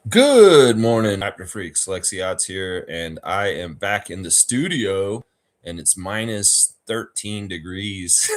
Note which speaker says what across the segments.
Speaker 1: Good morning, Raptor Freaks. Lexi Odds here, and I am back in the studio, and it's minus 13 degrees.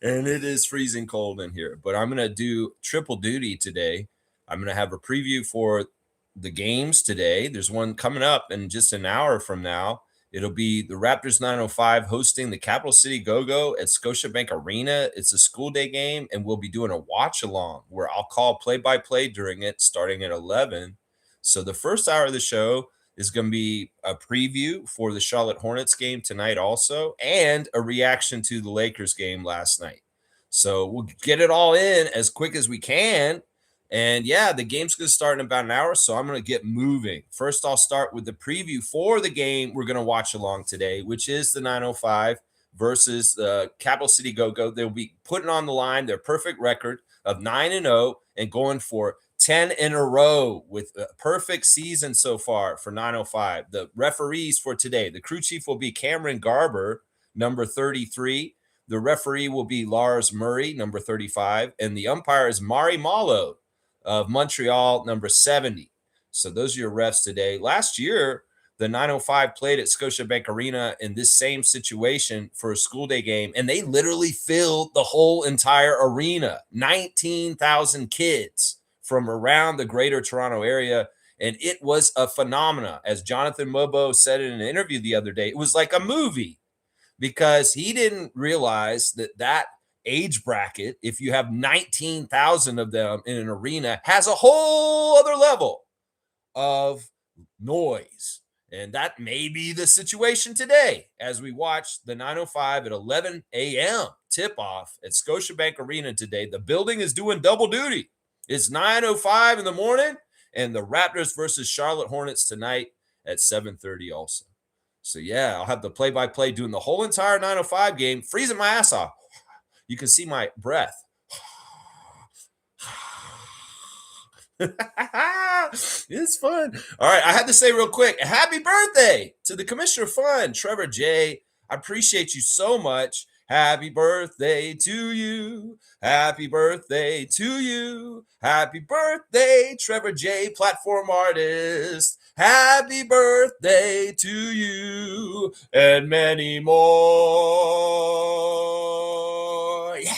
Speaker 1: And it is freezing cold in here. But I'm going to do triple duty today. I'm going to have a preview for the games today. There's one coming up in just an hour from now. It'll be the Raptors 905 hosting the Capital City Go-Go at Scotiabank Arena. It's a school day game, and we'll be doing a watch-along where I'll call play-by-play during it starting at 11. So the first hour of the show is going to be a preview for the Charlotte Hornets game tonight also, and a reaction to the Lakers game last night. So we'll get it all in as quick as we can. And yeah, the game's going to start in about an hour, so I'm going to get moving. First, I'll start with the preview for the game we're going to watch along today, which is the 905 versus the Capital City Go-Go. They'll be putting on the line their perfect record of 9-0 and going for 10 in a row with a perfect season so far for 905. The referees for today, the crew chief will be Cameron Garber, number 33. The referee will be Lars Murray, number 35. And the umpire is Mari Malo of Montreal, number 70. So those are your refs today. Last year, the 905 played at Scotiabank Arena in this same situation for a school day game, and they literally filled the whole entire arena, 19,000 kids from around the greater Toronto area, and it was a phenomenon. As Jonathan Mobo said in an interview the other day, it was like a movie because he didn't realize that age bracket, if you have 19,000 of them in an arena, has a whole other level of noise. And that may be the situation today as we watch the 905 at 11 a.m. tip-off at Scotiabank Arena today. The building is doing double duty. It's 9:05 in the morning, and the Raptors versus Charlotte Hornets tonight at 7:30 also. So, yeah, I'll have the play-by-play doing the whole entire 905 game, freezing my ass off. You can see my breath. It's fun. All right, I had to say real quick, happy birthday to the Commissioner of Fun, Trevor J. I appreciate you so much. Happy birthday to you. Happy birthday to you. Happy birthday, Trevor J, platform artist. Happy birthday to you and many more. Yeah.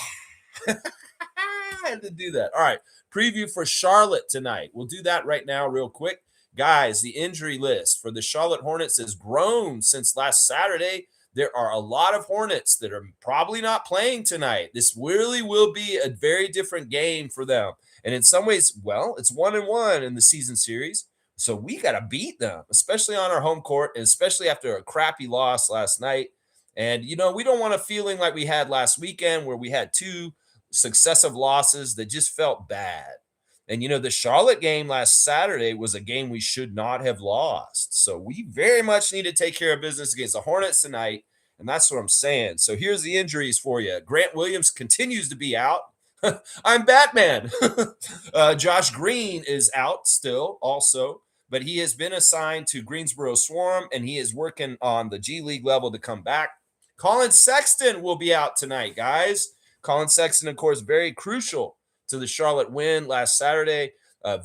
Speaker 1: I had to do that. All right. Preview for Charlotte tonight. We'll do that right now, real quick. Guys, the injury list for the Charlotte Hornets has grown since last Saturday. There are a lot of Hornets that are probably not playing tonight. This really will be a very different game for them. And in some ways, well, it's 1-1 in the season series. So we got to beat them, especially on our home court, and especially after a crappy loss last night. And, you know, we don't want a feeling like we had last weekend where we had two successive losses that just felt bad. And, you know, the Charlotte game last Saturday was a game we should not have lost. So we very much need to take care of business against the Hornets tonight. And that's what I'm saying. So here's the injuries for you. Grant Williams continues to be out. I'm Batman. Josh Green is out still also, but he has been assigned to Greensboro Swarm, and he is working on the G League level to come back. Colin Sexton will be out tonight, guys. Colin Sexton, of course, very crucial to the Charlotte win last Saturday.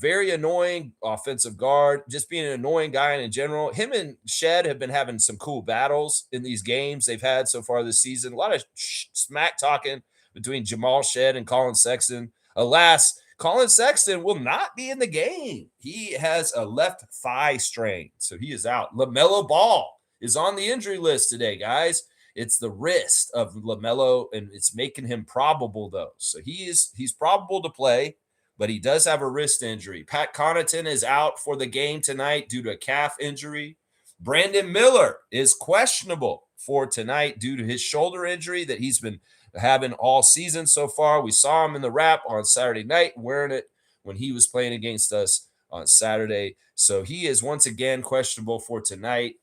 Speaker 1: Very annoying offensive guard, just being an annoying guy in general. Him and Shed have been having some cool battles in these games they've had so far this season. A lot of smack talking between Jamal Shed and Colin Sexton. Alas, Colin Sexton will not be in the game. He has a left thigh strain, so he is out. LaMelo Ball is on the injury list today, guys. It's the wrist of LaMelo, and it's making him probable, though. So he's probable to play, but he does have a wrist injury. Pat Connaughton is out for the game tonight due to a calf injury. Brandon Miller is questionable for tonight due to his shoulder injury that he's been having all season so far. We saw him in the wrap on Saturday night wearing it when he was playing against us on Saturday. So he is once again questionable for tonight.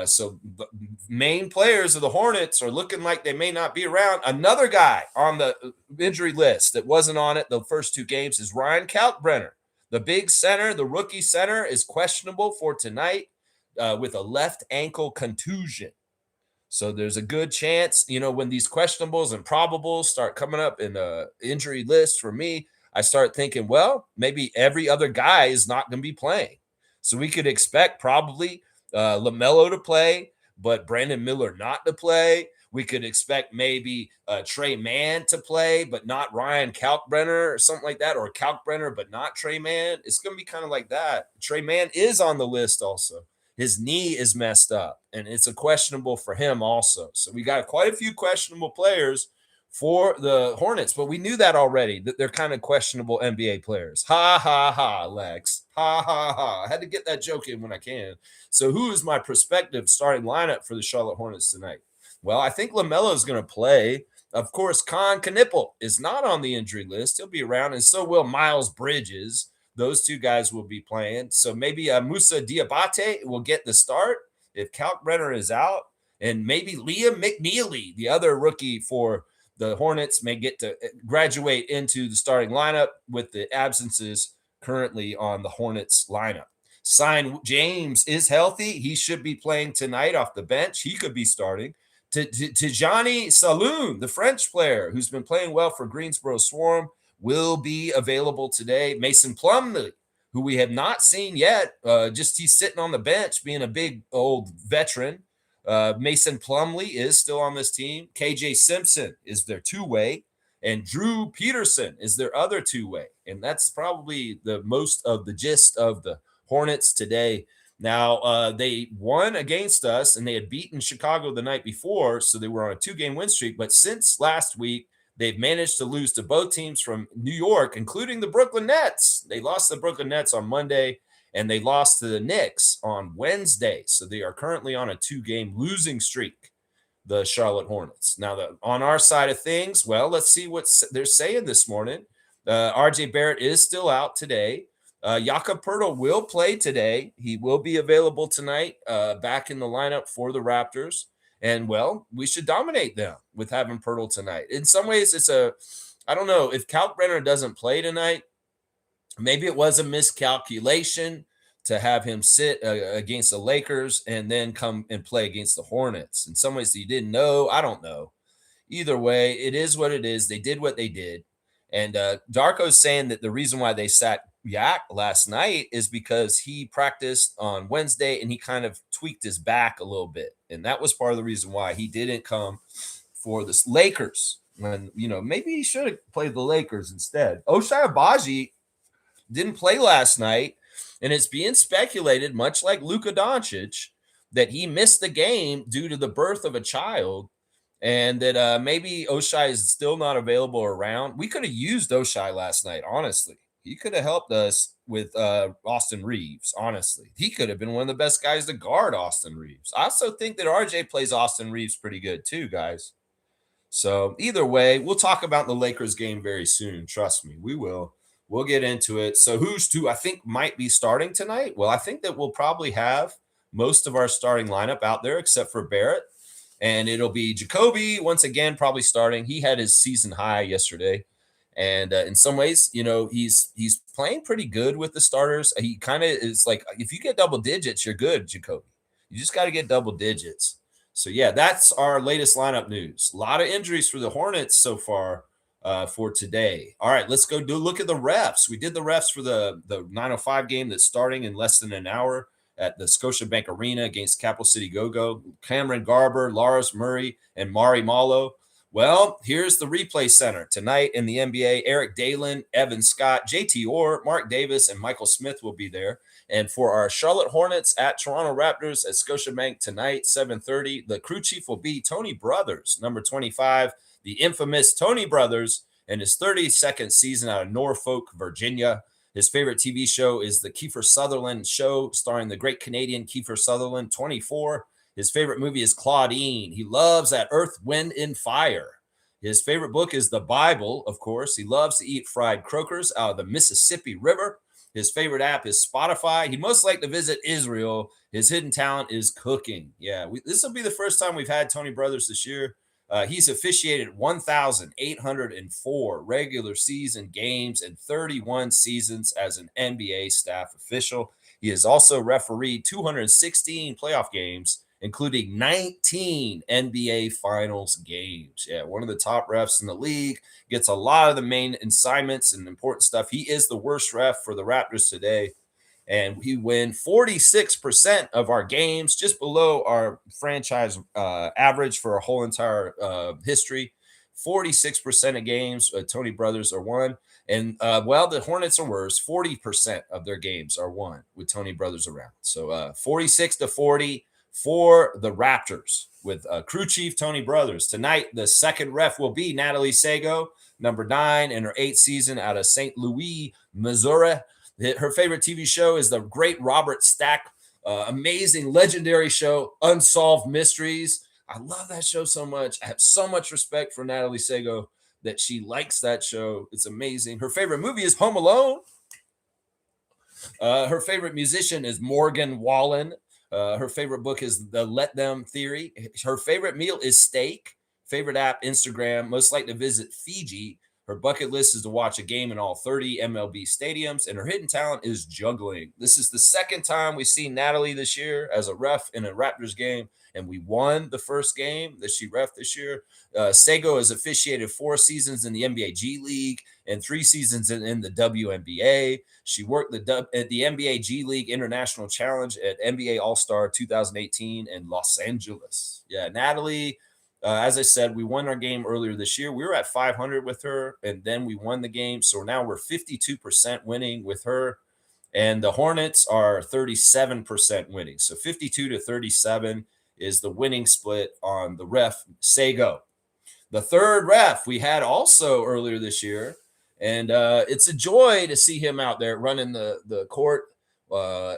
Speaker 1: So the main players of the Hornets are looking like they may not be around. Another guy on the injury list that wasn't on it the first two games is Ryan Kalkbrenner. The big center, the rookie center, is questionable for tonight with a left ankle contusion. So there's a good chance, you know, when these questionables and probables start coming up in the injury list for me, I start thinking, well, maybe every other guy is not going to be playing. So we could expect probably LaMelo to play, but Brandon Miller not to play. We could expect maybe Trey Mann to play, but not Ryan Kalkbrenner or something like that, or Kalkbrenner, but not Trey Mann. It's going to be kind of like that. Trey Mann is on the list also. His knee is messed up, and it's a questionable for him also. So we got quite a few questionable players for the Hornets, but we knew that already, that they're kind of questionable NBA players. Ha, ha, ha, Lex. Ha, ha, ha. I had to get that joke in when I can. So who is my prospective starting lineup for the Charlotte Hornets tonight? Well, I think LaMelo is going to play. Of course, Con Knipple is not on the injury list. He'll be around, and so will Miles Bridges. Those two guys will be playing. So maybe Musa Diabate will get the start if Kalkbrenner is out. And maybe Liam McNeely, the other rookie for the Hornets, may get to graduate into the starting lineup with the absences currently on the Hornets lineup. Sign James is healthy. He should be playing tonight off the bench. He could be starting. Tijani Saloon, the French player who's been playing well for Greensboro Swarm, will be available today. Mason Plumlee, who we have not seen yet, just he's sitting on the bench being a big old veteran. Mason Plumlee is still on this team. KJ Simpson is their two-way, and Drew Peterson is their other two-way. And that's probably the most of the gist of the Hornets today. Now, they won against us, and they had beaten Chicago the night before, so they were on a 2-game win streak. But since last week, they've managed to lose to both teams from New York, including the Brooklyn Nets. They lost to the Brooklyn Nets on Monday, and they lost to the Knicks on Wednesday. So they are currently on a 2-game losing streak, the Charlotte Hornets. Now, on our side of things, well, let's see what they're saying this morning. RJ Barrett is still out today. Jakob Poeltl will play today. He will be available tonight, back in the lineup for the Raptors. And, well, we should dominate them with having Poeltl tonight. In some ways, I don't know, if Kalkbrenner doesn't play tonight, maybe it was a miscalculation to have him sit against the Lakers and then come and play against the Hornets. In some ways, he didn't know. I don't know. Either way, it is what it is. They did what they did. And Darko's saying that the reason why they sat Yak last night is because he practiced on Wednesday and he kind of tweaked his back a little bit. And that was part of the reason why he didn't come for the Lakers. When, maybe he should have played the Lakers instead. Ochai Agbaji didn't play last night, and it's being speculated, much like Luka Doncic, that he missed the game due to the birth of a child, and that maybe Ochai is still not available around. We could have used Ochai last night, honestly. He could have helped us with Austin Reeves, honestly. He could have been one of the best guys to guard Austin Reeves. I also think that RJ plays Austin Reeves pretty good too, guys. So either way, we'll talk about the Lakers game very soon. Trust me, we will. We'll get into it. So who's I think might be starting tonight? Well, I think that we'll probably have most of our starting lineup out there except for Barrett. And it'll be Jacoby once again, probably starting. He had his season high yesterday. And in some ways, he's playing pretty good with the starters. He kind of is like, if you get double digits, you're good, Jacoby. You just got to get double digits. So, yeah, that's our latest lineup news. A lot of injuries for the Hornets so far for today. All right, let's go look at the refs. We did the refs for the 9:05 game that's starting in less than an hour at the Scotiabank Arena against Capital City Go-Go. Cameron Garber, Lars Murray, and Mari Malo. Well, here's the replay center. Tonight in the NBA, Eric Dalen, Evan Scott, JT Orr, Mark Davis, and Michael Smith will be there. And for our Charlotte Hornets at Toronto Raptors at Scotiabank tonight, 7:30, the crew chief will be Tony Brothers, number 25, the infamous Tony Brothers, and his 32nd season out of Norfolk, Virginia. His favorite TV show is the Kiefer Sutherland Show, starring the great Canadian Kiefer Sutherland, 24. His favorite movie is Claudine. He loves that Earth, Wind, and Fire. His favorite book is the Bible, of course. He loves to eat fried croakers out of the Mississippi River. His favorite app is Spotify. He'd most like to visit Israel. His hidden talent is cooking. Yeah, this will be the first time we've had Tony Brothers this year. He's officiated 1,804 regular season games and 31 seasons as an NBA staff official. He has also refereed 216 playoff games including 19 NBA Finals games. Yeah, one of the top refs in the league, gets a lot of the main assignments and important stuff. He is the worst ref for the Raptors today, and we win 46% of our games, just below our franchise average for a whole entire history. 46% of games, Tony Brothers are won. And well, the Hornets are worse. 40% of their games are won with Tony Brothers around. So 46-40 for the Raptors with crew chief Tony Brothers. Tonight, the second ref will be Natalie Sago, number 9 in her 8th season out of St. Louis, Missouri. Her favorite TV show is the great Robert Stack, amazing, legendary show, Unsolved Mysteries. I love that show so much. I have so much respect for Natalie Sago that she likes that show. It's amazing. Her favorite movie is Home Alone. Her favorite musician is Morgan Wallen. Her favorite book is The Let Them Theory. Her favorite meal is steak. Favorite app, Instagram. Most likely to visit Fiji. Her bucket list is to watch a game in all 30 MLB stadiums, and her hidden talent is juggling. This is the second time we've seen Natalie this year as a ref in a Raptors game, and we won the first game that she ref this year. Sago has officiated 4 seasons in the NBA G League and 3 seasons in the WNBA. She worked at the NBA G League International Challenge at NBA All-Star 2018 in Los Angeles. Yeah, Natalie, as I said, we won our game earlier this year. We were at 500 with her, and then we won the game. So now we're 52% winning with her. And the Hornets are 37% winning. So 52-37 is the winning split on the ref, Sago. The third ref we had also earlier this year. And it's a joy to see him out there running the court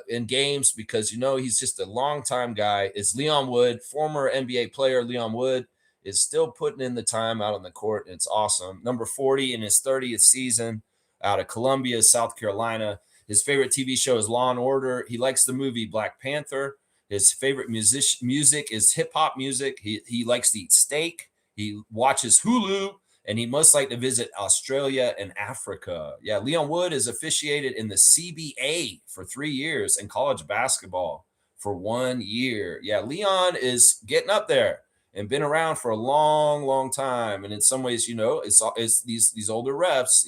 Speaker 1: in games because, he's just a longtime guy. It's Leon Wood, former NBA player. Leon Wood is still putting in the time out on the court, and it's awesome. Number 40 in his 30th season out of Columbia, South Carolina. His favorite TV show is Law and Order. He likes the movie Black Panther. His favorite music is hip-hop music. He likes to eat steak. He watches Hulu, and he must like to visit Australia and Africa. Yeah, Leon Wood is officiated in the CBA for 3 years and college basketball for 1 year. Yeah, Leon is getting up there and been around for a long, long time. And in some ways, it's these older refs,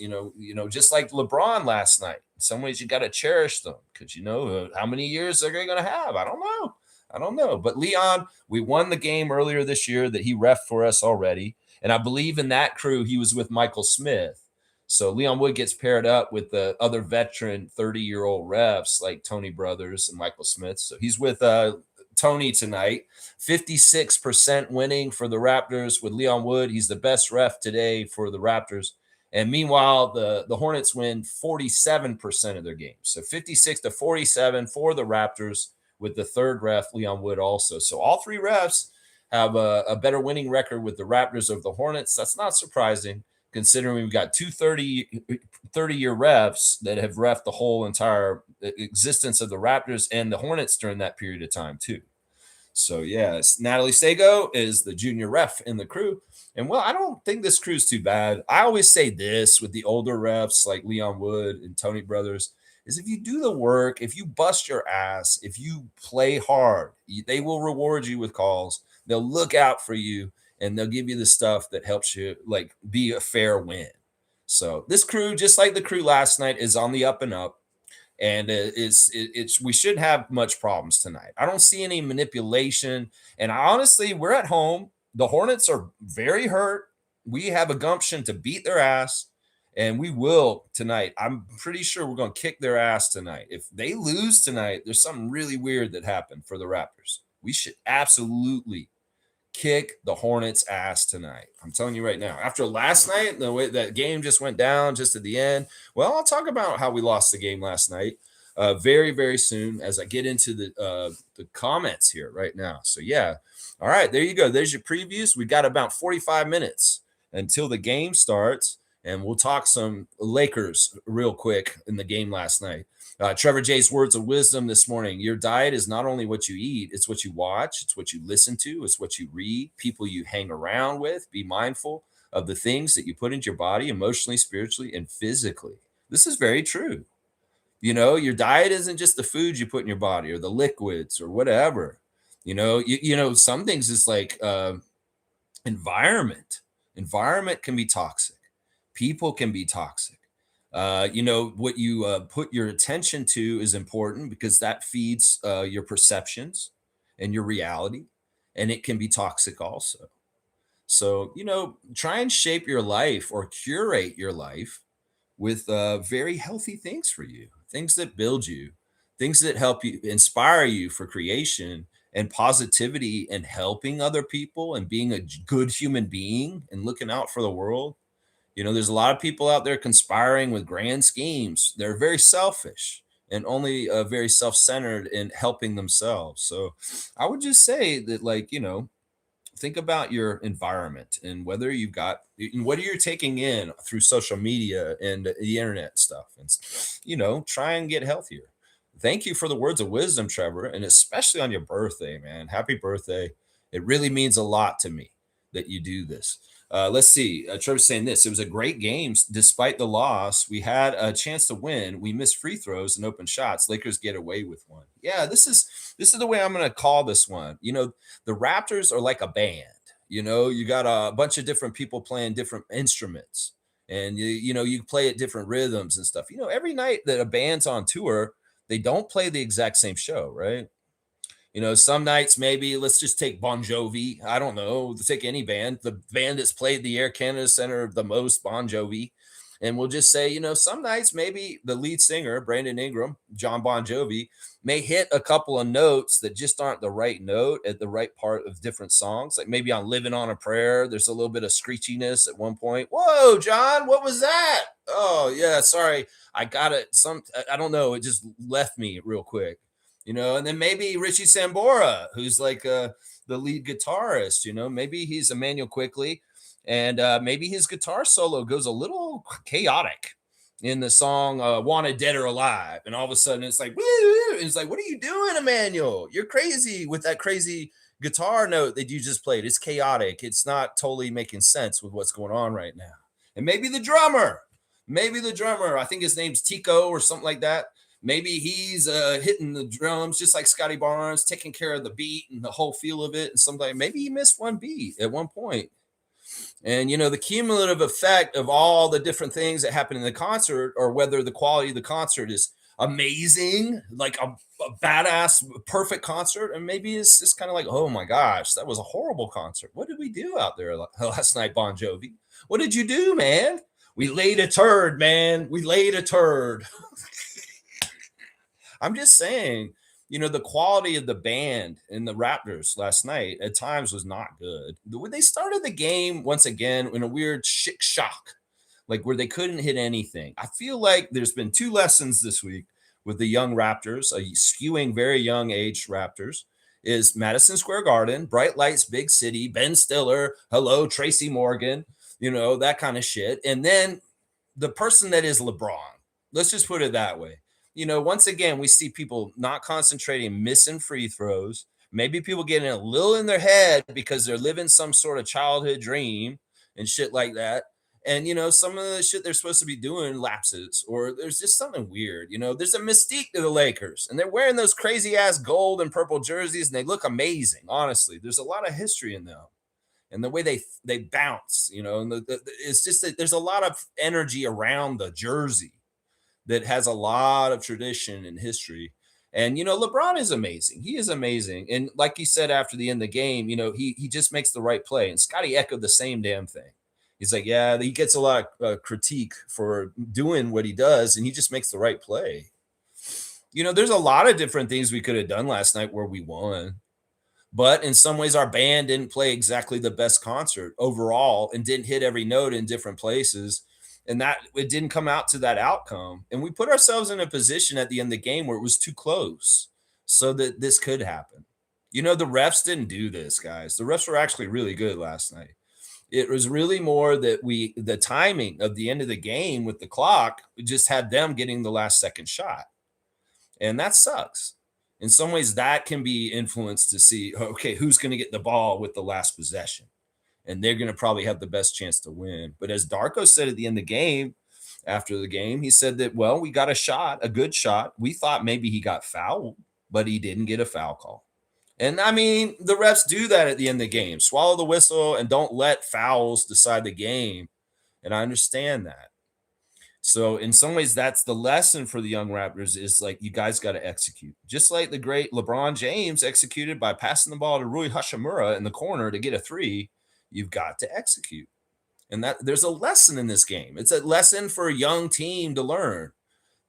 Speaker 1: just like LeBron last night. In some ways, you got to cherish them because how many years they're going to have. I don't know. But Leon, we won the game earlier this year that he reffed for us already. And I believe in that crew, he was with Michael Smith. So Leon Wood gets paired up with the other veteran 30-year-old refs like Tony Brothers and Michael Smith. So he's with Tony tonight. 56% winning for the Raptors with Leon Wood. He's the best ref today for the Raptors. And meanwhile, the Hornets win 47% of their games. So 56-47 for the Raptors with the third ref, Leon Wood, also. So all 3 refs have a better winning record with the Raptors over the Hornets. That's not surprising, considering we've got 2 30-year refs that have reffed the whole entire existence of the Raptors and the Hornets during that period of time, too. So, yes, Natalie Sago is the junior ref in the crew. And, well, I don't think this crew's too bad. I always say this with the older refs like Leon Wood and Tony Brothers, is if you do the work, if you bust your ass, if you play hard, they will reward you with calls. They'll look out for you, and they'll give you the stuff that helps you, like, be a fair win. So this crew, just like the crew last night, is on the up and up. And we shouldn't have much problems tonight. I don't see any manipulation. And honestly, we're at home. The Hornets are very hurt. We have a gumption to beat their ass, and we will tonight. I'm pretty sure we're going to kick their ass tonight. If they lose tonight, there's something really weird that happened for the Raptors. We should absolutely kick the Hornets' ass tonight. I'm telling you right now. After last night, the way that game just went down just at the end, well, I'll talk about how we lost the game last night very, very soon as I get into the comments here right now. So, yeah. All right, there you go. There's your previews. We got about 45 minutes until the game starts, and we'll talk some Lakers real quick in the game last night. Trevor J's words of wisdom this morning. Your diet is not only what you eat, it's what you watch, it's what you listen to, it's what you read, people you hang around with. Be mindful of the things that you put into your body emotionally, spiritually, and physically. This is very true. Your diet isn't just the food you put in your body or the liquids or whatever. Some things is like environment. Environment can be toxic. People can be toxic. What you put your attention to is important because that feeds your perceptions and your reality, and it can be toxic also. So, try and shape your life or curate your life with very healthy things for you, things that build you, things that help you, inspire you for creation and positivity and helping other people and being a good human being and looking out for the world. There's a lot of people out there conspiring with grand schemes. They're very selfish and only very self centered in helping themselves. So I would just say that, like, think about your environment and whether you've got and what are you taking in through social media and the internet stuff, and try and get healthier. Thank you for the words of wisdom, Trevor, and especially on your birthday, man. Happy birthday. It really means a lot to me that you do this. Let's see. Trevor's saying this. It was a great game. Despite the loss, we had a chance to win. We missed free throws and open shots. Lakers get away with one. Yeah, this is the way I'm going to call this one. The Raptors are like a band. You got a bunch of different people playing different instruments, and you play at different rhythms and stuff. Every night that a band's on tour, they don't play the exact same show, right? Some nights maybe let's just take Bon Jovi. I don't know, take any band, the band that's played the Air Canada Center the most, Bon Jovi. And we'll just say, some nights maybe the lead singer, Brandon Ingram, John Bon Jovi, may hit a couple of notes that just aren't the right note at the right part of different songs. Like maybe on Living on a Prayer, there's a little bit of screechiness at one point. Whoa, John, what was that? Oh, yeah, sorry. I got it. I don't know. It just left me real quick. And then maybe Richie Sambora, who's like the lead guitarist, maybe he's Emmanuel Quickly, and maybe his guitar solo goes a little chaotic in the song Wanted Dead or Alive. And all of a sudden it's like, woo! And it's like, what are you doing, Emmanuel? You're crazy with that crazy guitar note that you just played. It's chaotic. It's not totally making sense with what's going on right now. And maybe the drummer, I think his name's Tico or something like that. Maybe he's hitting the drums just like Scotty Barnes, taking care of the beat and the whole feel of it. And something, maybe he missed one beat at one point. And, the cumulative effect of all the different things that happen in the concert, or whether the quality of the concert is amazing, like a badass, perfect concert, and maybe it's just kind of like, oh my gosh, that was a horrible concert. What did we do out there last night, Bon Jovi? What did you do, man? We laid a turd, man. We laid a turd. I'm just saying, the quality of the band in the Raptors last night at times was not good. When they started the game once again in a weird shit shock, like where they couldn't hit anything. I feel like there's been two lessons this week with the young Raptors, skewing very young age Raptors, is Madison Square Garden, bright lights, big city, Ben Stiller, hello, Tracy Morgan, that kind of shit. And then the person that is LeBron, let's just put it that way. Once again, we see people not concentrating, missing free throws. Maybe people getting a little in their head because they're living some sort of childhood dream and shit like that. And, some of the shit they're supposed to be doing lapses, or there's just something weird. There's a mystique to the Lakers, and they're wearing those crazy ass gold and purple jerseys, and they look amazing. Honestly, there's a lot of history in them. And the way they bounce, and it's just that there's a lot of energy around the jersey that has a lot of tradition and history. And, LeBron is amazing. He is amazing. And like he said after the end of the game, he just makes the right play. And Scotty echoed the same damn thing. He's like, yeah, he gets a lot of critique for doing what he does, and he just makes the right play. There's a lot of different things we could have done last night where we won. But in some ways, our band didn't play exactly the best concert overall and didn't hit every note in different places. And that it didn't come out to that outcome. And we put ourselves in a position at the end of the game where it was too close so that this could happen. The refs didn't do this, guys. The refs were actually really good last night. It was really more that the timing of the end of the game with the clock just had them getting the last second shot. And that sucks. In some ways, that can be influenced to see, okay, who's going to get the ball with the last possession. And they're going to probably have the best chance to win. But as Darko said at the end of the game, after the game, he said that, well, we got a good shot. We thought maybe he got fouled, but he didn't get a foul call. And I mean, the refs do that at the end of the game. Swallow the whistle and don't let fouls decide the game. And I understand that. So in some ways, that's the lesson for the young Raptors is like, you guys got to execute. Just like the great LeBron James executed by passing the ball to Rui Hachimura in the corner to get a three. You've got to execute. And that there's a lesson in this game. It's a lesson for a young team to learn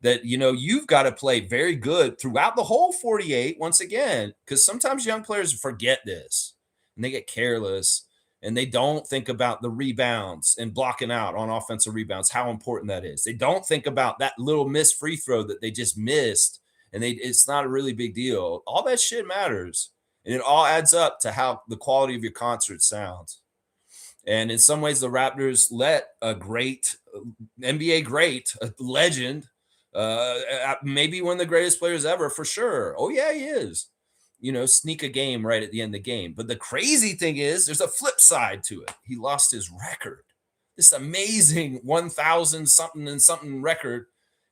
Speaker 1: that, you've got to play very good throughout the whole 48 once again, because sometimes young players forget this and they get careless and they don't think about the rebounds and blocking out on offensive rebounds, how important that is. They don't think about that little missed free throw that they just missed, and it's not a really big deal. All that shit matters, and it all adds up to how the quality of your concert sounds. And in some ways, the Raptors let a great NBA great, a legend, maybe one of the greatest players ever for sure. Oh, yeah, he is. Sneak a game right at the end of the game. But the crazy thing is, there's a flip side to it. He lost his record, this amazing 1,000 something and something record.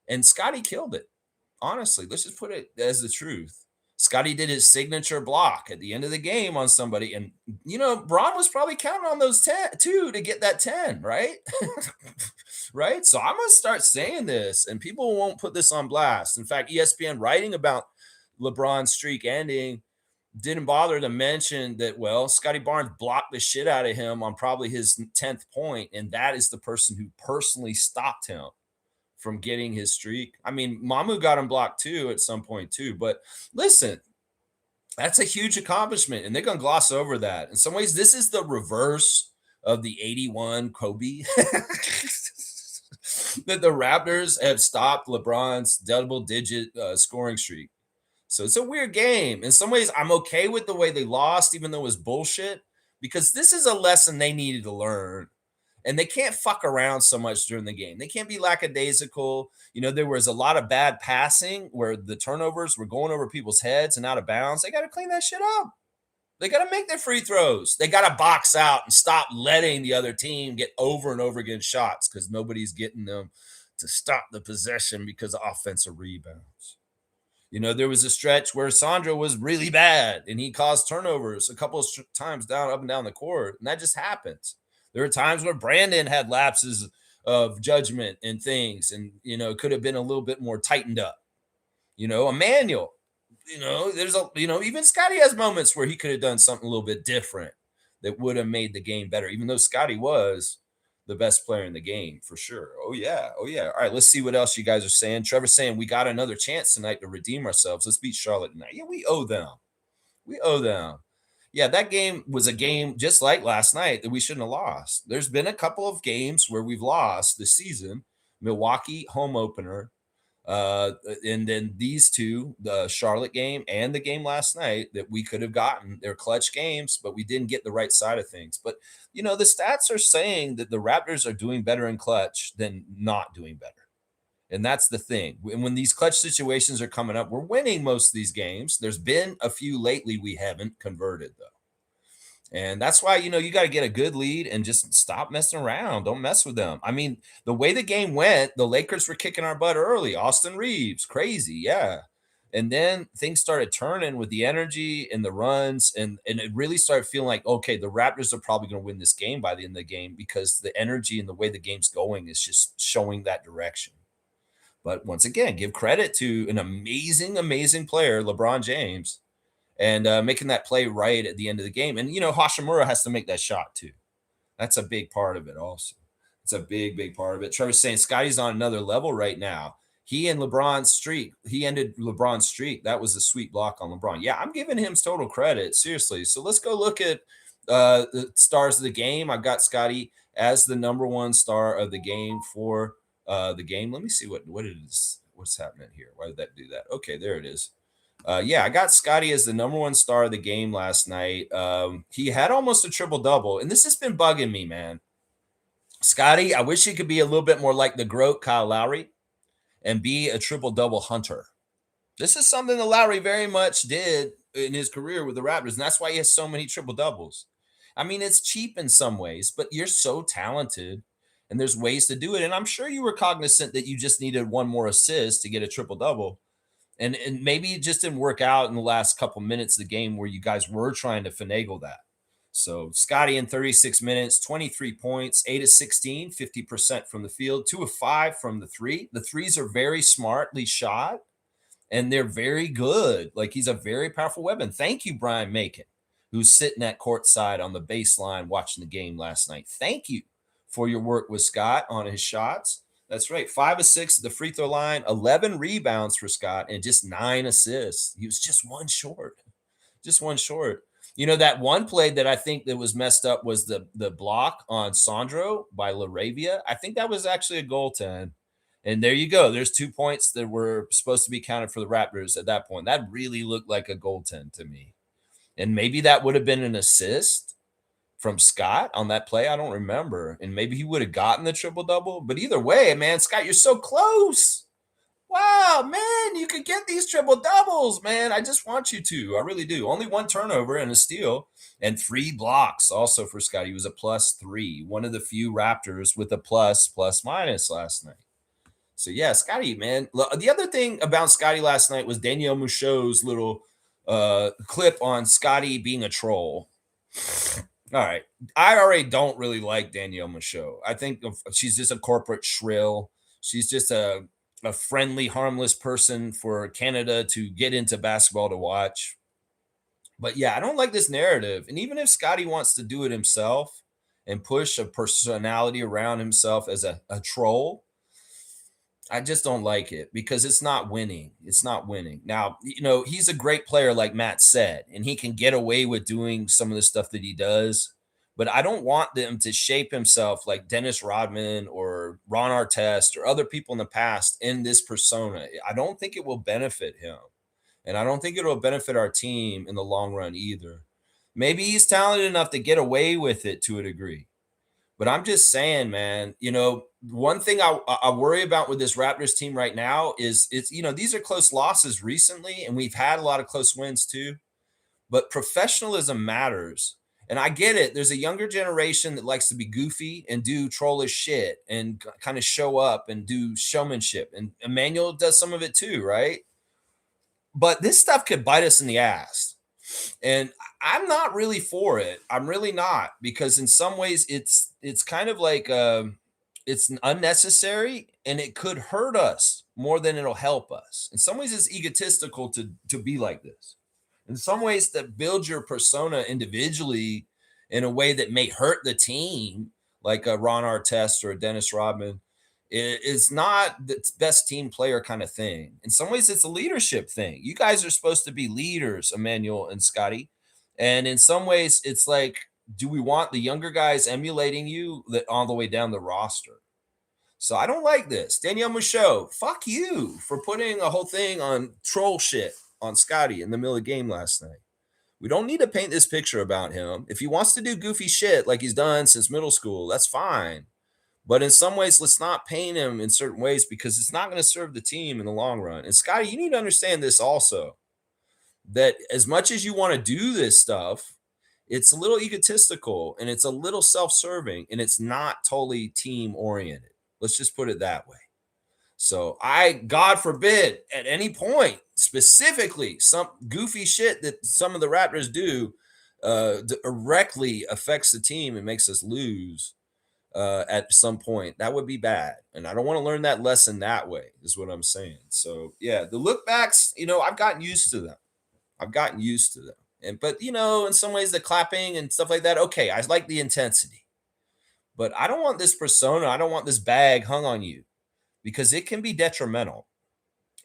Speaker 1: And Scotty killed it. Honestly, let's just put it as the truth. Scotty did his signature block at the end of the game on somebody. And, Braun was probably counting on those 10 too to get that 10, right? Right. So I'm going to start saying this and people won't put this on blast. In fact, ESPN writing about LeBron's streak ending didn't bother to mention that, well, Scotty Barnes blocked the shit out of him on probably his 10th point, and that is the person who personally stopped him from getting his streak. I mean, Mamu got him blocked too at some point too, but listen, that's a huge accomplishment, and they're going to gloss over that. In some ways, this is the reverse of the 81 Kobe. That the Raptors have stopped LeBron's double-digit scoring streak. So it's a weird game. In some ways, I'm okay with the way they lost, even though it was bullshit, because this is a lesson they needed to learn. And they can't fuck around so much during the game. They can't be lackadaisical. There was a lot of bad passing where the turnovers were going over people's heads and out of bounds. They got to clean that shit up. They got to make their free throws. They got to box out and stop letting the other team get over and over again shots because nobody's getting them to stop the possession because of offensive rebounds. There was a stretch where Sandro was really bad and he caused turnovers a couple of times up and down the court. And that just happens. There were times where Brandon had lapses of judgment and things, and, it could have been a little bit more tightened up. Emmanuel, there's even Scotty has moments where he could have done something a little bit different that would have made the game better, even though Scotty was the best player in the game for sure. Oh yeah. All right, let's see what else you guys are saying. Trevor's saying we got another chance tonight to redeem ourselves. Let's beat Charlotte tonight. Yeah, we owe them. Yeah, that game was a game just like last night that we shouldn't have lost. There's been a couple of games where we've lost this season. Milwaukee home opener, and then these two, the Charlotte game and the game last night, that we could have gotten. They're clutch games, but we didn't get the right side of things. But, the stats are saying that the Raptors are doing better in clutch than not doing better. And that's the thing. When these clutch situations are coming up, we're winning most of these games. There's been a few lately we haven't converted, though. And that's why, you got to get a good lead and just stop messing around. Don't mess with them. I mean, the way the game went, the Lakers were kicking our butt early. Austin Reeves, crazy. Yeah. And then things started turning with the energy and the runs. And it really started feeling like, okay, the Raptors are probably going to win this game by the end of the game because the energy and the way the game's going is just showing that direction. But once again, give credit to an amazing, amazing player, LeBron James, and making that play right at the end of the game. And, Hachimura has to make that shot too. That's a big part of it also. It's a big, big part of it. Trevor's saying Scotty's on another level right now. He ended LeBron's streak. That was a sweet block on LeBron. Yeah, I'm giving him total credit, seriously. So let's go look at the stars of the game. I've got Scotty as the number one star of the game for the game. Let me see what it is. What's happening here? Why did that do that? Okay, there it is. I got Scotty as the number one star of the game last night. He had almost a triple-double, and this has been bugging me, man. Scotty, I wish he could be a little bit more like the GOAT Kyle Lowry and be a triple-double hunter. This is something that Lowry very much did in his career with the Raptors, and that's why he has so many triple-doubles. I mean, it's cheap in some ways, but you're so talented, and there's ways to do it. And I'm sure you were cognizant that you just needed one more assist to get a triple-double. And maybe it just didn't work out in the last couple minutes of the game where you guys were trying to finagle that. So Scotty in 36 minutes, 23 points, 8 of 16, 50% from the field, 2 of 5 from the three. The threes are very smartly shot and they're very good. Like he's a very powerful weapon. Thank you, Brian Macon, who's sitting at courtside on the baseline watching the game last night. Thank you for your work with Scott on his shots. That's right. 5 of 6 at the free throw line, 11 rebounds for Scott, and just 9 assists. He was just one short. Just one short. You know, that one play that I think that was messed up was the block on Sandro by LaRavia. I think that was actually a goaltend. And there you go. There's 2 points that were supposed to be counted for the Raptors at that point. That really looked like a goaltend to me. And maybe that would have been an assist from Scott on that play. I don't remember. And maybe he would have gotten the triple-double. But either way, man, Scott, you're so close. Wow, man, you could get these triple doubles, man. I just want you to. I really do. Only 1 turnover and a steal and 3 blocks also for Scott. He was a +3, one of the few Raptors with a plus minus last night. So, yeah, Scotty, man. The other thing about Scotty last night was Danielle Michaud's little clip on Scotty being a troll. All right. I already don't really like Danielle Michaud. I think she's just a corporate shrill. She's just a friendly, harmless person for Canada to get into basketball to watch. But yeah, I don't like this narrative. And even if Scotty wants to do it himself and push a personality around himself as a troll, I just don't like it because it's not winning. It's not winning. Now, you know, he's a great player, like Matt said, and he can get away with doing some of the stuff that he does. But I don't want them to shape himself like Dennis Rodman or Ron Artest or other people in the past in this persona. I don't think it will benefit him. And I don't think it will benefit our team in the long run either. Maybe he's talented enough to get away with it to a degree. But I'm just saying, man, you know, one thing I worry about with this Raptors team right now is it's, you know, these are close losses recently, and we've had a lot of close wins too. But professionalism matters. And I get it. There's a younger generation that likes to be goofy and do trollish shit and kind of show up and do showmanship. And Emmanuel does some of it too, right? But this stuff could bite us in the ass. And I'm not really for it. I'm really not, because in some ways it's kind of like it's unnecessary and it could hurt us more than it'll help us. In some ways, it's egotistical to be like this. In some ways, that build your persona individually in a way that may hurt the team, like a Ron Artest or a Dennis Rodman, is not the best team player kind of thing. In some ways, it's a leadership thing. You guys are supposed to be leaders, Emmanuel and Scotty. And in some ways, it's like, do we want the younger guys emulating you that all the way down the roster? So I don't like this. Danielle Michaud, fuck you for putting a whole thing on troll shit on Scotty in the middle of the game last night. We don't need to paint this picture about him. If he wants to do goofy shit like he's done since middle school, that's fine. But in some ways, let's not paint him in certain ways because it's not going to serve the team in the long run. And Scotty, you need to understand this also, that as much as you want to do this stuff, it's a little egotistical and it's a little self-serving and it's not totally team oriented. Let's just put it that way. So God forbid, at any point, specifically some goofy shit that some of the Raptors do directly affects the team and makes us lose at some point. That would be bad. And I don't want to learn that lesson that way, is what I'm saying. So, yeah, the look backs, you know, I've gotten used to them. But, you know, in some ways, the clapping and stuff like that, okay, I like the intensity. But I don't want this persona, I don't want this bag hung on you, because it can be detrimental.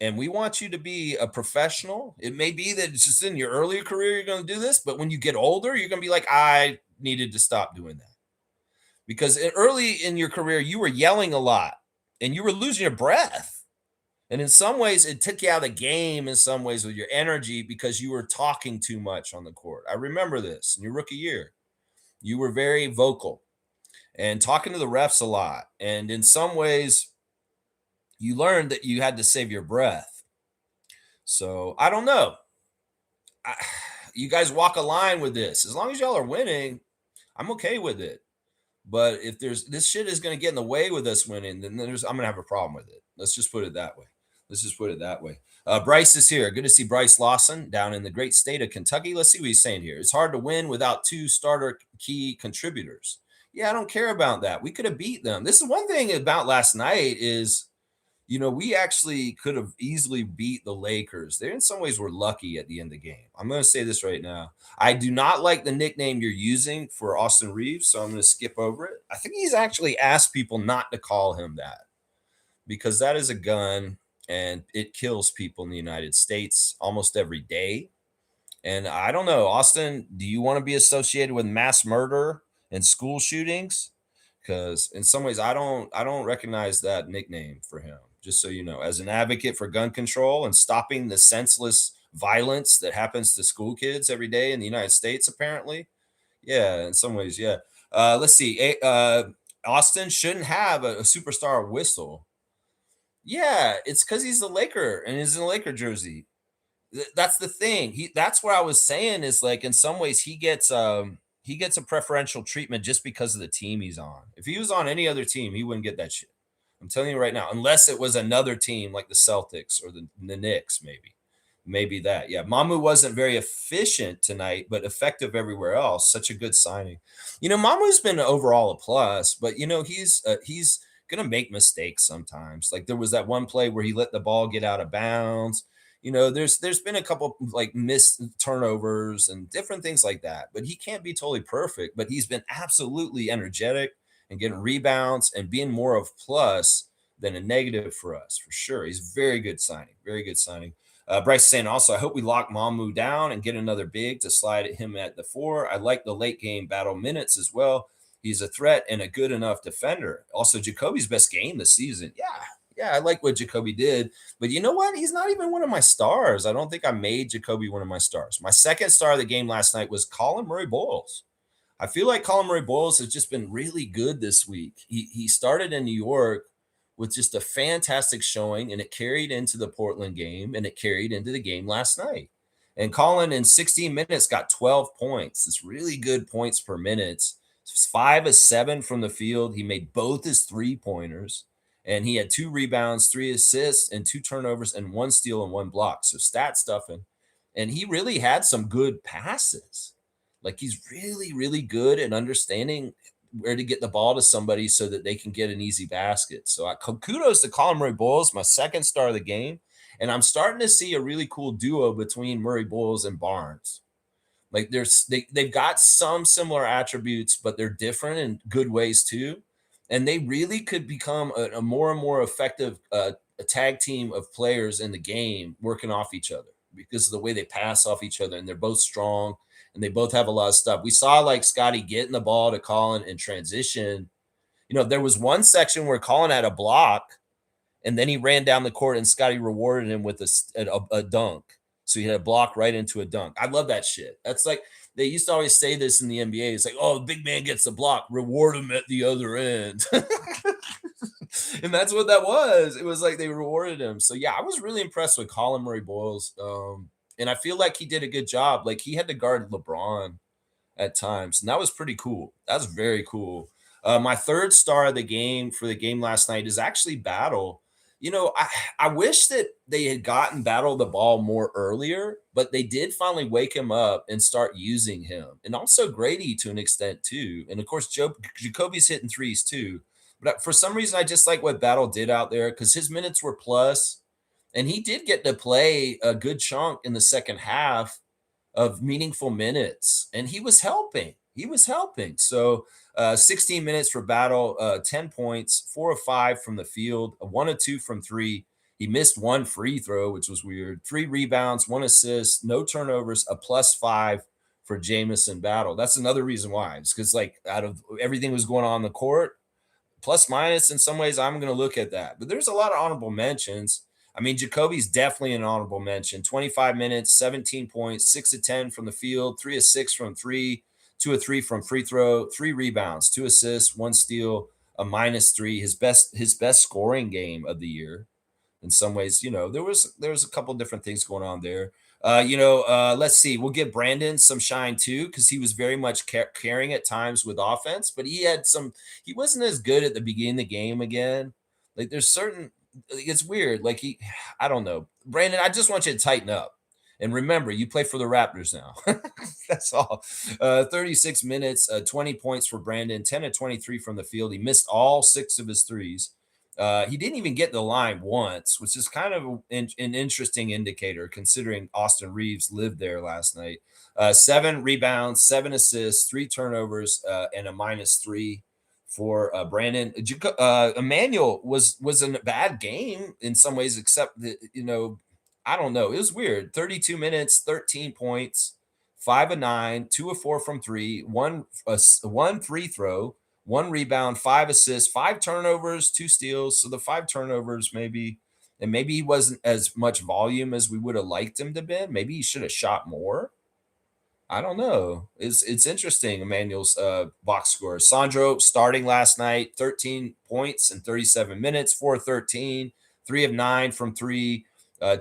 Speaker 1: And we want you to be a professional. It may be that it's just in your earlier career you're going to do this, but when you get older, you're going to be like, I needed to stop doing that. Because early in your career, you were yelling a lot and you were losing your breath. And in some ways, it took you out of the game in some ways with your energy because you were talking too much on the court. I remember this in your rookie year. You were very vocal and talking to the refs a lot. And in some ways, you learned that you had to save your breath. So I don't know. You guys walk a line with this. As long as y'all are winning, I'm okay with it. But if this shit is going to get in the way with us winning, then I'm going to have a problem with it. Let's just put it that way. Let's just put it that way. Bryce is here. Good to see Bryce Lawson down in the great state of Kentucky. Let's see what he's saying here. It's hard to win without two starter key contributors. Yeah, I don't care about that. We could have beat them. This is one thing about last night is, we actually could have easily beat the Lakers. They in some ways were lucky at the end of the game. I'm going to say this right now. I do not like the nickname you're using for Austin Reeves, so I'm going to skip over it. I think he's actually asked people not to call him that because that is a gun and it kills people in the United States almost every day. And I don't know, Austin, do you want to be associated with mass murder and school shootings? Because in some ways, I don't recognize that nickname for him. Just so you know, as an advocate for gun control and stopping the senseless violence that happens to school kids every day in the United States, apparently, yeah, in some ways, yeah. Let's see, Austin shouldn't have a superstar whistle. Yeah, it's because he's a Laker and he's in a Laker jersey. That's the thing. That's what I was saying is like in some ways he gets a preferential treatment just because of the team he's on. If he was on any other team, he wouldn't get that shit. I'm telling you right now, unless it was another team like the Celtics or the Knicks, maybe. Maybe that. Yeah. Mamu wasn't very efficient tonight, but effective everywhere else. Such a good signing. Mamu's been overall a plus, but he's gonna make mistakes sometimes. Like there was that one play where he let the ball get out of bounds. There's been a couple like missed turnovers and different things like that, but he can't be totally perfect. But he's been absolutely energetic and getting rebounds and being more of plus than a negative for us for sure. He's very good signing, very good signing. Bryce saying also, I hope we lock Mamu down and get another big to slide at him at the 4. I like the late game battle minutes as well. He's a threat and a good enough defender. Also, Jacoby's best game this season. Yeah, I like what Jacoby did. But you know what? He's not even one of my stars. I don't think I made Jacoby one of my stars. My second star of the game last night was Colin Murray Boyles. I feel like Colin Murray Boyles has just been really good this week. He started in New York with just a fantastic showing, and it carried into the Portland game, and it carried into the game last night. And Colin in 16 minutes got 12 points. It's really good points per minute. 5 of 7 from the field. He made both his 3-pointers, and he had 2 rebounds, 3 assists, and 2 turnovers, and 1 steal and 1 block. So stat stuffing. And he really had some good passes. Like he's really, really good at understanding where to get the ball to somebody so that they can get an easy basket. So kudos to Colin Murray Boyles, my second star of the game. And I'm starting to see a really cool duo between Murray Boyles and Barnes. Like they've got some similar attributes, but they're different in good ways too. And they really could become a more and more effective a tag team of players in the game working off each other because of the way they pass off each other. And they're both strong and they both have a lot of stuff. We saw like Scotty getting the ball to Colin in transition. There was one section where Colin had a block and then he ran down the court and Scotty rewarded him with a dunk. So he had a block right into a dunk. I love that shit. That's like they used to always say this in the NBA. It's like, oh, the big man gets the block, reward him at the other end. And that's what that was. It was like they rewarded him. So yeah, I was really impressed with Colin Murray Boyles. And I feel like he did a good job. Like he had to guard LeBron at times, and that was pretty cool. That's very cool. My third star of the game for the game last night is actually Battle. I wish that they had gotten Battle the ball more earlier, but they did finally wake him up and start using him. And also Grady to an extent too. And of course, Jacoby's hitting threes too. But for some reason, I just like what Battle did out there because his minutes were plus, and he did get to play a good chunk in the second half of meaningful minutes, and he was helping. So 16 minutes for Battle, 10 points, 4 of 5 from the field, 1 of 2 from 3. He missed 1 free throw, which was weird. 3 rebounds, 1 assist, no turnovers, a +5 for Jamison Battle. That's another reason why. It's because like out of everything was going on the court, plus minus in some ways, I'm going to look at that. But there's a lot of honorable mentions. I mean, Jacoby's definitely an honorable mention. 25 minutes, 17 points, 6 of 10 from the field, 3 of 6 from 3, 2 of 3 from free throw, 3 rebounds, 2 assists, 1 steal, a -3. His best scoring game of the year. In some ways, there was a couple different things going on there. Let's see. We'll give Brandon some shine too because he was very much carrying at times with offense, but he wasn't as good at the beginning of the game again. Like there's certain it's weird. Like I don't know. Brandon, I just want you to tighten up. And remember, you play for the Raptors now. That's all. 36 minutes, 20 points for Brandon, 10 of 23 from the field. He missed all 6 of his threes. He didn't even get the line once, which is kind of an interesting indicator considering Austin Reeves lived there last night. 7 rebounds, 7 assists, 3 turnovers, and a -3 for Brandon. Emmanuel was in a bad game in some ways, except that, I don't know. It was weird. 32 minutes, 13 points, 5 of 9, 2 of 4 from 3, one free throw, 1 rebound, 5 assists, 5 turnovers, 2 steals. So the 5 turnovers maybe, and maybe he wasn't as much volume as we would have liked him to be. Maybe he should have shot more. I don't know. It's interesting. Emmanuel's box score. Sandro starting last night, 13 points in 37 minutes, 4 of 13, 3 of 9 from 3,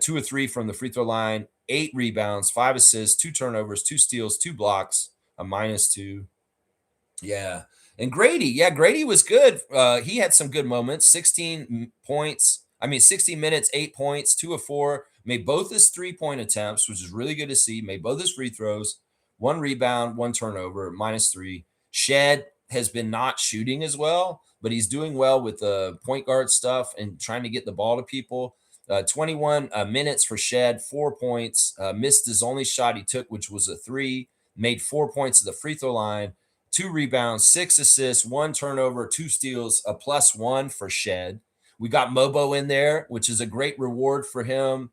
Speaker 1: 2 of 3 from the free throw line, 8 rebounds, 5 assists, 2 turnovers, 2 steals, 2 blocks, a -2. Yeah. And Grady, Grady was good. He had some good moments. 16 points. 16 minutes, 8 points, 2 of 4. Made both his 3-point attempts, which is really good to see. Made both his free throws. 1 rebound, 1 turnover, -3. Shed has been not shooting as well, but he's doing well with the point guard stuff and trying to get the ball to people. 21 minutes for Shed, 4 points. Missed his only shot he took, which was a 3. Made 4 points at the free throw line. 2 rebounds, 6 assists, 1 turnover, 2 steals, a +1 for Shed. We got Mobo in there, which is a great reward for him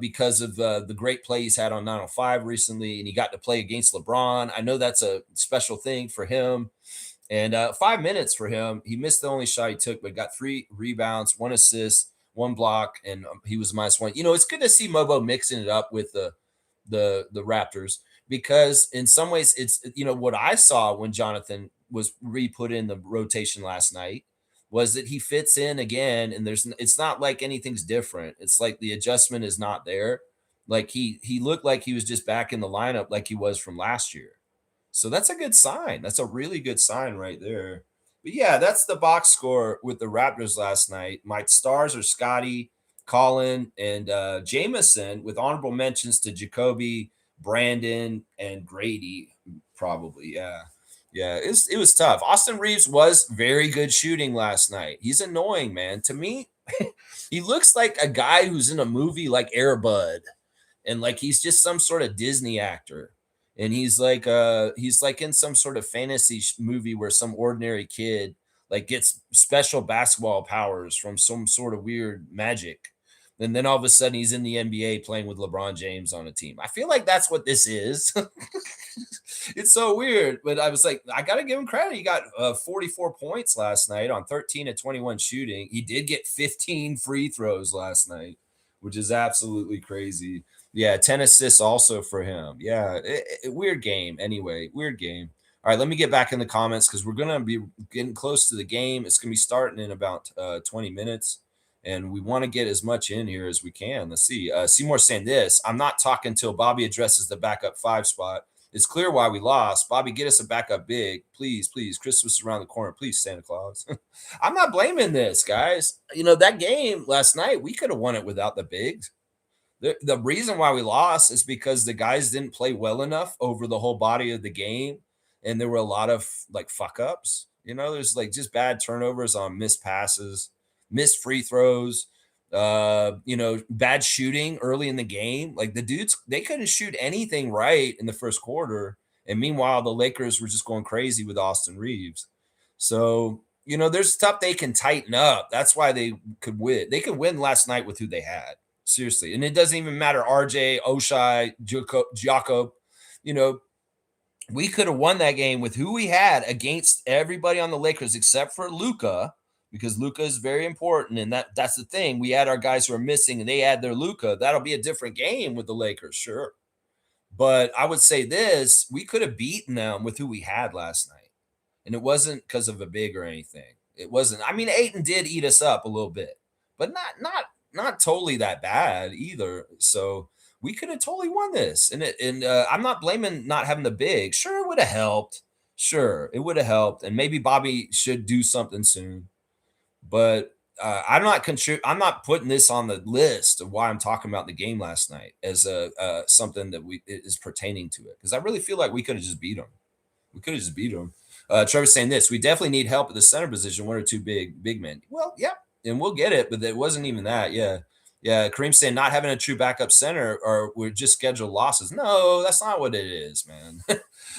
Speaker 1: because of the great play he's had on 905 recently, and he got to play against LeBron. I know that's a special thing for him. And 5 minutes for him. He missed the only shot he took, but got 3 rebounds, 1 assist, 1 block, and he was -1. It's good to see Mobo mixing it up with the Raptors, because in some ways it's what I saw when Jonathan was re-put in the rotation last night was that he fits in again, and it's not like anything's different. It's like the adjustment is not there. Like he looked like he was just back in the lineup like he was from last year. So that's a good sign. That's a really good sign right there. But yeah, that's the box score with the Raptors last night. My stars are Scotty, Colin, and Jameson, with honorable mentions to Jacoby, Brandon, and Grady, probably. Yeah. Yeah, it was tough. Austin Reeves was very good shooting last night. He's annoying, man. To me, he looks like a guy who's in a movie like Air Bud, and like he's just some sort of Disney actor. And he's like in some sort of fantasy movie where some ordinary kid like gets special basketball powers from some sort of weird magic. And then all of a sudden he's in the NBA playing with LeBron James on a team. I feel like that's what this is. It's so weird, but I was like, I got to give him credit. He got 44 points last night on 13 of 21 shooting. He did get 15 free throws last night, which is absolutely crazy. Yeah, 10 assists also for him. Yeah, weird game. Anyway, weird game. All right, let me get back in the comments because we're going to be getting close to the game. It's going to be starting in about 20 minutes, and we want to get as much in here as we can. Let's see. Seymour saying this: I'm not talking till Bobby addresses the backup 5 spot. It's clear why we lost. Bobby, get us a backup big. Please, please. Christmas is around the corner. Please, Santa Claus. I'm not blaming this, guys. That game last night, we could have won it without the bigs. The reason why we lost is because the guys didn't play well enough over the whole body of the game. And there were a lot of like fuck ups. There's like just bad turnovers on missed passes, missed free throws, bad shooting early in the game. Like the dudes, they couldn't shoot anything right in the first quarter. And meanwhile, the Lakers were just going crazy with Austin Reeves. So, there's stuff they can tighten up. That's why they could win. They could win last night with who they had. Seriously. And it doesn't even matter. RJ, Oshai, Jakob, we could have won that game with who we had against everybody on the Lakers except for Luka, because Luka is very important. And that's the thing. We had our guys who are missing and they had their Luka. That'll be a different game with the Lakers. Sure. But I would say this, we could have beaten them with who we had last night. And it wasn't because of a big or anything. It wasn't. Ayton did eat us up a little bit, but not totally that bad either. So we could have totally won this. And I'm not blaming not having the big. Sure, it would have helped. Sure, it would have helped. And maybe Bobby should do something soon. But I'm not putting this on the list of why I'm talking about the game last night as a something that is pertaining to it, because I really feel like we could have just beat them. We could have just beat them. Trevor's saying this: we definitely need help at the center position, one or two big men. Well, yeah, and we'll get it, but it wasn't even that. Yeah, yeah. Kareem's saying not having a true backup center, or we're just scheduled losses. No, that's not what it is, man.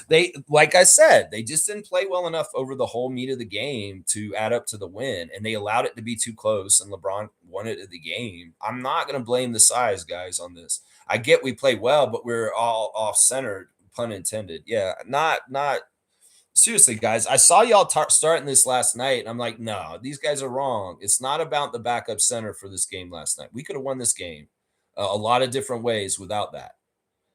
Speaker 1: They, like I said, they just didn't play well enough over the whole meat of the game to add up to the win, and they allowed it to be too close, and LeBron won it at the game. I'm not going to blame the size, guys, on this. I get we played well, but we're all off centered, pun intended. Yeah, not seriously, guys. I saw y'all starting this last night, and I'm like, no, these guys are wrong. It's not about the backup center for this game last night. We could have won this game a lot of different ways without that.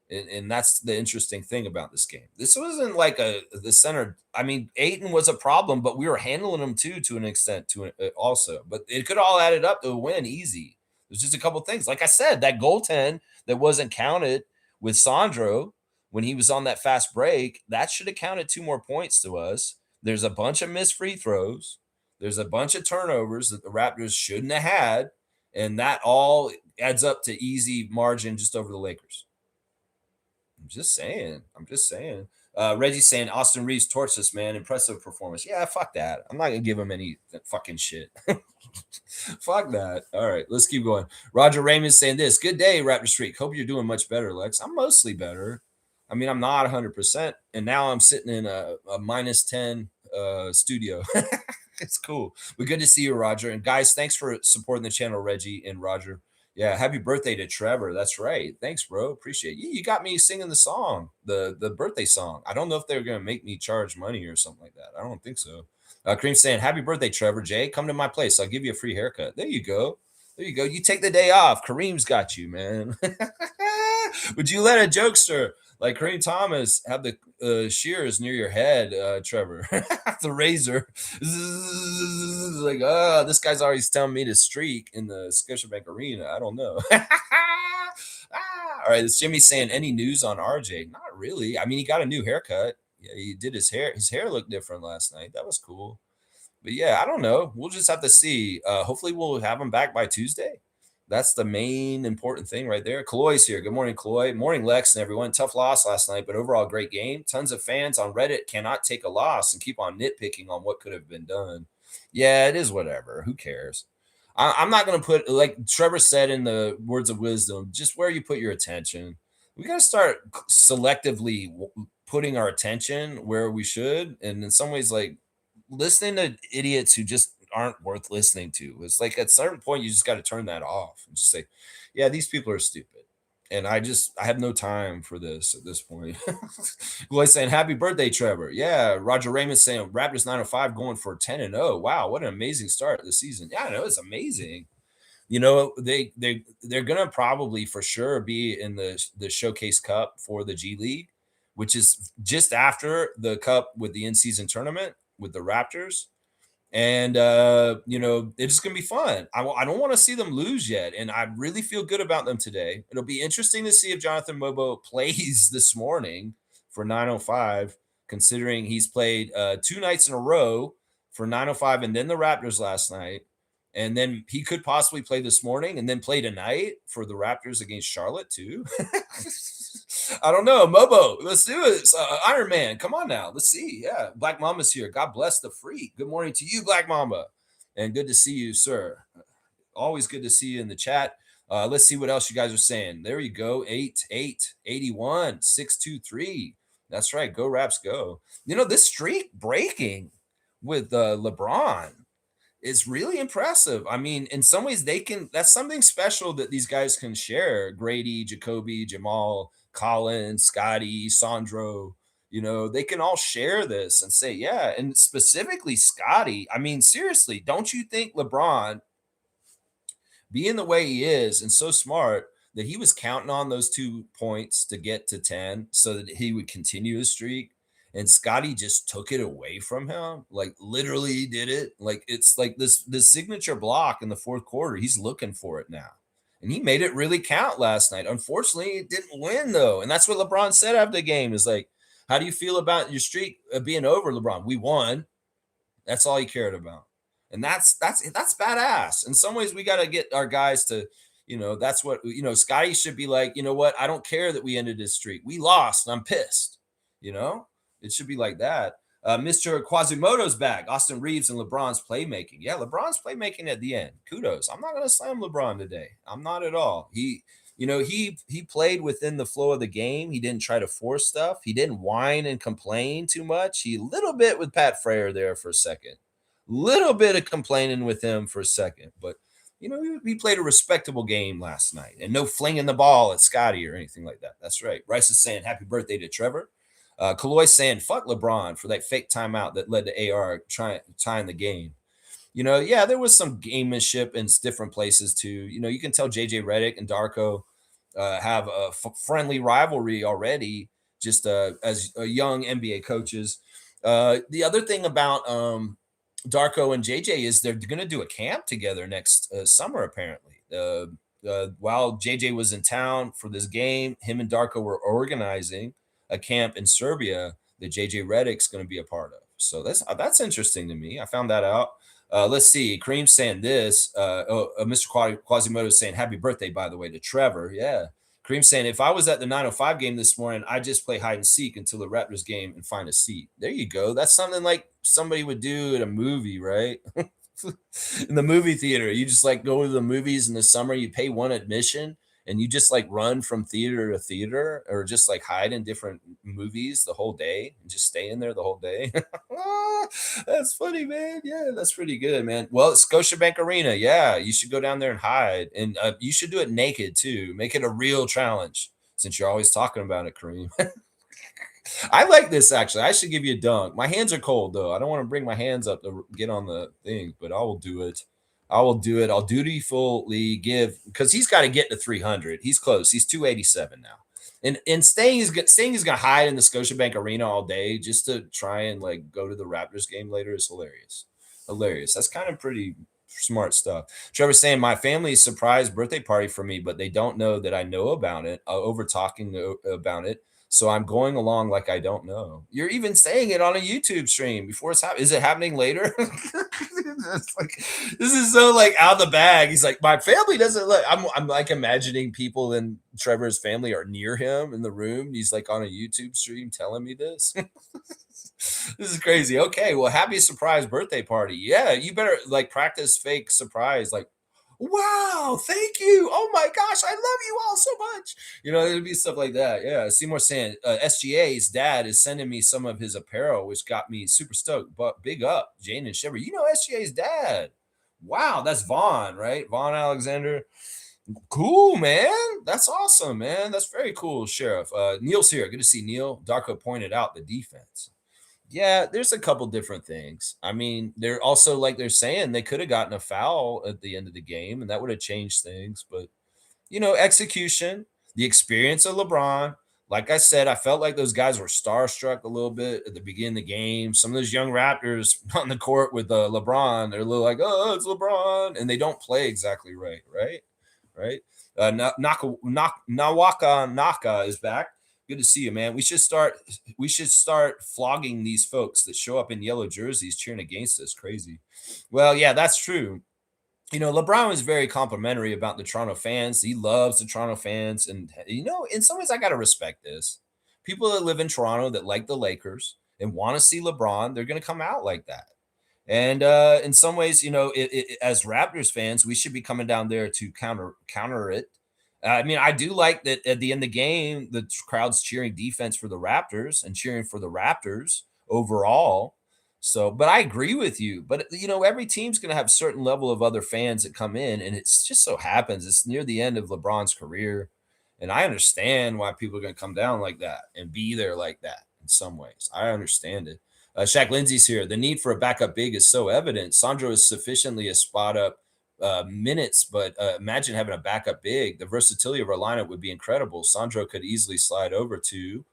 Speaker 1: And that's the interesting thing about this game. This wasn't like the center. I mean, Ayton was a problem, but we were handling him too to an extent. Also, but it could all added up to a win easy. There's just a couple things. Like I said, that goaltend that wasn't counted with Sandro when he was on that fast break, that should have counted 2 more points to us. There's a bunch of missed free throws. There's a bunch of turnovers that the Raptors shouldn't have had, and that all adds up to easy margin just over the Lakers. I'm just saying. Reggie's saying Austin Reeves torched us, man. Impressive performance. Yeah, fuck that. I'm not gonna give him any fucking shit. Fuck that. All right, let's keep going. Roger Raymond's saying this. Good day, Raptor Streak. Hope you're doing much better, Lex. I'm mostly better. I mean, I'm not 100%, and now I'm sitting in a -10 studio. It's cool. But good to see you, Roger. And guys, thanks for supporting the channel, Reggie and Roger. Yeah, happy birthday to Trevor. That's right. Thanks, bro. Appreciate you. You got me singing the song, the birthday song. I don't know if they're gonna make me charge money or something like that. I don't think so. Cream saying, happy birthday, Trevor J. Come to my place. I'll give you a free haircut. There you go. There you go. You take the day off. Kareem's got you, man. Would you let a jokester like Kareem Thomas have the shears near your head, Trevor? The razor. Like, oh, this guy's always telling me to streak in the Scotiabank Arena. I don't know. All right, it's Jimmy saying, any news on RJ? Not really. I mean, he got a new haircut. Yeah, he did his hair. His hair looked different last night. That was cool. But yeah, I don't know. We'll just have to see. Hopefully, we'll have him back by Tuesday. That's the main important thing right there. Chloe's here. Good morning, Chloe. Morning, Lex and everyone. Tough loss last night, but overall great game. Tons of fans on Reddit cannot take a loss and keep on nitpicking on what could have been done. Yeah, it is whatever. Who cares? I'm not going to put, like Trevor said in the words of wisdom, just where you put your attention. We got to start selectively putting our attention where we should. And in some ways, like listening to idiots who just aren't worth listening to. It's like at a certain point, you just got to turn that off and just say, yeah, these people are stupid. And I have no time for this at this point. Gloy saying, happy birthday, Trevor. Yeah. Roger Raymond saying, Raptors 905 going for 10-0. Wow. What an amazing start of the season. Yeah, I know. It's amazing. You know, they're going to probably for sure be in the Showcase Cup for the G League, which is just after the cup with the in-season tournament with the Raptors. And, you know, it's going to be fun. I don't want to see them lose yet. And I really feel good about them today. It'll be interesting to see if Jonathan Mobo plays this morning for 905, considering he's played 2 nights in a row for 905 and then the Raptors last night. And then he could possibly play this morning and then play tonight for the Raptors against Charlotte too. I don't know. Mobo, let's do it. Iron Man, come on now. Let's see. Yeah, Black Mama's here. God bless the freak. Good morning to you, Black Mama. And good to see you, sir. Always good to see you in the chat. Let's see what else you guys are saying. There you go. 81, 623. That's right. Go Raps, go. You know, this streak breaking with LeBron is really impressive. I mean, in some ways, that's something special that these guys can share. Grady, Jacoby, Jamal, Colin, Scotty, Sandro, you know, they can all share this and say, yeah. And specifically Scotty, I mean, seriously, don't you think LeBron, being the way he is and so smart, that he was counting on those 2 points to get to 10 so that he would continue his streak? And Scotty just took it away from him. Like literally did it. Like it's like this signature block in the fourth quarter. He's looking for it now. And he made it really count last night. Unfortunately, it didn't win, though. And that's what LeBron said after the game is like, how do you feel about your streak being over, LeBron? We won. That's all he cared about. And that's badass. In some ways, we got to get our guys to, that's what, Scotty should be like, you know what? I don't care that we ended this streak. We lost. And I'm pissed. You know, it should be like that. Mr. Quasimodo's back. Austin Reeves and LeBron's playmaking. Yeah, LeBron's playmaking at the end. Kudos. I'm not going to slam LeBron today. I'm not at all. He played within the flow of the game. He didn't try to force stuff. He didn't whine and complain too much. He a little bit with Pat Frayer there for a second. Little bit of complaining with him for a second, but he played a respectable game last night, and no flinging the ball at Scotty or anything like that. That's right. Rice is saying happy birthday to Trevor. Kaloy saying fuck LeBron for that fake timeout that led to AR tying the game. Yeah, there was some gamemanship in different places too. You can tell JJ Redick and Darko have a friendly rivalry already, just as young NBA coaches. The other thing about Darko and JJ is they're going to do a camp together next summer, apparently. While JJ was in town for this game, him and Darko were organizing a camp in Serbia that JJ Redick's going to be a part of. So that's interesting to me. I found that out. Let's see. Kareem's saying this. Mr. Quasimodo is saying happy birthday, by the way, to Trevor. Yeah. Kareem's saying if I was at the 9:05 game this morning, I'd just play hide and seek until the Raptors game and find a seat. There you go. That's something like somebody would do at a movie, right? In the movie theater, you just like go to the movies in the summer, you pay one admission and you just like run from theater to theater or just like hide in different movies the whole day and just stay in there the whole day. That's funny, man. Yeah, that's pretty good, man. Well, it's Scotiabank Arena. Yeah, you should go down there and hide. And you should do it naked too. Make it a real challenge since you're always talking about it, Kareem. I like this actually. I should give you a dunk. My hands are cold though. I don't want to bring my hands up to get on the thing, but I will do it. I will do it. I'll dutifully give because he's got to get to 300. He's close. He's 287 now. And staying is gonna hide in the Scotiabank Arena all day just to try and like go to the Raptors game later is hilarious. Hilarious. That's kind of pretty smart stuff. Trevor's saying my family's surprise birthday party for me, but they don't know that I know about it. Over talking about it. So I'm going along like I don't know. You're even saying it on a YouTube stream before it's happening. Is it happening later? This is so like out of the bag. He's like, my family doesn't look. I'm like imagining people in Trevor's family are near him in the room. He's like on a YouTube stream telling me this. This is crazy. Okay, well, happy surprise birthday party. Yeah, you better like practice fake surprise. Like, wow, thank you. Oh my gosh, I love you all so much. It'd be stuff like that. Yeah. Seymour saying SGA's dad is sending me some of his apparel, which got me super stoked. But big up, Jane and Shiver. SGA's dad. Wow, that's Vaughn, right? Vaughn Alexander. Cool, man. That's awesome, man. That's very cool, Sheriff. Neil's here. Good to see Neil. Darko pointed out the defense. Yeah, there's a couple different things. I mean, they're also like they're saying they could have gotten a foul at the end of the game, and that would have changed things. But execution, the experience of LeBron. Like I said, I felt like those guys were starstruck a little bit at the beginning of the game. Some of those young Raptors on the court with LeBron, they're a little like, oh, it's LeBron, and they don't play exactly right. Nawaka Naka is back. Good to see you, man. We should start flogging these folks that show up in yellow jerseys cheering against us. Crazy. Well, yeah, that's true. LeBron was very complimentary about the Toronto fans. He loves the Toronto fans. And, in some ways, I got to respect this. People that live in Toronto that like the Lakers and want to see LeBron, they're going to come out like that. And in some ways, as Raptors fans, we should be coming down there to counter it. I mean, I do like that at the end of the game, the crowd's cheering defense for the Raptors and cheering for the Raptors overall. So, but I agree with you. But, every team's going to have a certain level of other fans that come in. And it's just so happens it's near the end of LeBron's career. And I understand why people are going to come down like that and be there like that in some ways. I understand it. Shaq Lindsay's here. The need for a backup big is so evident. Sandro is sufficiently a spot up minutes, but imagine having a backup big. The versatility of our lineup would be incredible. Sandro could easily slide over to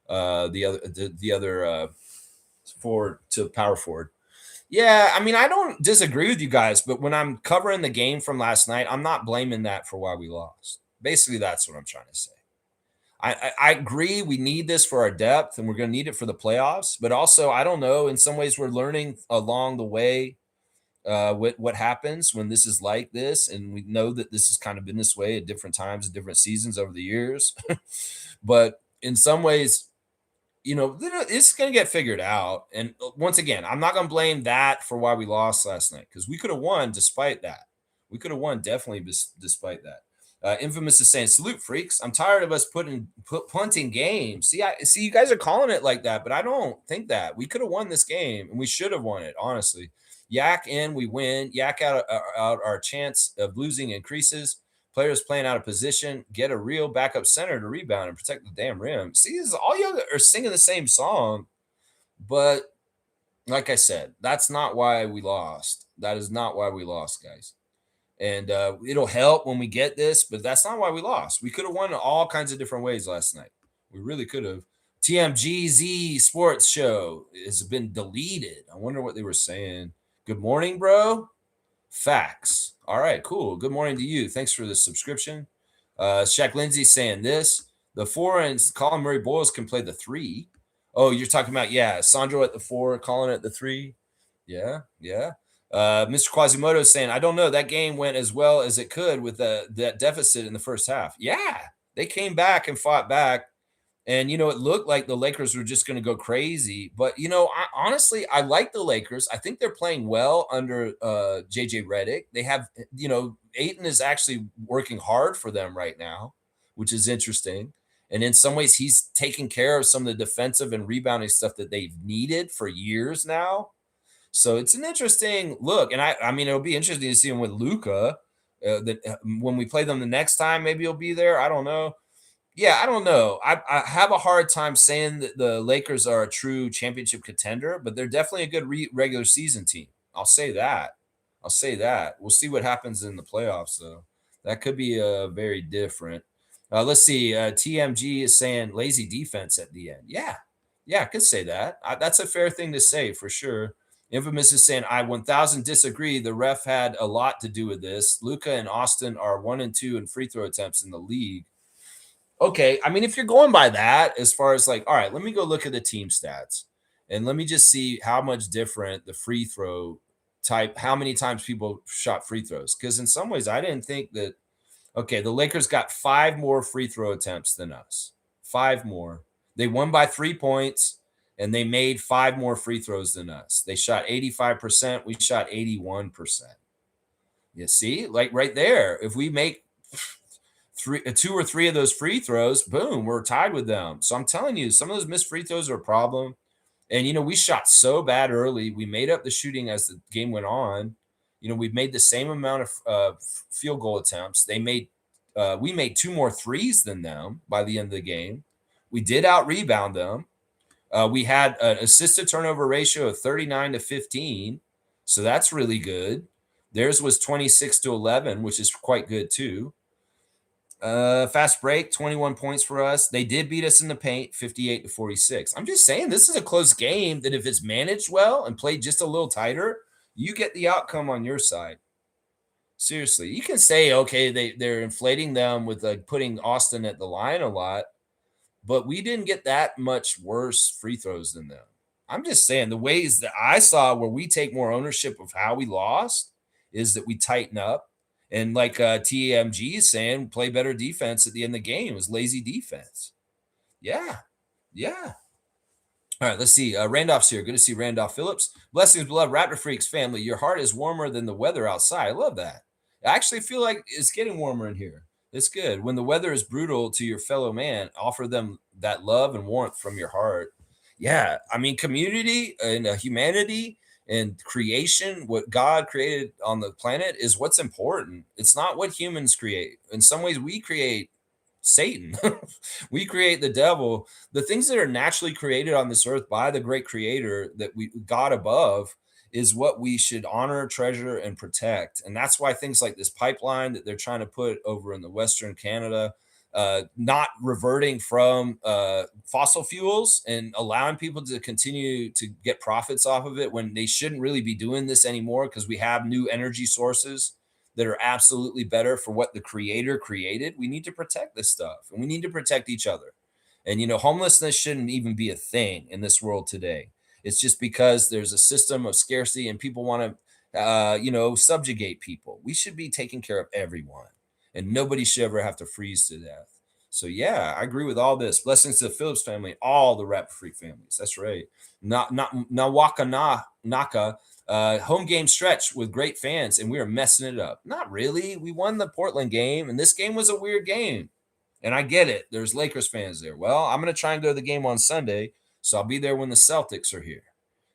Speaker 1: the other forward to power forward. Yeah, I mean, I don't disagree with you guys, but when I'm covering the game from last night, I'm not blaming that for why we lost. Basically, that's what I'm trying to say. I agree we need this for our depth, and we're going to need it for the playoffs. But also, I don't know. In some ways, we're learning along the way what happens when this is like this, and we know that this has kind of been this way at different times and different seasons over the years. But in some ways, it's going to get figured out. And once again, I'm not going to blame that for why we lost last night, because we could have won despite that. We could have won definitely despite that. Infamous is saying, "Salute, freaks. I'm tired of us punting games." See, you guys are calling it like that, but I don't think that. We could have won this game, and we should have won it, honestly. Yak in, we win. Yak out our chance of losing increases. Players playing out of position, get a real backup center to rebound and protect the damn rim. See, this is all you are singing the same song, but like I said, that's not why we lost. That is not why we lost, guys. And it'll help when we get this, but that's not why we lost. We could have won all kinds of different ways last night. We really could have. TMGZ Sports Show has been deleted. I wonder what they were saying. Good morning, bro. Facts. All right, cool. Good morning to you. Thanks for the subscription. Shaq Lindsay saying this. The 4 and Colin Murray Boyles can play the 3. Oh, you're talking about, Sandro at the 4, Colin at the 3. Yeah. Mr. Quasimodo saying, I don't know. That game went as well as it could with that deficit in the first half. Yeah, they came back and fought back. And, it looked like the Lakers were just going to go crazy. But, honestly, I like the Lakers. I think they're playing well under JJ Redick. They have, Ayton is actually working hard for them right now, which is interesting. And in some ways, he's taking care of some of the defensive and rebounding stuff that they've needed for years now. So it's an interesting look. And I mean, it'll be interesting to see him with Luka. When we play them the next time, maybe he'll be there. I don't know. Yeah, I don't know. I have a hard time saying that the Lakers are a true championship contender, but they're definitely a good regular season team. I'll say that. We'll see what happens in the playoffs, though. That could be very different. Let's see. TMG is saying lazy defense at the end. Yeah, I could say that. That's a fair thing to say for sure. Infamous is saying, I 1000 disagree. The ref had a lot to do with this. Luka and Austin are 1 and 2 in free throw attempts in the league. Okay, I mean, if you're going by that, as far as like, all right, let me go look at the team stats and let me just see how much different the free throw type, how many times people shot free throws. Because in some ways, I didn't think that, okay, the Lakers got 5 more free throw attempts than us. 5 more. They won by 3 points and they made 5 more free throws than us. They shot 85%. We shot 81%. You see, like right there, if we make 2 or 3 of those free throws, boom, we're tied with them. So I'm telling you, some of those missed free throws are a problem. And, we shot so bad early. We made up the shooting as the game went on. We made the same amount of field goal attempts. We made 2 more threes than them by the end of the game. We did out rebound them. We had an assist to turnover ratio of 39-15. So that's really good. Theirs was 26-11, which is quite good too. Fast break, 21 points for us. They did beat us in the paint, 58-46. I'm just saying, this is a close game that if it's managed well and played just a little tighter, you get the outcome on your side. Seriously, you can say, okay, they're inflating them with like putting Austin at the line a lot, but we didn't get that much worse free throws than them. I'm just saying the ways that I saw where we take more ownership of how we lost is that we tighten up. And like TMG is saying, play better defense at the end of the game. It was lazy defense. Yeah. All right, let's see. Randolph's here. Good to see Randolph Phillips. Blessings, beloved Raptor Freaks family. Your heart is warmer than the weather outside. I love that. I actually feel like it's getting warmer in here. It's good. When the weather is brutal to your fellow man, offer them that love and warmth from your heart. Yeah, I mean, community and humanity and creation, what God created on the planet is what's important. It's not what humans create. In some ways, we create Satan. We create the devil. The things that are naturally created on this earth by the great creator that God above is what we should honor, treasure, and protect. And that's why things like this pipeline that they're trying to put over in the Western Canada, not reverting from fossil fuels and allowing people to continue to get profits off of it when they shouldn't really be doing this anymore, because we have new energy sources that are absolutely better for what the creator created. We need to protect this stuff, and we need to protect each other. And, homelessness shouldn't even be a thing in this world today. It's just because there's a system of scarcity and people want to subjugate people. We should be taking care of everyone, and nobody should ever have to freeze to death. So yeah, I agree with all this. Blessings to the Phillips family, all the Raptor Freak families. That's right. Not Nawaka Naka. Home game stretch with great fans, and we are messing it up. Not really. We won the Portland game, and this game was a weird game. And I get it. There's Lakers fans there. Well, I'm going to try and go to the game on Sunday, so I'll be there when the Celtics are here.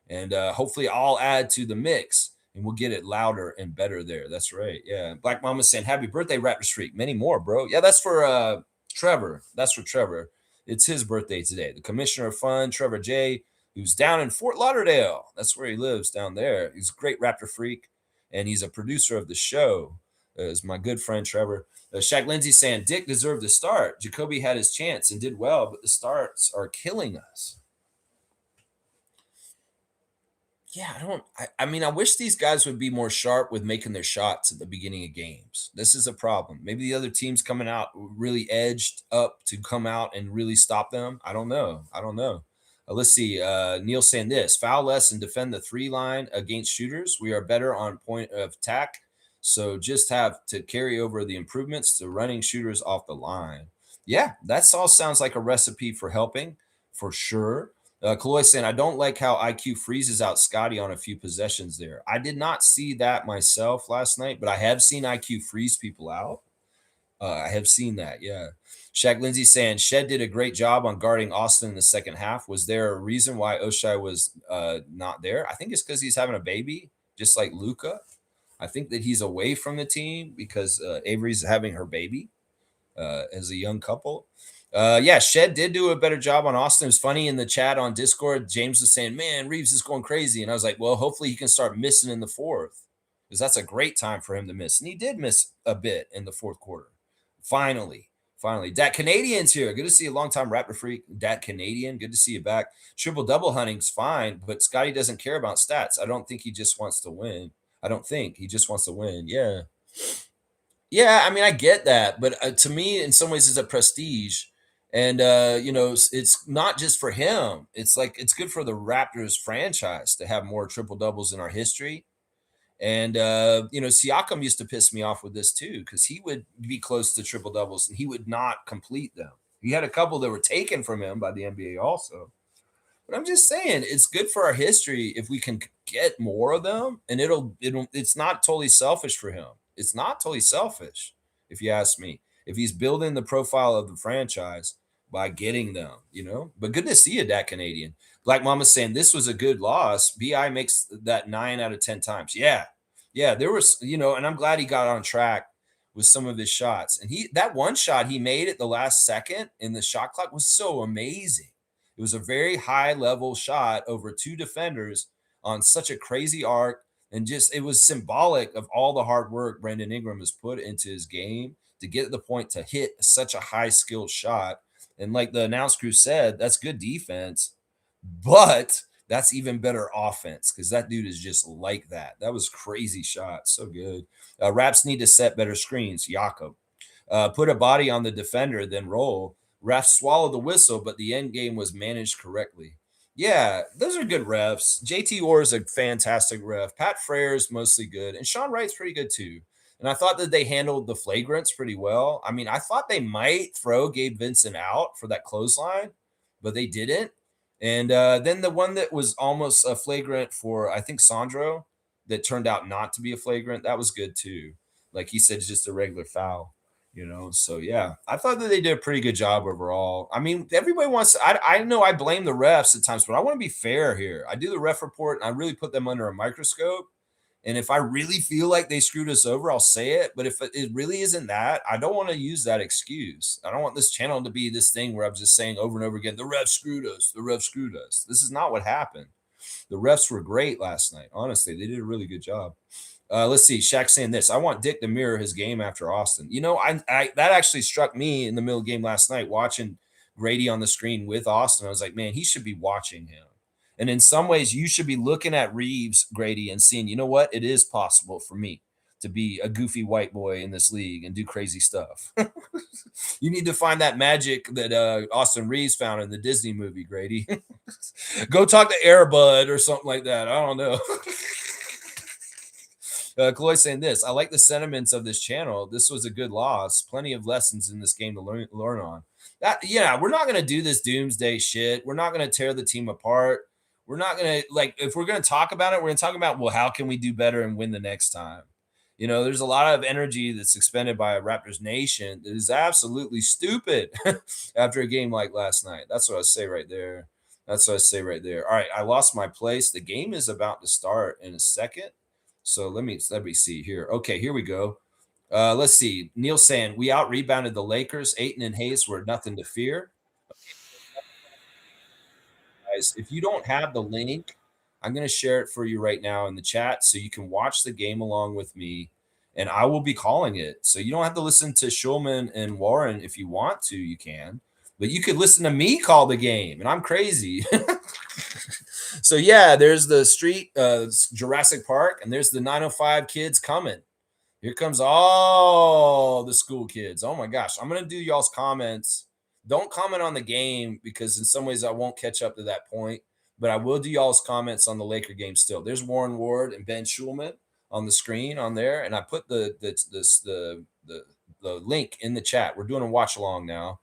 Speaker 1: And hopefully I'll add to the mix, and we'll get it louder and better there. That's right. Yeah. Black Mama saying, happy birthday, Raptors Freak. Many more, bro. Yeah, that's for Trevor. That's for Trevor. It's his birthday today. The commissioner of fun, Trevor J., who's down in Fort Lauderdale. That's where he lives, down there. He's a great Raptor Freak, and he's a producer of the show. Is my good friend Trevor. Shaq Lindsay saying, Dick deserved to start. Jacoby had his chance and did well, but the starts are killing us. Yeah, I mean, I wish these guys would be more sharp with making their shots at the beginning of games. This is a problem. Maybe the other team's coming out really edged up to come out and really stop them. I don't know. Let's see. Neil saying this: foul less and defend the 3 line against shooters. We are better on point of attack. So just have to carry over the improvements to running shooters off the line. Yeah, that all sounds like a recipe for helping, for sure. Kaloy saying, I don't like how IQ freezes out Scotty on a few possessions there. I did not see that myself last night, but I have seen IQ freeze people out. I have seen that, yeah. Shaq Lindsay saying, Shed did a great job on guarding Austin in the second half. Was there a reason why Oshai was not there? I think it's because he's having a baby, just like Luka. I think that he's away from the team because Avery's having her baby as a young couple. Yeah, Shed did do a better job on Austin. It was funny in the chat on Discord. James was saying, man, Reeves is going crazy. And I was like, well, hopefully he can start missing in the fourth because that's a great time for him to miss. And he did miss a bit in the fourth quarter. Finally. Dat Canadian's here. Good to see you. Long-time Raptor Freak. Dat Canadian. Good to see you back. Triple-double hunting's fine, but Scotty doesn't care about stats. I don't think he just wants to win. He just wants to win. Yeah. Yeah, I mean, I get that. But to me, in some ways, it's a prestige. And, it's not just for him. It's like it's good for the Raptors franchise to have more triple-doubles in our history. And, Siakam used to piss me off with this, too, because he would be close to triple-doubles, and he would not complete them. He had a couple that were taken from him by the NBA also. But I'm just saying, it's good for our history if we can get more of them, and it's not totally selfish for him. It's not totally selfish, if you ask me. If he's building the profile of the franchise by getting them, But good to see you, that Canadian. Black Mama's saying this was a good loss. BI makes that 9 out of 10 times. Yeah, there was, and I'm glad he got on track with some of his shots. And that one shot he made at the last second in the shot clock was so amazing. It was a very high level shot over 2 defenders on such a crazy arc. And it was symbolic of all the hard work Brandon Ingram has put into his game to get to the point to hit such a high skilled shot. And like the announce crew said, that's good defense, but that's even better offense because that dude is just like that. That was crazy shot. So good. Raps need to set better screens. Jakob. Put a body on the defender, then roll. Refs swallowed the whistle, but the end game was managed correctly. Yeah, those are good refs. JT Orr is a fantastic ref. Pat Frere's mostly good. And Sean Wright's pretty good too. And I thought that they handled the flagrants pretty well. I mean, I thought they might throw Gabe Vincent out for that clothesline, but they didn't. And then the one that was almost a flagrant for, I think, Sandro, that turned out not to be a flagrant, that was good too. Like he said, it's just a regular foul. So yeah, I thought that they did a pretty good job overall. I mean, everybody wants, I know I blame the refs at times, but I want to be fair here. I do the ref report and I really put them under a microscope. And if I really feel like they screwed us over, I'll say it. But if it really isn't that, I don't want to use that excuse. I don't want this channel to be this thing where I'm just saying over and over again, the refs screwed us. The refs screwed us. This is not what happened. The refs were great last night. Honestly, they did a really good job. Let's see. Shaq saying this. I want Dick to mirror his game after Austin. That actually struck me in the middle of the game last night, watching Grady on the screen with Austin. I was like, man, he should be watching him. And in some ways, you should be looking at Reeves, Grady, and seeing, you know what? It is possible for me to be a goofy white boy in this league and do crazy stuff. You need to find that magic that Austin Reeves found in the Disney movie, Grady. Go talk to Air Bud or something like that. I don't know. Chloe saying this. I like the sentiments of this channel. This was a good loss. Plenty of lessons in this game to learn on. Yeah, we're not gonna do this doomsday shit. We're not gonna tear the team apart. We're not gonna like if we're gonna talk about it, we're gonna talk about well, how can we do better and win the next time? There's a lot of energy that's expended by Raptors Nation that is absolutely stupid after a game like last night. That's what I say right there. That's what I say right there. All right, I lost my place. The game is about to start in a second. So let me see here. Okay, here we go. Let's see. Neil saying we out rebounded the Lakers. Ayton and Hayes were nothing to fear. Guys, if you don't have the link, I'm going to share it for you right now in the chat so you can watch the game along with me, and I will be calling it. So you don't have to listen to Schulman and Warren if you want to, you can, but you could listen to me call the game, and I'm crazy. So yeah, there's the street, Jurassic Park, and there's the 905 kids coming. Here comes all the school kids. Oh my gosh. I'm going to do y'all's comments. Don't comment on the game because in some ways I won't catch up to that point, but I will do y'all's comments on the Laker game still. There's Warren Ward and Ben Schulman on the screen on there, and I put the link in the chat. We're doing a watch along now.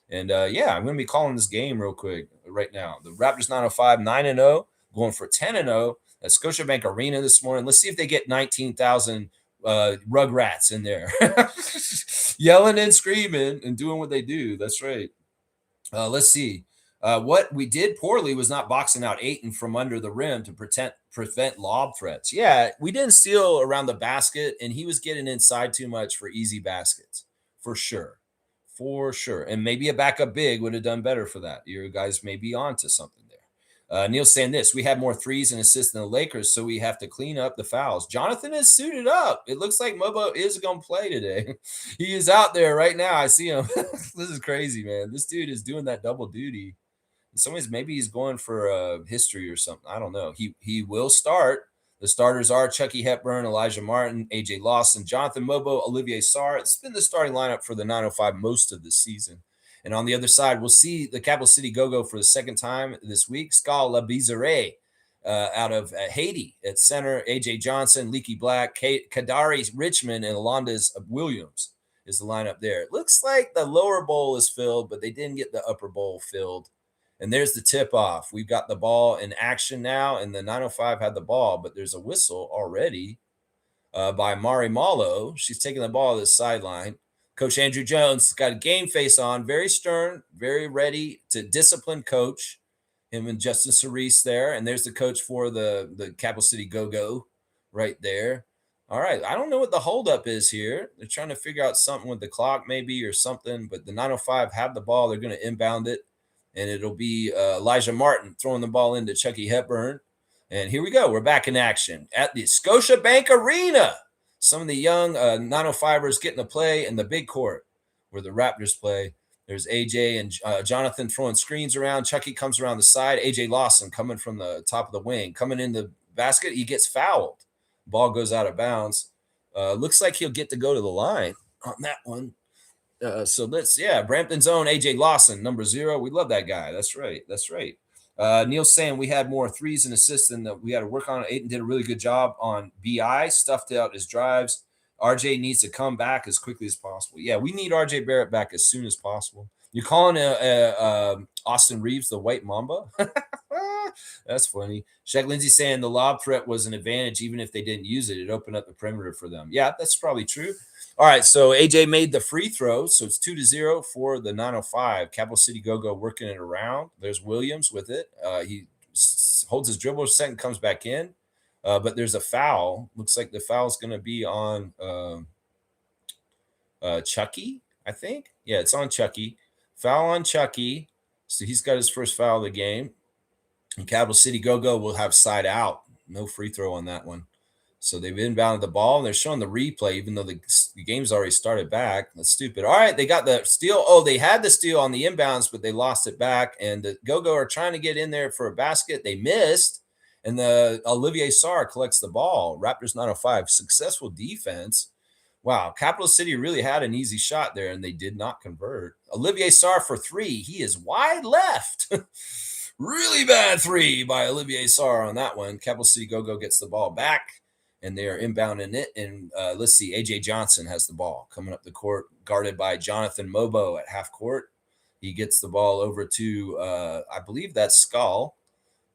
Speaker 1: And yeah, I'm going to be calling this game real quick right now. The Raptors 905, 9-0, going for 10-0 at Scotiabank Arena this morning. Let's see if they get 19,000 Rugrats in there yelling and screaming and doing what they do. That's right. Let's see. What we did poorly was not boxing out Ayton from under the rim to prevent lob threats. Yeah, we didn't steal around the basket, and he was getting inside too much for easy baskets, for sure. For sure. And maybe a backup big would have done better for that. You guys may be on to something there. Neil's saying this. We had more threes and assists than the Lakers, so we have to clean up the fouls. Jonathan is suited up. It looks like Mobo is going to play today. He is out there right now. I see him. This is crazy, man. This dude is doing that double duty. In some ways, maybe he's going for history or something. I don't know. He will start. The starters are Chucky Hepburn, Elijah Martin, AJ Lawson, Jonathan Mobo, Olivier Sarr. It's been the starting lineup for the 905 most of the season. And on the other side, we'll see the Capital City Go-Go for the second time this week. Skal Labizere out of Haiti at center. AJ Johnson, Leaky Black, Kadari Richmond, and Alondas Williams is the lineup there. It looks like the lower bowl is filled, but they didn't get the upper bowl filled. And there's the tip-off. We've got the ball in action now, and the 905 had the ball, but there's a whistle already by Mari Malo. She's taking the ball to the sideline. Coach Andrew Jones got a game face on, very stern, very ready to discipline coach. Him and Justin Cerise there, and there's the coach for the Capital City Go-Go right there. All right, I don't know what the holdup is here. They're trying to figure out something with the clock maybe or something, but the 905 have the ball. They're going to inbound it. And it'll be Elijah Martin throwing the ball into Chucky Hepburn. And here we go. We're back in action at the Scotiabank Arena. Some of the young 905ers getting to play in the big court where the Raptors play. There's AJ and Jonathan throwing screens around. Chucky comes around the side. AJ Lawson coming from the top of the wing. Coming in the basket, he gets fouled. Ball goes out of bounds. Looks like he'll get to go to the line on that one. So let's, Brampton's own AJ Lawson, number 0. We love that guy. That's right. That's right. Neil's saying we had more threes and assists than that we had to work on. Ayton did a really good job on BI, stuffed out his drives. RJ needs to come back as quickly as possible. Yeah, we need RJ Barrett back as soon as possible. You're calling Austin Reeves the White Mamba? That's funny. Shaq Lindsay saying the lob threat was an advantage even if they didn't use it. It opened up the perimeter for them. Yeah, that's probably true. All right, so AJ made the free throw, so it's 2-0 for the 905. Capital City Go-Go working it around. There's Williams with it. He holds his dribble a second, comes back in. But there's a foul. Looks like the foul is going to be on Chucky, I think. Yeah, it's on Chucky. Foul on Chucky. So he's got his first foul of the game. And Capital City Go-Go will have side out. No free throw on that one. So they've inbounded the ball, and they're showing the replay, even though the game's already started back. That's stupid. All right, they got the steal. Oh, they had the steal on the inbounds, but they lost it back. And the Go-Go are trying to get in there for a basket. They missed, and the Olivier Sarr collects the ball. Raptors 905, successful defense. Wow, Capital City really had an easy shot there, and they did not convert. Olivier Sarr for 3. He is wide left. Really bad 3 by Olivier Sarr on that one. Capital City Go-Go gets the ball back. and they are inbounding it. And let's see, A.J. Johnson has the ball coming up the court, guarded by Jonathan Mobo at half court. He gets the ball over to, I believe that's Skull.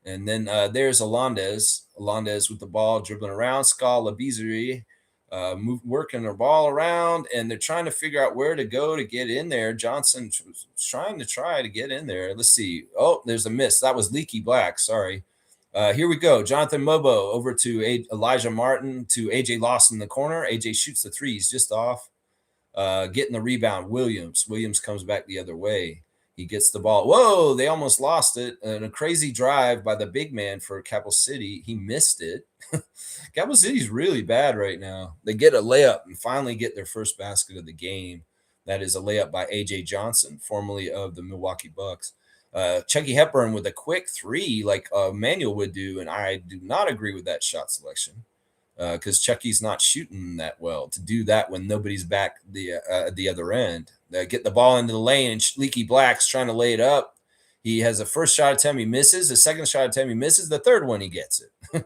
Speaker 1: And then there's Alondes. Alondes with the ball, dribbling around. Skull, Labizari, working their ball around, and they're trying to figure out where to go to get in there. Johnson trying to get in there. Let's see. Oh, there's a miss. That was Leaky Black. Sorry. Here we go. Jonathan Mobo over to Elijah Martin to AJ Lawson in the corner. AJ shoots the three. He's just off. Getting the rebound. Williams comes back the other way. He gets the ball. Whoa, they almost lost it. And a crazy drive by the big man for Capital City. He missed it. Capital City's really bad right now. They get a layup and finally get their first basket of the game. That is a layup by A.J. Johnson, formerly of the Milwaukee Bucks. Chucky Hepburn with a quick three like Manuel would do, and I do not agree with that shot selection because Chucky's not shooting that well to do that when nobody's back the other end. Get the ball into the lane, and Leaky Black's trying to lay it up. He has a first shot attempt, he misses. The second shot attempt, he misses. The third one, he gets it.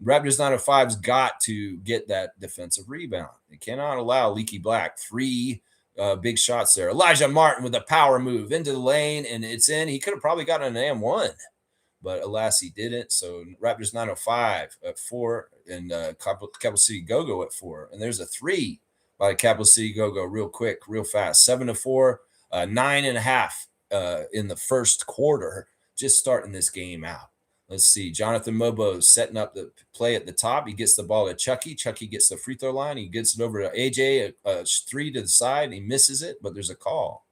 Speaker 1: Raptors 905's got to get that defensive rebound. They cannot allow Leaky Black three big shots there. Elijah Martin with a power move into the lane, and it's in. He could have probably gotten an AM1, but alas, he didn't. So Raptors 905 at 4, and Capital City Go-Go at 4. And there's a three by Capital City Go-Go real quick, real fast. 7-4, 9.5 in the first quarter, just starting this game out. Let's see. Jonathan Mobo setting up the play at the top. He gets the ball to Chucky. Chucky gets the free throw line. He gets it over to AJ, a three to the side. And he misses it, but there's a call.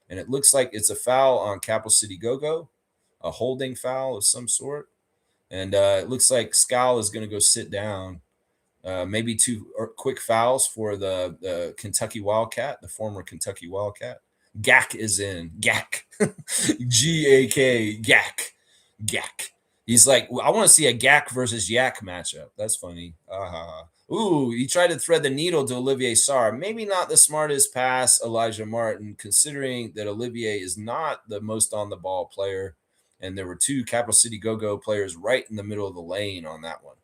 Speaker 1: And it looks like it's a foul on Capital City Go-Go, a holding foul of some sort. And it looks like Scal is going to go sit down. Maybe two quick fouls for the Kentucky Wildcat, the former Kentucky Wildcat. Gak is in. Gak. G-A-K. Gak. Gak. He's like, I want to see a Gak versus Yak matchup. That's funny. Ooh, he tried to thread the needle to Olivier Sarr. Maybe not the smartest pass, Elijah Martin, considering that Olivier is not the most on-the-ball player. And there were two Capital City Go-Go players right in the middle of the lane on that one.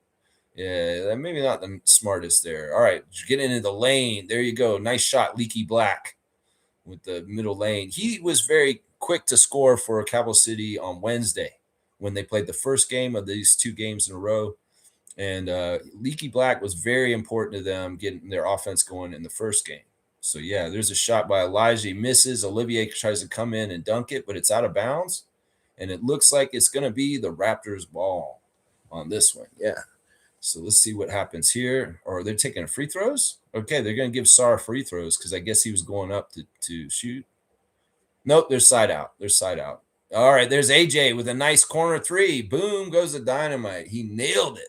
Speaker 1: Yeah, maybe not the smartest there. All right, get into the lane. There you go. Nice shot, Leaky Black with the middle lane. He was very quick to score for Capital City on Wednesday when they played the first game of these two games in a row. And Leaky Black was very important to them getting their offense going in the first game. So, yeah, there's a shot by Elijah. He misses. Olivier tries to come in and dunk it, but it's out of bounds. And it looks like it's going to be the Raptors' ball on this one. Yeah. So let's see what happens here. Or they're taking free throws? Okay, they're going to give Sarr free throws because I guess he was going up to shoot. Nope, they're side out. They're side out. All right, there's AJ with a nice corner three. Boom goes the dynamite. He nailed it.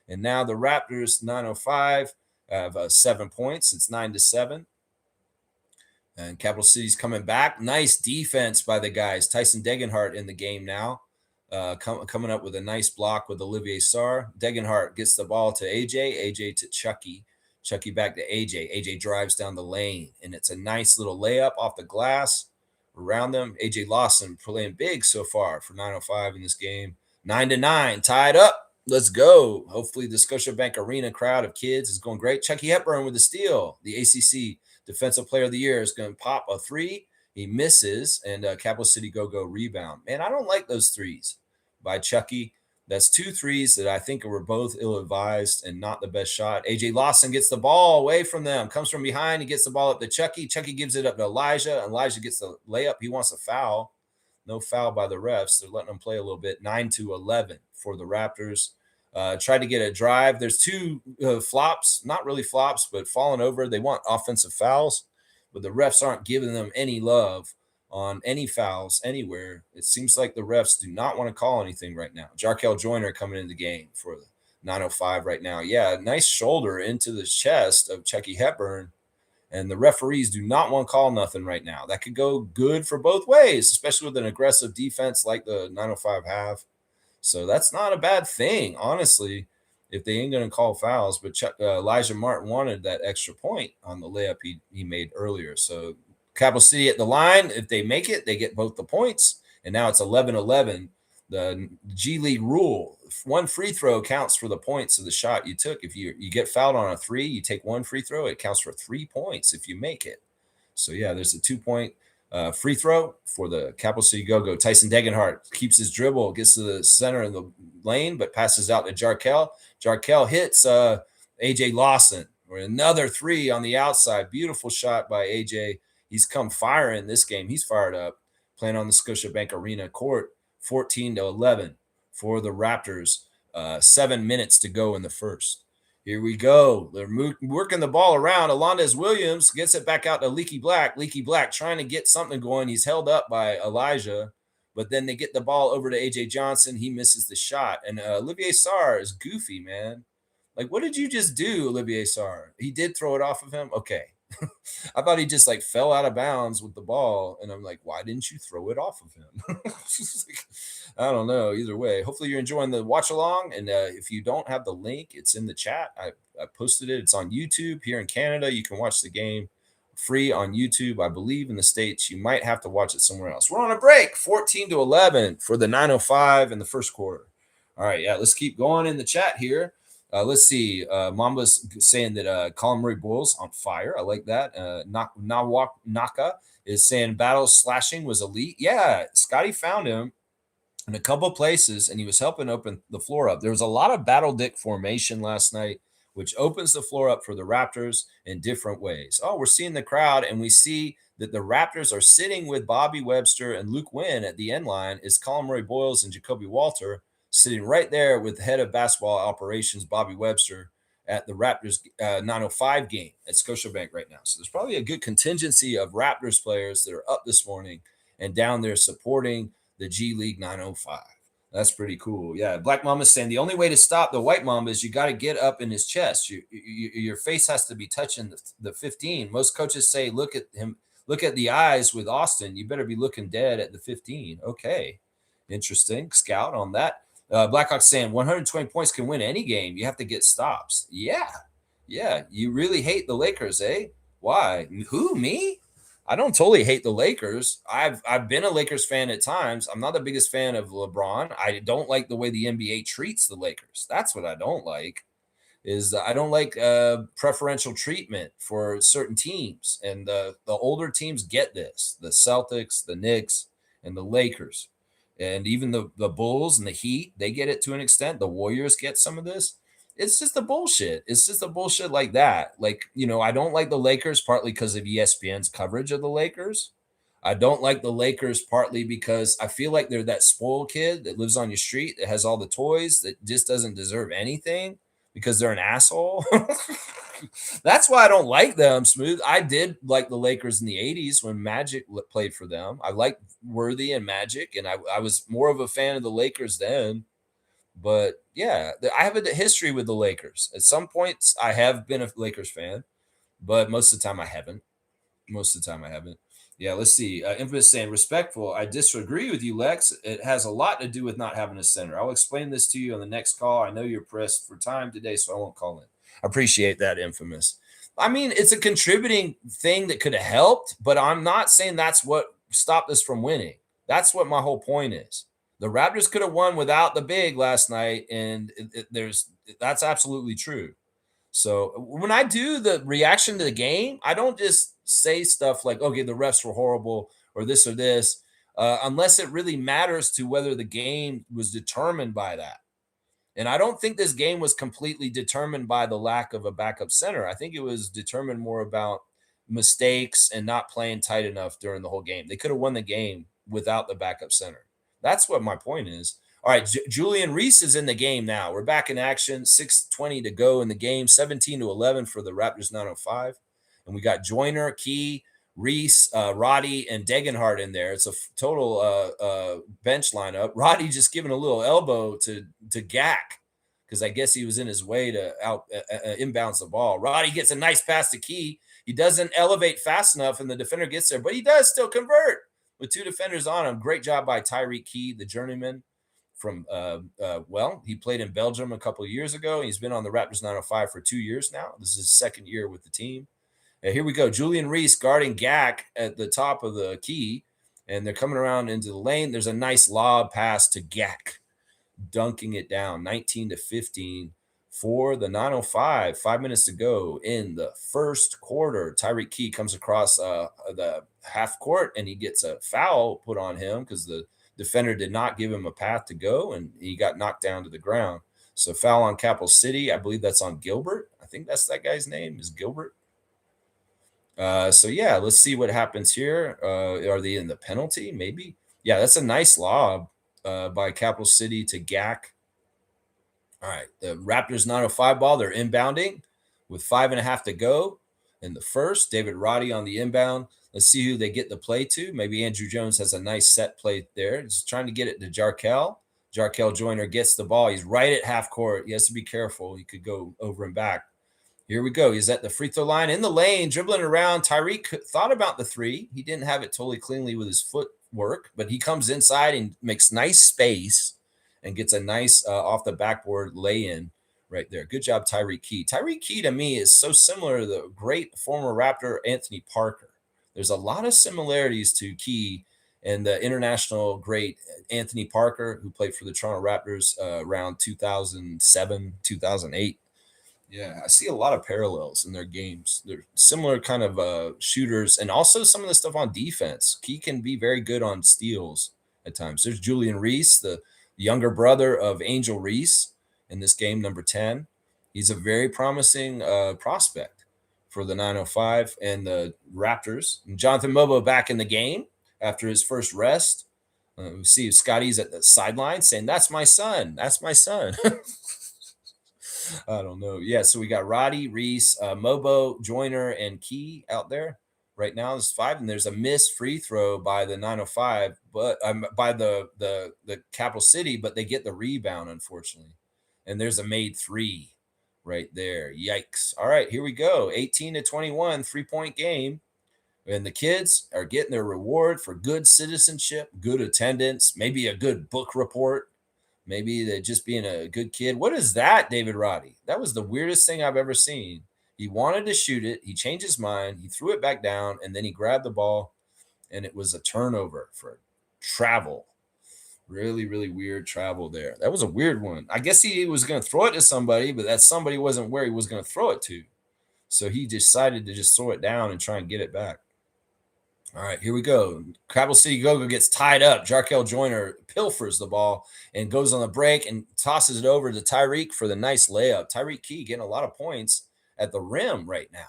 Speaker 1: And now the Raptors 905 have 7 points. It's 9-7. And Capital City's coming back. Nice defense by the guys. Tyson Degenhart in the game now. Coming up with a nice block with Olivier Sarr. Degenhart gets the ball to AJ. AJ to Chucky. Chucky back to AJ. AJ drives down the lane. And it's a nice little layup off the glass around them. AJ Lawson playing big so far for 905 in this game. 9-9. Tied up. Let's go. Hopefully the Scotiabank Arena crowd of kids is going great. Chucky Hepburn with the steal. The ACC Defensive Player of the Year is going to pop a three. He misses, and Capital City Go-Go rebound. Man, I don't like those threes by Chucky. That's 2 threes that I think were both ill-advised and not the best shot. A.J. Lawson gets the ball away from them, comes from behind. He gets the ball up to Chucky. Chucky gives it up to Elijah. Elijah gets the layup. He wants a foul. No foul by the refs. They're letting them play a little bit. 9-11 for the Raptors. Tried to get a drive. There's 2 flops, not really flops, but falling over. They want offensive fouls, but the refs aren't giving them any love on any fouls anywhere. It seems like the refs do not want to call anything right now. Jarkel Joyner coming in the game for the 905 right now. Yeah, nice shoulder into the chest of Chucky Hepburn, and the referees do not want to call nothing right now. That could go good for both ways, especially with an aggressive defense like the 905 have. So that's not a bad thing, honestly, if they ain't going to call fouls. But Elijah Martin wanted that extra point on the layup he made earlier. So Capital City at the line, if they make it, they get both the points. And now it's 11-11. the G League rule. One free throw counts for the points of the shot you took. If you get fouled on a 3, you take one free throw, it counts for 3 points if you make it. So yeah, there's a 2-point free throw for the Capital City Go-Go. Tyson Degenhart keeps his dribble, gets to the center of the lane, but passes out to Jarkel. Jarkel hits AJ Lawson, or another 3 on the outside. Beautiful shot by AJ. He's come firing this game. He's fired up, playing on the Scotiabank Arena court. 14-11 for the Raptors. 7 minutes to go in the first. Here we go. They're working the ball around. Alondes Williams gets it back out to Leaky Black. Leaky Black trying to get something going. He's held up by Elijah, but then they get the ball over to AJ Johnson. He misses the shot. And Olivier Sarr is goofy, man. Like, what did you just do, Olivier Sarr? He did throw it off of him? Okay. I thought he just like fell out of bounds with the ball, and I'm like, why didn't you throw it off of him? I don't know. Either way, hopefully you're enjoying the watch along, and if you don't have the link, it's in the chat. I posted it. It's on YouTube here in Canada. You can watch the game free on YouTube. I believe in the States you might have to watch it somewhere else. We're on a break. 14-11 for the 9:05 in the first quarter. All right, yeah, let's keep going in the chat here. Let's see. Mamba's saying that Colin Murray Boyle's on fire. I like that. Nawak Naka is saying battle slashing was elite. Yeah, Scotty found him in a couple of places, and he was helping open the floor up. There was a lot of battle dick formation last night, which opens the floor up for the Raptors in different ways. Oh, we're seeing the crowd, and we see that the Raptors are sitting with Bobby Webster and Luke Wynn at the end line is Colin Murray Boyles and Jacoby Walter, sitting right there with the head of basketball operations, Bobby Webster, at the Raptors 9:05 game at Scotiabank right now. So there's probably a good contingency of Raptors players that are up this morning and down there supporting the G League 9:05. That's pretty cool. Yeah, Black Mama's saying the only way to stop the White Mamba is you got to get up in his chest. Your face has to be touching the 15. Most coaches say, look at him, look at the eyes with Austin. You better be looking dead at the 15. Okay, interesting. Scout on that. Blackhawks saying 120 points can win any game. You have to get stops. Yeah. You really hate the Lakers, eh? Why? Who, me? I don't totally hate the Lakers. I've been a Lakers fan at times. I'm not the biggest fan of LeBron. I don't like the way the NBA treats the Lakers. That's what I don't like. Is I don't like preferential treatment for certain teams. And the older teams get this. The Celtics, the Knicks, and the Lakers. And even the Bulls and the Heat, they get it to an extent. The Warriors get some of this. It's just the bullshit. It's just the bullshit like that. Like, I don't like the Lakers partly because of ESPN's coverage of the Lakers. I don't like the Lakers partly because I feel like they're that spoiled kid that lives on your street that has all the toys that just doesn't deserve anything because they're an asshole. That's why I don't like them, Smooth. I did like the Lakers in the 80s when Magic played for them. I liked Worthy and Magic, and I was more of a fan of the Lakers then. But, yeah, I have a history with the Lakers. At some points, I have been a Lakers fan, but most of the time I haven't. Yeah, let's see. Infamous saying, respectful. I disagree with you, Lex. It has a lot to do with not having a center. I'll explain this to you on the next call. I know you're pressed for time today, so I won't call in. Appreciate that, Infamous. I mean, it's a contributing thing that could have helped, but I'm not saying that's what stopped us from winning. That's what my whole point is. The Raptors could have won without the big last night, and that's absolutely true. So when I do the reaction to the game, I don't just say stuff like, okay, the refs were horrible or this, unless it really matters to whether the game was determined by that. And I don't think this game was completely determined by the lack of a backup center. I think it was determined more about mistakes and not playing tight enough during the whole game. They could have won the game without the backup center. That's what my point is. All right, Julian Reese is in the game now. We're back in action. 6:20 to go in the game. 17-11 for the Raptors 9:05. And we got Joyner, Key, Reese, Roddy, and Degenhart in there. It's a total bench lineup. Roddy just giving a little elbow to Gak because I guess he was in his way to inbounds the ball. Roddy gets a nice pass to Key. He doesn't elevate fast enough, and the defender gets there, but he does still convert with 2 defenders on him. Great job by Tyreek Key, the journeyman from, he played in Belgium a couple of years ago. He's been on the Raptors 9:05 for 2 years now. This is his second year with the team. Here we go. Julian Reese guarding Gak at the top of the key. and they're coming around into the lane. There's a nice lob pass to Gak, dunking it down 19-15 for the 905. 5 minutes to go in the first quarter. Tyreek Key comes across the half court, and he gets a foul put on him because the defender did not give him a path to go, and he got knocked down to the ground. So foul on Capital City. I believe that's on Gilbert. I think that's that guy's name is Gilbert. So yeah, let's see what happens here. Are they in the penalty? Maybe. Yeah, that's a nice lob by Capital City to Gak. All right, the Raptors 905 ball. They're inbounding with 5.5 to go in the first. David Roddy on the inbound. Let's see who they get the play to. Maybe Andrew Jones has a nice set play there. Just trying to get it to Jarkel. Jarkel Joyner gets the ball. He's right at half court. He has to be careful. He could go over and back. Here we go. He's at the free throw line in the lane, dribbling around. Tyreek thought about the three. He didn't have it totally cleanly with his footwork, but he comes inside and makes nice space and gets a nice off the backboard lay-in right there. Good job, Tyreek Key. Tyreek Key, to me, is so similar to the great former Raptor Anthony Parker. There's a lot of similarities to Key and the international great Anthony Parker, who played for the Toronto Raptors around 2007, 2008. Yeah, I see a lot of parallels in their games. They're similar kind of shooters, and also some of the stuff on defense. Key can be very good on steals at times. There's Julian Reese, the younger brother of Angel Reese in this game, number 10. He's a very promising prospect for the 905 and the Raptors. And Jonathan Mobo back in the game after his first rest. We see Scotty's at the sideline saying, "That's my son. That's my son." I don't know. Yeah, so we got Roddy, Reese, Mobo, Joyner, and Key out there. Right now, there's 5, and there's a missed free throw by the 905, but by the Capital City, but they get the rebound, unfortunately. And there's a made 3 right there. Yikes. All right, here we go. 18-21, 3-point game. And the kids are getting their reward for good citizenship, good attendance, maybe a good book report. Maybe they're just being a good kid. What is that, David Roddy? That was the weirdest thing I've ever seen. He wanted to shoot it. He changed his mind. He threw it back down, and then he grabbed the ball, and it was a turnover for travel. Really, really weird travel there. That was a weird one. I guess he was going to throw it to somebody, but that somebody wasn't where he was going to throw it to. So he decided to just throw it down and try and get it back. All right, here we go. Capital City Go-Go gets tied up. Jarkel Joyner pilfers the ball and goes on the break and tosses it over to Tyreek for the nice layup. Tyreek Key getting a lot of points at the rim right now.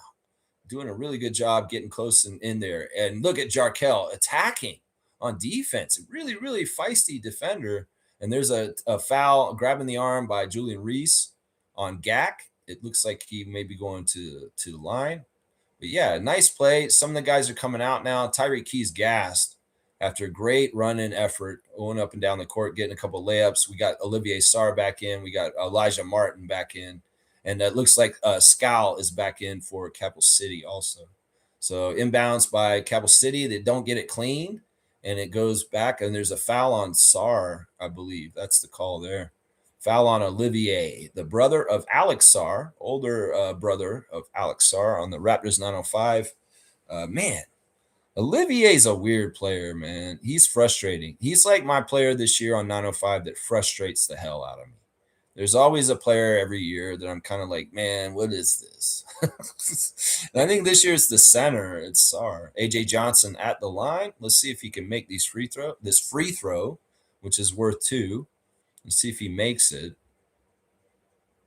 Speaker 1: Doing a really good job getting close in there. And look at Jarkel attacking on defense. Really, really feisty defender. And there's a foul grabbing the arm by Julian Reese on Gak. It looks like he may be going to the line. But yeah, nice play. Some of the guys are coming out now. Tyreek Key's gassed after a great run-in effort, going up and down the court, getting a couple of layups. We got Olivier Sarr back in. We got Elijah Martin back in. And it looks like Scal is back in for Capital City also. So inbounds by Capital City. They don't get it clean, and it goes back. And there's a foul on Sarr, I believe. That's the call there. Foul on Olivier, the brother of Alex Sarr, older brother of Alex Sarr on the Raptors 905. Man, Olivier's a weird player, man. He's frustrating. He's like my player this year on 905 that frustrates the hell out of me. There's always a player every year that I'm kind of like, man, what is this? And I think this year it's the center. It's Sarr. AJ Johnson at the line. Let's see if he can make this free throw, which is worth 2. Let's see if he makes it.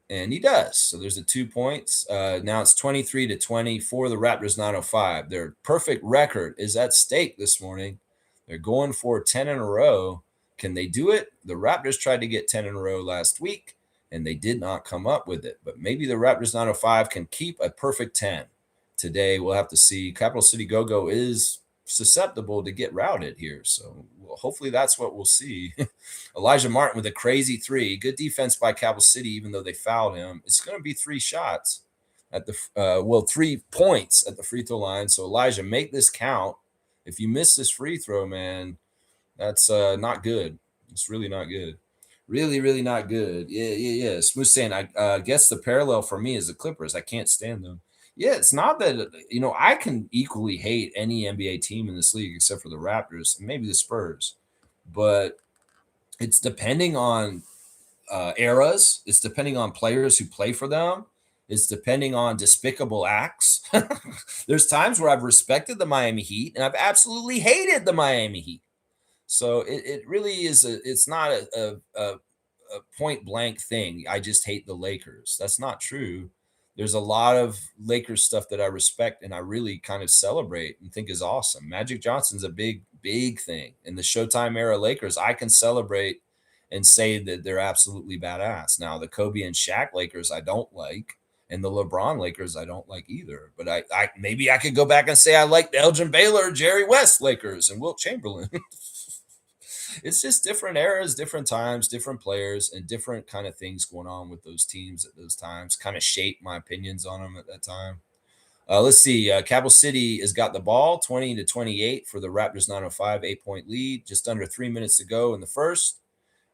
Speaker 1: And he does. So there's the 2 points. Now it's 23-20 for the Raptors 905. Their perfect record is at stake this morning. They're going for 10 in a row. Can they do it? The Raptors tried to get 10 in a row last week, and they did not come up with it. But maybe the Raptors 905 can keep a perfect 10. Today, we'll have to see. Capital City Go-Go is susceptible to get routed here. So hopefully that's what we'll see. Elijah Martin with a crazy 3. Good defense by Capital City, even though they fouled him. It's going to be 3 shots at the 3 points at the free throw line. So Elijah, make this count. If you miss this free throw, man, that's not good. It's really not good. Really, really not good. Yeah. Smooth saying, I guess the parallel for me is the Clippers. I can't stand them. Yeah, it's not that, I can equally hate any NBA team in this league except for the Raptors and maybe the Spurs. But it's depending on eras. It's depending on players who play for them. It's depending on despicable acts. There's times where I've respected the Miami Heat and I've absolutely hated the Miami Heat. So it really is it's not a point blank thing. I just hate the Lakers. That's not true. There's a lot of Lakers stuff that I respect and I really kind of celebrate and think is awesome. Magic Johnson's a big thing. In the Showtime era Lakers, I can celebrate and say that they're absolutely badass. Now, the Kobe and Shaq Lakers, I don't like. And the LeBron Lakers, I don't like either. But I maybe I could go back and say I like the Elgin Baylor, Jerry West Lakers, and Wilt Chamberlain. It's just different eras, different times, different players, and different kind of things going on with those teams at those times. Kind of shape my opinions on them at that time. Let's see. Capital City has got the ball, 20-28 for the Raptors 905, 8-point lead. Just under 3 minutes to go in the first.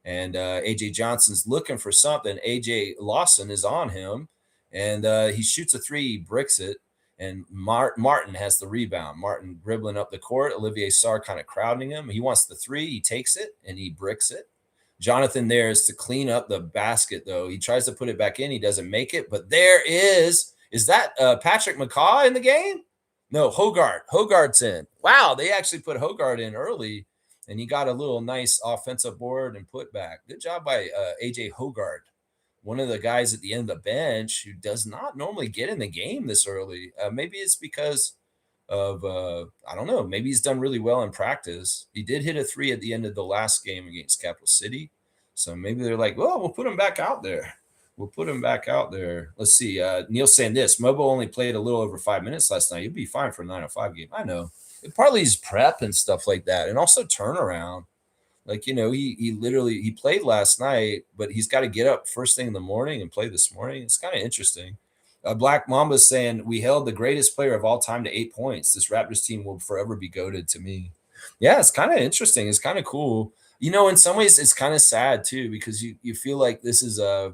Speaker 1: And AJ Johnson's looking for something. AJ Lawson is on him, and he shoots a three, he bricks it. And Martin has the rebound. Martin dribbling up the court. Olivier Sarr kind of crowding him. He wants the three. He takes it, and he bricks it. Jonathan there is to clean up the basket, though. He tries to put it back in. He doesn't make it. But there is that Patrick McCaw in the game? No, Hogarth. Hogarth's in. Wow, they actually put Hogarth in early, and he got a little nice offensive board and put back. Good job by AJ Hogarth, one of the guys at the end of the bench who does not normally get in the game this early. Maybe it's because of, I don't know, maybe he's done really well in practice. He did hit a three at the end of the last game against Capital City. So maybe they're like, well, we'll put him back out there. We'll put him back out there. Let's see. Neil's saying this. Mobo only played a little over 5 minutes last night. He'll be fine for a 905 game. I know. Partly his prep and stuff like that. And also turnaround. Like, he played last night, but he's got to get up first thing in the morning and play this morning. It's kind of interesting. Black Mamba's saying, we held the greatest player of all time to 8 points. This Raptors team will forever be goated to me. Yeah, it's kind of interesting. It's kind of cool. In some ways, it's kind of sad, too, because you feel like this is a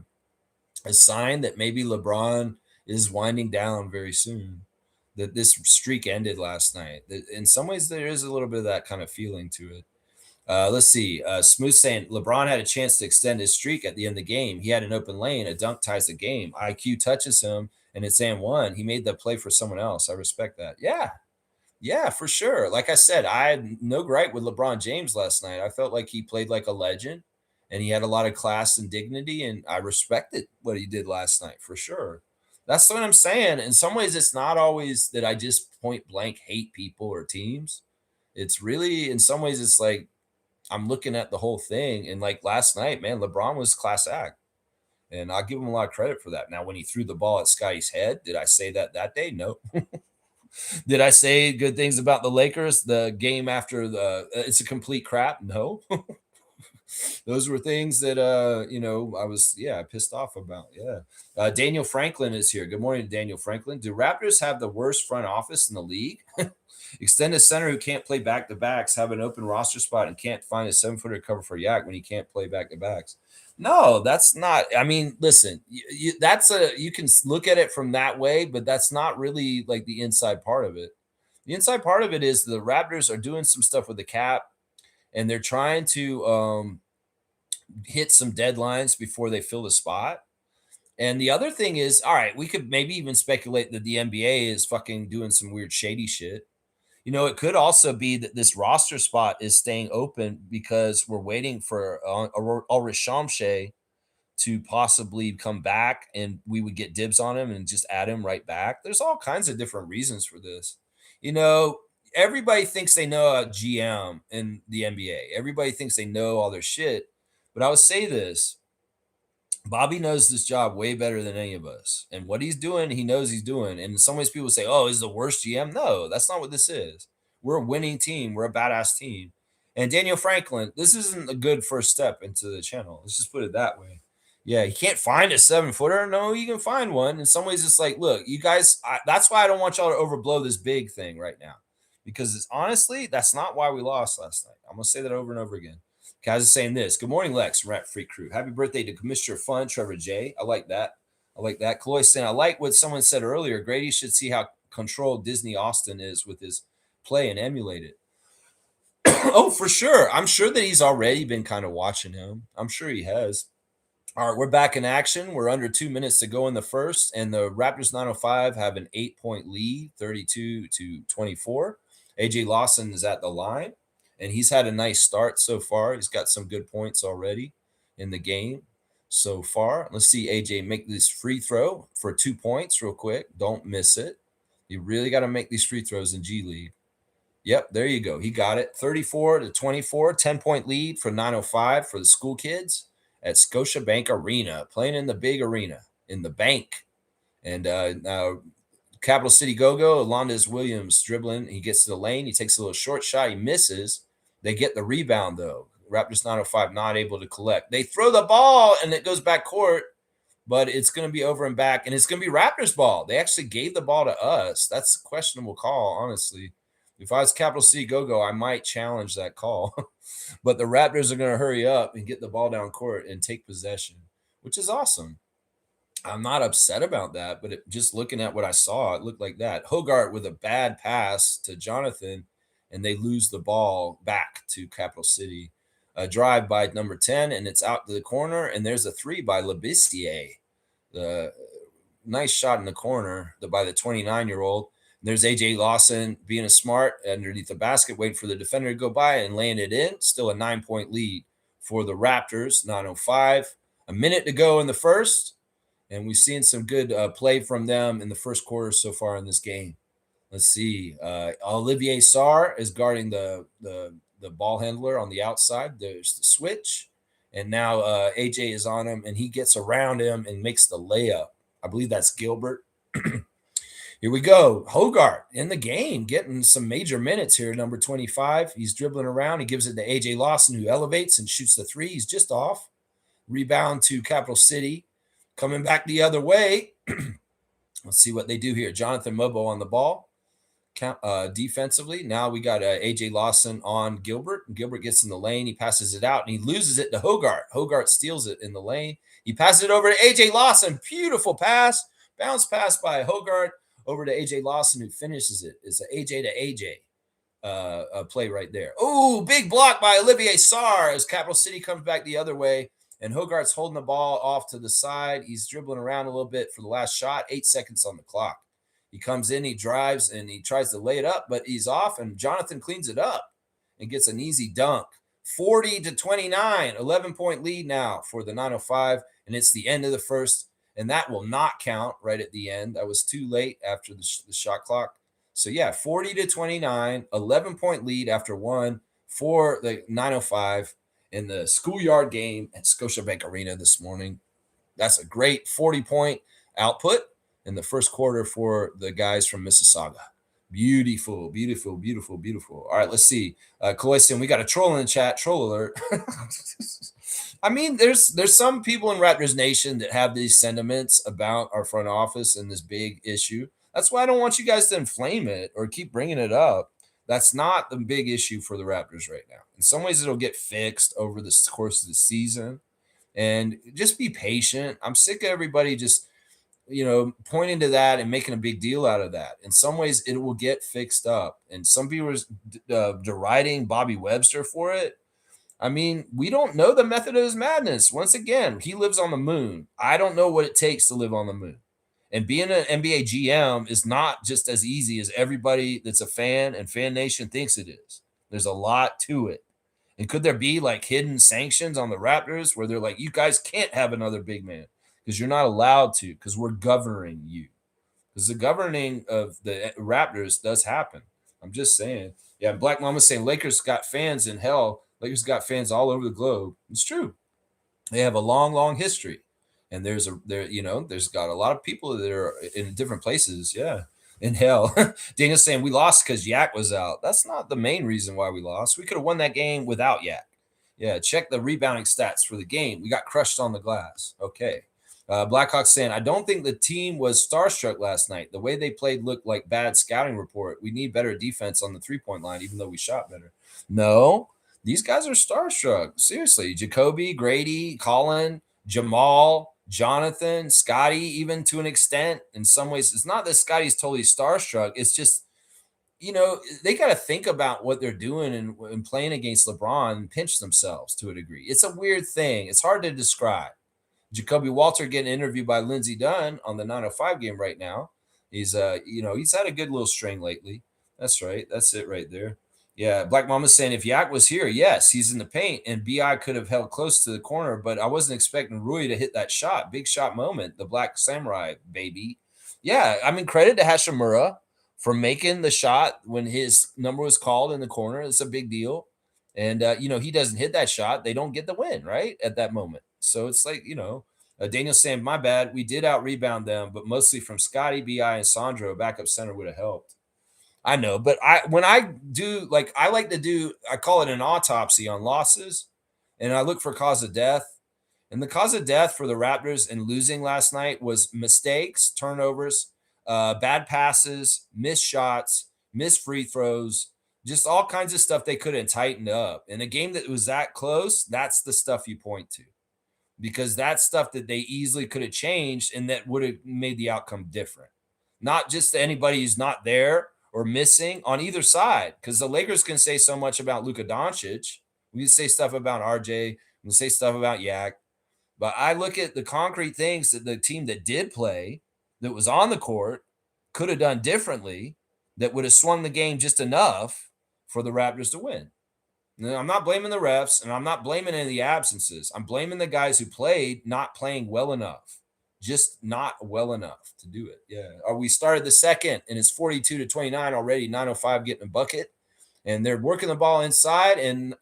Speaker 1: sign that maybe LeBron is winding down very soon, that this streak ended last night. In some ways, there is a little bit of that kind of feeling to it. Let's see. Smooth saying LeBron had a chance to extend his streak at the end of the game. He had an open lane. A dunk ties the game. IQ touches him, and it's and one. He made the play for someone else. I respect that. Yeah, for sure. Like I said, I had no gripe with LeBron James last night. I felt like he played like a legend, and he had a lot of class and dignity, and I respected what he did last night for sure. That's what I'm saying. In some ways, it's not always that I just point blank hate people or teams. It's really, in some ways, it's like, I'm looking at the whole thing, and like last night, man, LeBron was class act, and I'll give him a lot of credit for that. Now, when he threw the ball at Scotty's head, did I say that day? No. Did I say good things about the Lakers? The game after it's a complete crap? No. Those were things that I was pissed off about. Yeah. Daniel Franklin is here. Good morning, Daniel Franklin. Do Raptors have the worst front office in the league? Extended center who can't play back-to-backs have an open roster spot and can't find a 7-footer cover for Yak when he can't play back-to-backs. No, that's not. I mean, listen, you can look at it from that way, but that's not really like the inside part of it. The inside part of it is the Raptors are doing some stuff with the cap, and they're trying to hit some deadlines before they fill the spot. And the other thing is, all right, we could maybe even speculate that the NBA is fucking doing some weird shady shit. It could also be that this roster spot is staying open because we're waiting for Ulrich Shamshay to possibly come back, and we would get dibs on him and just add him right back. There's all kinds of different reasons for this. Everybody thinks they know a GM in the NBA. Everybody thinks they know all their shit. But I would say this. Bobby knows this job way better than any of us. And what he's doing, he knows he's doing. And in some ways, people say, oh, is the worst GM? No, that's not what this is. We're a winning team. We're a badass team. And Daniel Franklin, this isn't a good first step into the channel. Let's just put it that way. Yeah, you can't find a 7-footer. No, you can find one. In some ways, it's like, look, you guys, that's why I don't want y'all to overblow this big thing right now. Because honestly, that's not why we lost last night. I'm going to say that over and over again. Kaz is saying this. Good morning, Lex, Rat Freak Crew. Happy birthday to Commissioner Fun, Trevor J. I like that. I like that. Chloe saying, I like what someone said earlier. Grady should see how controlled Disney Austin is with his play and emulate it. Oh, for sure. I'm sure that he's already been kind of watching him. I'm sure he has. All right, we're back in action. We're under 2 minutes to go in the first, and the Raptors 905 have an 8-point lead, 32-24. AJ Lawson is at the line, and he's had a nice start so far. He's got some good points already in the game so far. Let's see AJ make this free throw for 2 points real quick. Don't miss it. You really got to make these free throws in G League. Yep, there you go. He got it. 34-24, 10-point lead for 905 for the school kids at Scotiabank Arena, playing in the big arena, in the bank. And now Capital City Go-Go, Alondes Williams dribbling. He gets to the lane. He takes a little short shot. He misses. They get the rebound, though. Raptors 905 not able to collect. They throw the ball, and it goes back court, but it's going to be over and back, and it's going to be Raptors ball. They actually gave the ball to us. That's a questionable call, honestly. If I was Capital City Go-Go, I might challenge that call. But the Raptors are going to hurry up and get the ball down court and take possession, which is awesome. I'm not upset about that, but just looking at what I saw, it looked like that. Hogarth with a bad pass to Jonathan, and they lose the ball back to Capital City. A drive by number 10, and it's out to the corner, and there's a three by Labissiere. The nice shot in the corner by the 29-year-old. There's AJ Lawson being a smart underneath the basket, waiting for the defender to go by and laying it in. Still a 9-point lead for the Raptors, 9:05. A minute to go in the first, and we've seen some good play from them in the first quarter so far in this game. Let's see. Olivier Sarr is guarding the ball handler on the outside. There's the switch, and now AJ is on him, and he gets around him and makes the layup. I believe that's Gilbert. Here we go. Hogarth in the game, getting some major minutes here. Number 25. He's dribbling around. He gives it to AJ Lawson, who elevates and shoots the three. He's just off. Rebound to Capital City. Coming back the other way. Let's see what they do here. Jonathan Mobo on the ball. Defensively. Now we got AJ Lawson on Gilbert. Gilbert gets in the lane. He passes it out, and he loses it to Hogarth. Hogarth steals it in the lane. He passes it over to AJ Lawson. Beautiful pass. Bounce pass by Hogarth over to AJ Lawson, who finishes it. It's an AJ to AJ play right there. Oh, big block by Olivier Sarr as Capital City comes back the other way. And Hogarth's holding the ball off to the side. He's dribbling around a little bit for the last shot. 8 seconds on the clock. He comes in, he drives, and he tries to lay it up, but he's off, and Jonathan cleans it up and gets an easy dunk. 40-29, 11-point lead now for the 905, and it's the end of the first, and that will not count right at the end. That was too late after the shot clock. So, yeah, 40-29, 11-point lead after one for the 905 in the schoolyard game at Scotiabank Arena this morning. That's a great 40-point output in the first quarter for the guys from Mississauga. Beautiful, beautiful, beautiful, beautiful. All right, let's see. Cloyson, we got a troll in the chat. Troll alert. I mean, there's some people in Raptors Nation that have these sentiments about our front office and this big issue. That's why I don't want you guys to inflame it or keep bringing it up. That's not the big issue for the Raptors right now. In some ways, it'll get fixed over the course of the season. And just be patient. I'm sick of everybody just pointing to that and making a big deal out of that. In some ways, it will get fixed up. And some people are deriding Bobby Webster for it. I mean, we don't know the method of his madness. Once again, he lives on the moon. I don't know what it takes to live on the moon. And being an NBA GM is not just as easy as everybody that's a fan and Fan Nation thinks it is. There's a lot to it. And could there be like hidden sanctions on the Raptors where they're like, you guys can't have another big man? Because you're not allowed to, because we're governing you. Because the governing of the Raptors does happen. I'm just saying. Yeah, Black Mama's saying Lakers got fans in hell. Lakers got fans all over the globe. It's true. They have a long, long history. And there's got a lot of people that are in different places. Yeah, in hell. Daniel's saying we lost because Yak was out. That's not the main reason why we lost. We could have won that game without Yak. Yeah, check the rebounding stats for the game. We got crushed on the glass. Okay. Blackhawks saying, I don't think the team was starstruck last night. The way they played looked like bad scouting report. We need better defense on the three-point line, even though we shot better. No, these guys are starstruck. Seriously. Jacoby, Grady, Colin, Jamal, Jonathan, Scotty, even to an extent. In some ways, it's not that Scotty's totally starstruck. It's just, they got to think about what they're doing and playing against LeBron and pinch themselves to a degree. It's a weird thing. It's hard to describe. Jacoby Walter getting interviewed by Lindsey Dunn on the 905 game right now. He's he's had a good little string lately. That's right. That's it right there. Yeah, Black Mama's saying if Yak was here, yes, he's in the paint, and Bi could have held close to the corner, but I wasn't expecting Rui to hit that shot. Big shot moment, the Black Samurai baby. Yeah, I mean credit to Hashimura for making the shot when his number was called in the corner. It's a big deal, and he doesn't hit that shot, they don't get the win right at that moment. So it's like Daniel saying, my bad, we did out rebound them, but mostly from Scotty, Bi, and Sandro. Backup center would have helped. I know, but I call it an autopsy on losses, and I look for cause of death. And the cause of death for the Raptors in losing last night was mistakes, turnovers, bad passes, missed shots, missed free throws, just all kinds of stuff they could have tightened up. In a game that was that close, that's the stuff you point to, because that's stuff that they easily could have changed and that would have made the outcome different. Not just anybody who's not there or missing on either side, because the Lakers can say so much about Luka Doncic. We can say stuff about RJ. We can say stuff about Yak. But I look at the concrete things that the team that did play, that was on the court, could have done differently, that would have swung the game just enough for the Raptors to win. Now, I'm not blaming the refs, and I'm not blaming any of the absences. I'm blaming the guys who played not playing well enough. Just not well enough to do it. Yeah. We started the second, and it's 42-29 already, 9:05 getting a bucket. And they're working the ball inside, and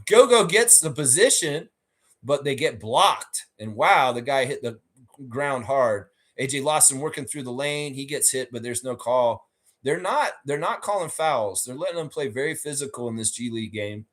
Speaker 1: Go-Go gets the position, but they get blocked. And wow, the guy hit the ground hard. AJ Lawson working through the lane. He gets hit, but there's no call. They're not calling fouls. They're letting them play very physical in this G League game.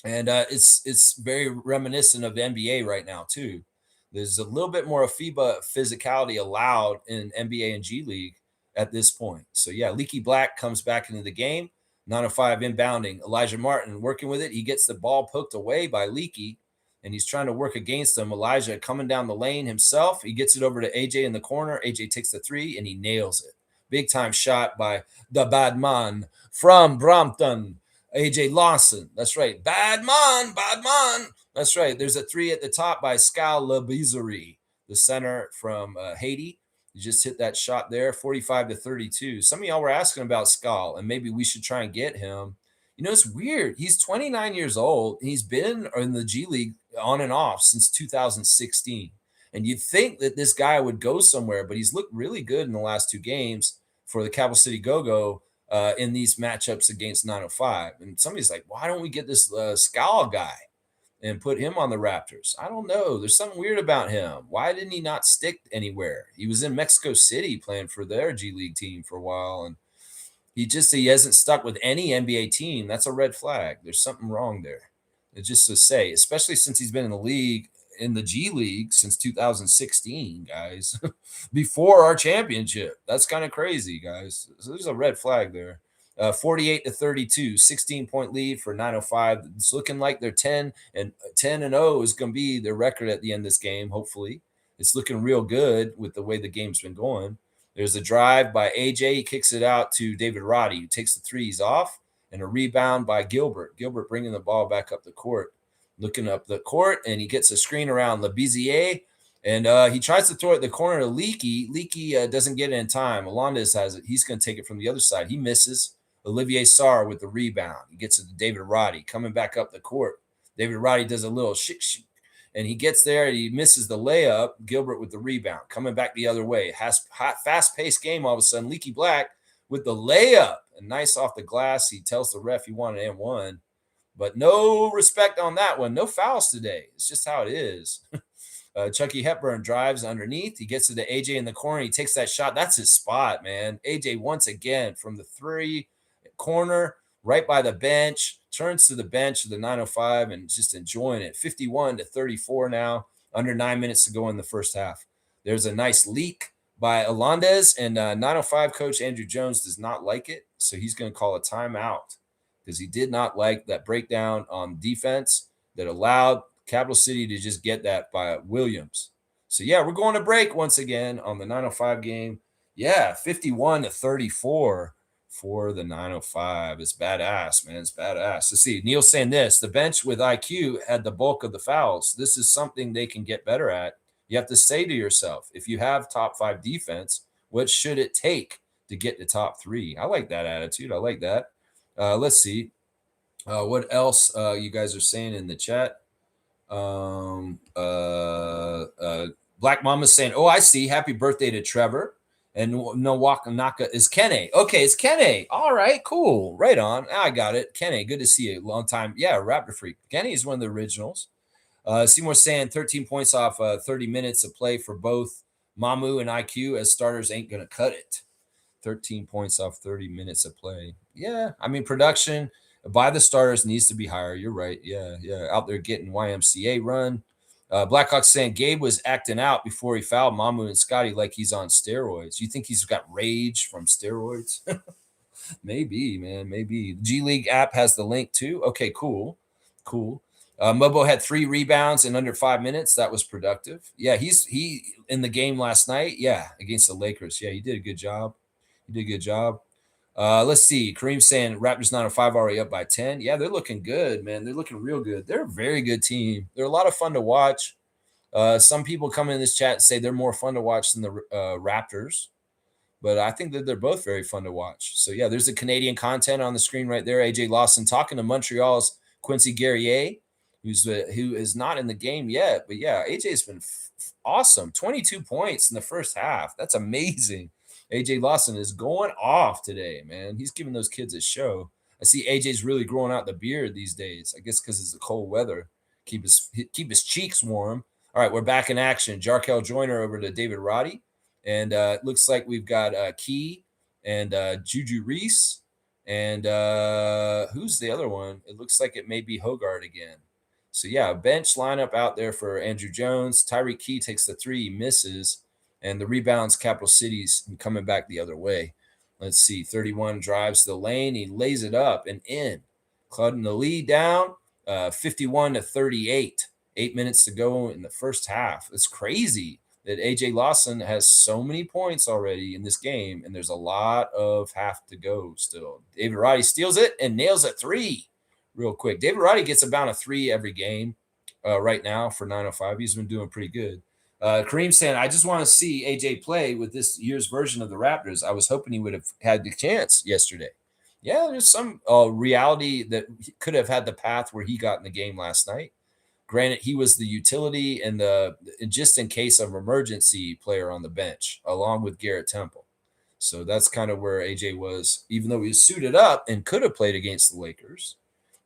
Speaker 1: And it's very reminiscent of the NBA right now, too. There's a little bit more of FIBA physicality allowed in NBA and G League at this point. So, yeah, Leaky Black comes back into the game. 9:05 inbounding. Elijah Martin working with it. He gets the ball poked away by Leaky, and he's trying to work against him. Elijah coming down the lane himself. He gets it over to AJ in the corner. AJ takes the three, and he nails it. Big-time shot by the bad man from Brampton, AJ Lawson. That's right. Bad man. That's right. There's a three at the top by Skal Labizari, the center from Haiti. He just hit that shot there, 45-32. Some of y'all were asking about Skal, and maybe we should try and get him. It's weird. He's 29 years old. He's been in the G League on and off since 2016. And you'd think that this guy would go somewhere, but he's looked really good in the last two games for the Capital City Go-Go in these matchups against 905. And somebody's like, why don't we get this Skal guy and put him on the Raptors? I don't know. There's something weird about him. Why didn't he not stick anywhere? He was in Mexico City playing for their G League team for a while, and he hasn't stuck with any NBA team. That's a red flag. There's something wrong there. It's just to say, especially since he's been in the league, in the G League since 2016, guys, before our championship. That's kind of crazy, guys. So there's a red flag there. 48-32, 16-point lead for 905. It's looking like they're 10-0 is going to be their record at the end of this game. Hopefully, it's looking real good with the way the game's been going. There's a drive by AJ. He kicks it out to David Roddy, who takes the threes off, and a rebound by Gilbert. Gilbert bringing the ball back up the court, looking up the court, and he gets a screen around Labizier, and he tries to throw it in the corner to Leaky. Leaky doesn't get it in time. Alondes has it. He's going to take it from the other side. He misses. Olivier Sarr with the rebound. He gets it to David Roddy, coming back up the court. David Roddy does a little shik, and he gets there, and he misses the layup. Gilbert with the rebound, coming back the other way. Fast-paced game all of a sudden. Leaky Black with the layup, and nice off the glass. He tells the ref he wanted M1, but no respect on that one. No fouls today. It's just how it is. Chucky Hepburn drives underneath. He gets it to AJ in the corner. He takes that shot. That's his spot, man. AJ once again from the three corner, right by the bench, turns to the bench of the 905 and just enjoying it. 51-34 now, under 9 minutes to go in the first half. There's a nice leak by Alondes, and 905 coach Andrew Jones does not like it, so he's going to call a timeout because he did not like that breakdown on defense that allowed Capital City to just get that by Williams. So, yeah, we're going to break once again on the 905 game. Yeah, 51-34 for the 905. It's badass, man. It's badass. Let's see. Neil's saying this. The bench with IQ had the bulk of the fouls. This is something they can get better at. You have to say to yourself, if you have top 5 defense, what should it take to get to top 3? I like that attitude. I like that. Let's see. What else you guys are saying in the chat? Black Mama's saying, "Oh, I see. Happy birthday to Trevor." And no Waka Naka is Kene. Okay, it's Kene. All right, cool. Right on. I got it. Kene, good to see you. Long time. Yeah, Raptor Freak. Kenny is one of the originals. Seymour saying 13 points off 30 minutes of play for both Mamu and IQ as starters ain't going to cut it. 13 points off 30 minutes of play. Yeah, I mean, production by the starters needs to be higher. You're right. Yeah. Out there getting YMCA run. Blackhawks saying Gabe was acting out before he fouled Mamu and Scotty like he's on steroids. You think he's got rage from steroids? Maybe, man. Maybe. G League app has the link too. Okay, cool. Mobo had 3 rebounds in under 5 minutes. That was productive. Yeah, he in the game last night. Yeah, against the Lakers. Yeah, he did a good job. Let's see. Kareem saying Raptors 905 already up by 10. Yeah, they're looking good, man. They're looking real good. They're a very good team. They're a lot of fun to watch. Some people come in this chat and say they're more fun to watch than the Raptors, but I think that they're both very fun to watch. So, yeah, there's the Canadian content on the screen right there. AJ Lawson talking to Montreal's Quincy Guerrier, who is not in the game yet. But, yeah, AJ's been awesome. 22 points in the first half. That's amazing. AJ Lawson is going off today, man. He's giving those kids a show. I see AJ's really growing out the beard these days. I guess because it's the cold weather. Keep his cheeks warm. All right, we're back in action. Jarkel Joyner over to David Roddy. And it looks like we've got Key and Juju Reese. And who's the other one? It looks like it may be Hogard again. So, yeah, bench lineup out there for Andrew Jones. Tyreek Key takes the 3, misses. And the rebounds, Capital Cities coming back the other way. Let's see. 31 drives the lane. He lays it up and in. Cutting the lead down 51-38. 8 minutes to go in the first half. It's crazy that AJ Lawson has so many points already in this game, and there's a lot of half to go still. David Roddy steals it and nails a 3 real quick. David Roddy gets about a 3 every game right now for 905. He's been doing pretty good. Kareem saying, I just want to see AJ play with this year's version of the Raptors. I was hoping he would have had the chance yesterday. Yeah, there's some reality that he could have had the path where he got in the game last night. Granted, he was the utility and the just in case of emergency player on the bench, along with Garrett Temple. So that's kind of where AJ was, even though he was suited up and could have played against the Lakers.